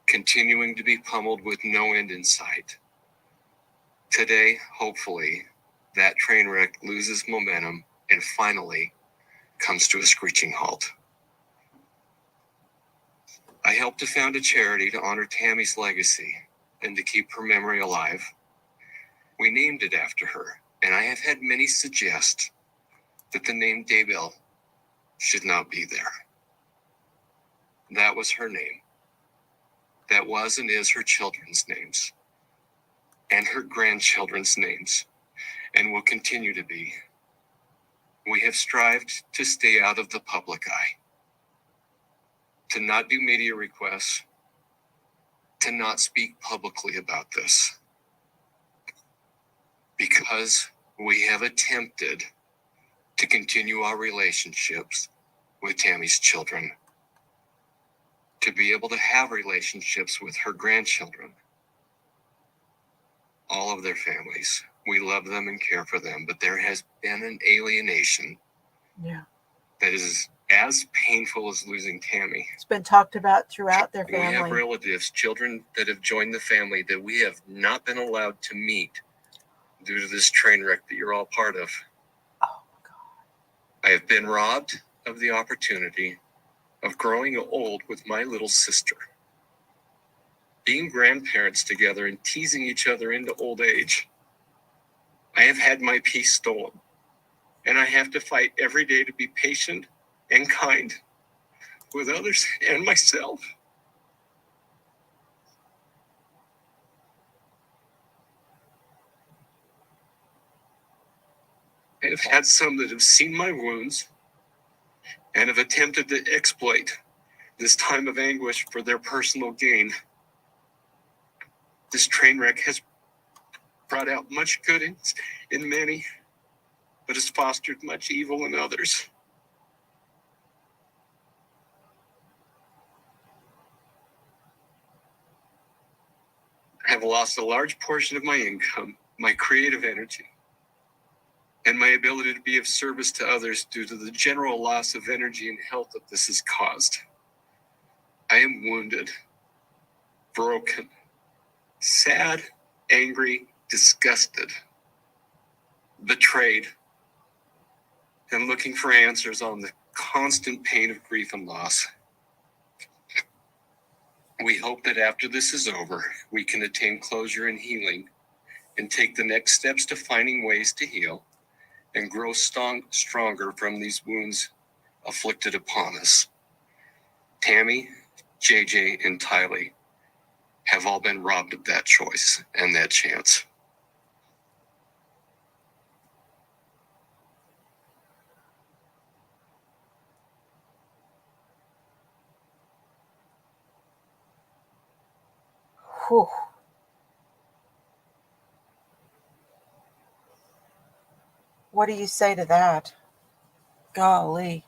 continuing to be pummeled with no end in sight. Today, hopefully, that train wreck loses momentum and finally comes to a screeching halt. I helped to found a charity to honor Tammy's legacy and to keep her memory alive. We named it after her, and I have had many suggest that the name Daybell should not be there. That was her name. That was and is her children's names, and her grandchildren's names, and will continue to be. We have strived to stay out of the public eye, to not do media requests, to not speak publicly about this, because we have attempted to continue our relationships with Tammy's children, to be able to have relationships with her grandchildren, all of their families. We love them and care for them, but there has been an alienation that is as painful as losing Tammy. It's been talked about throughout their We have family. relatives, children that have joined the family that we have not been allowed to meet due to this train wreck that you're all part of. Oh, God. I have been robbed of the opportunity of growing old with my little sister, being grandparents together and teasing each other into old age. I have had my peace stolen, and I have to fight every day to be patient and kind with others and myself. I have had some that have seen my wounds and have attempted to exploit this time of anguish for their personal gain. This train wreck has brought out much good in many, but has fostered much evil in others. I have lost a large portion of my income, my creative energy, and my ability to be of service to others due to the general loss of energy and health that this has caused. I am wounded, broken, sad, angry, disgusted, betrayed, and looking for answers on the constant pain of grief and loss. We hope that after this is over, we can attain closure and healing and take the next steps to finding ways to heal and grow stronger from these wounds afflicted upon us. Tammy, JJ, and Tylee have all been robbed of that choice and that chance. Whew. What do you say to that? Golly.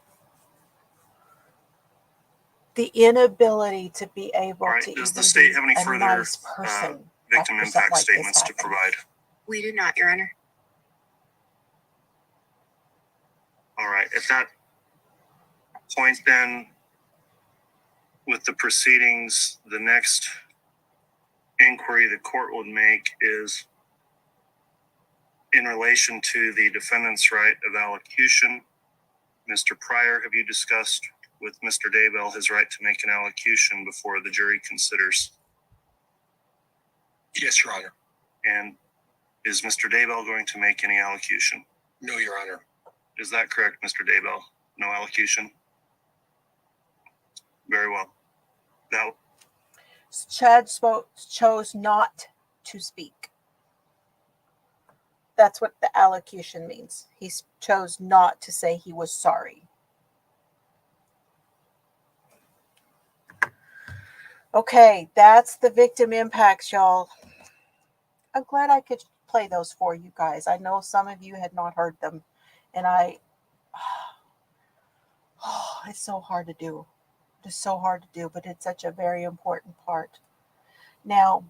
The inability to be able All right, to does even the state be have any a further nice person victim after something impact like this statements to happens. provide? We do not, Your Honor. All right, at that point then, with the proceedings, the next inquiry the court would make is in relation to the defendant's right of allocution. Mr. Pryor, have you discussed with Mr. Daybell his right to make an allocution before the jury considers? Yes, Your Honor. And is Mr. Daybell going to make any allocution? No, Your Honor. Is that correct, Mr. Daybell? No allocution? Very well. Now, Chad chose not to speak. That's what the allocution means. He chose not to say he was sorry. Okay, that's the victim impacts, y'all. I'm glad I could play those for you guys. I know some of you had not heard them, and it's so hard to do. It's so hard to do, but it's such a very important part. Now,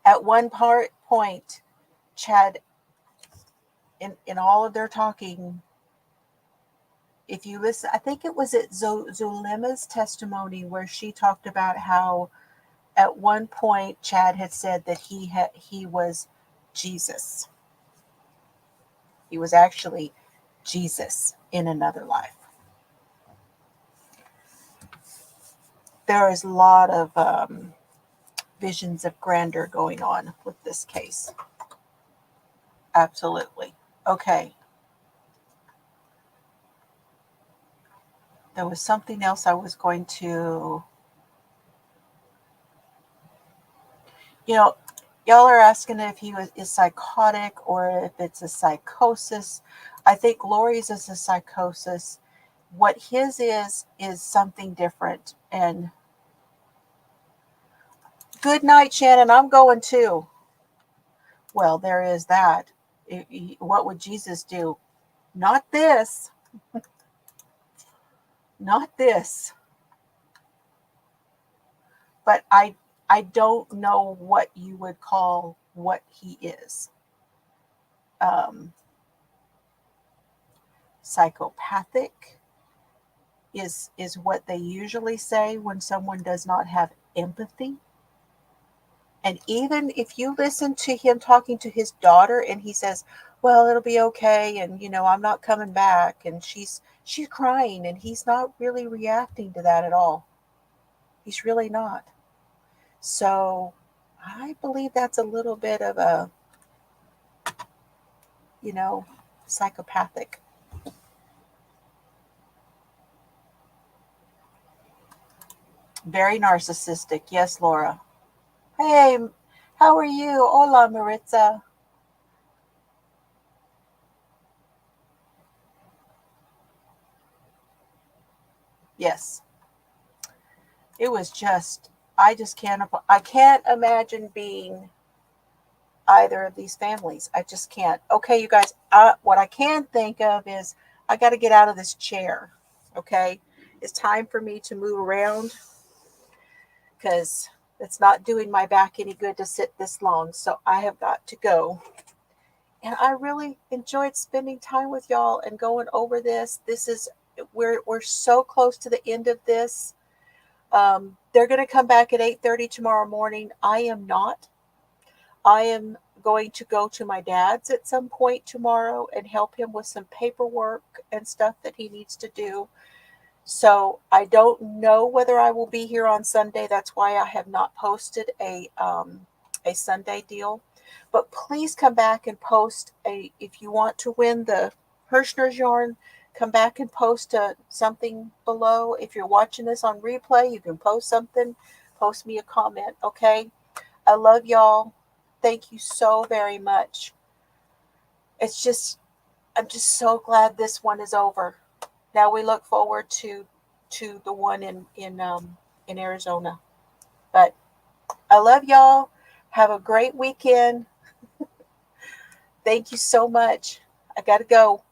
at one point, Chad, in all of their talking, if you listen, I think it was at Zulima's testimony where she talked about how at one point Chad had said that he was Jesus. He was actually Jesus in another life. There is a lot of visions of grandeur going on with this case. Absolutely. Okay. There was something else I was going to... y'all are asking if he is psychotic or if it's a psychosis. I think Lori's is a psychosis. What his is something different. And good night, Shannon. I'm going too. Well, there is that. What would Jesus do? Not this. Not this. But I don't know what you would call what he is. Psychopathic is what they usually say when someone does not have empathy. And even if you listen to him talking to his daughter and he says, well, it'll be okay, and I'm not coming back, and she's crying, and he's not really reacting to that at all. He's really not. So I believe that's a little bit of a, psychopathic. Very narcissistic. Yes, Laura. Hey, how are you? Hola, Maritza. Yes. It was just, I can't imagine being either of these families. I just can't. Okay, you guys, what I can think of is I got to get out of this chair. Okay. It's time for me to move around because it's not doing my back any good to sit this long. So I have got to go. And I really enjoyed spending time with y'all and going over this. We're so close to the end of this. They're going to come back at 8:30 tomorrow morning. I am not. I am going to go to my dad's at some point tomorrow and help him with some paperwork and stuff that he needs to do. So I don't know whether I will be here on Sunday. That's why I have not posted a Sunday deal. But please come back and post if you want to win the Hirschner's yarn, come back and post something below. If you're watching this on replay, you can post something. Post me a comment, okay? I love y'all. Thank you so very much. I'm just so glad this one is over. Now we look forward to the one in Arizona. But I love y'all. Have a great weekend. Thank you so much. I got to go.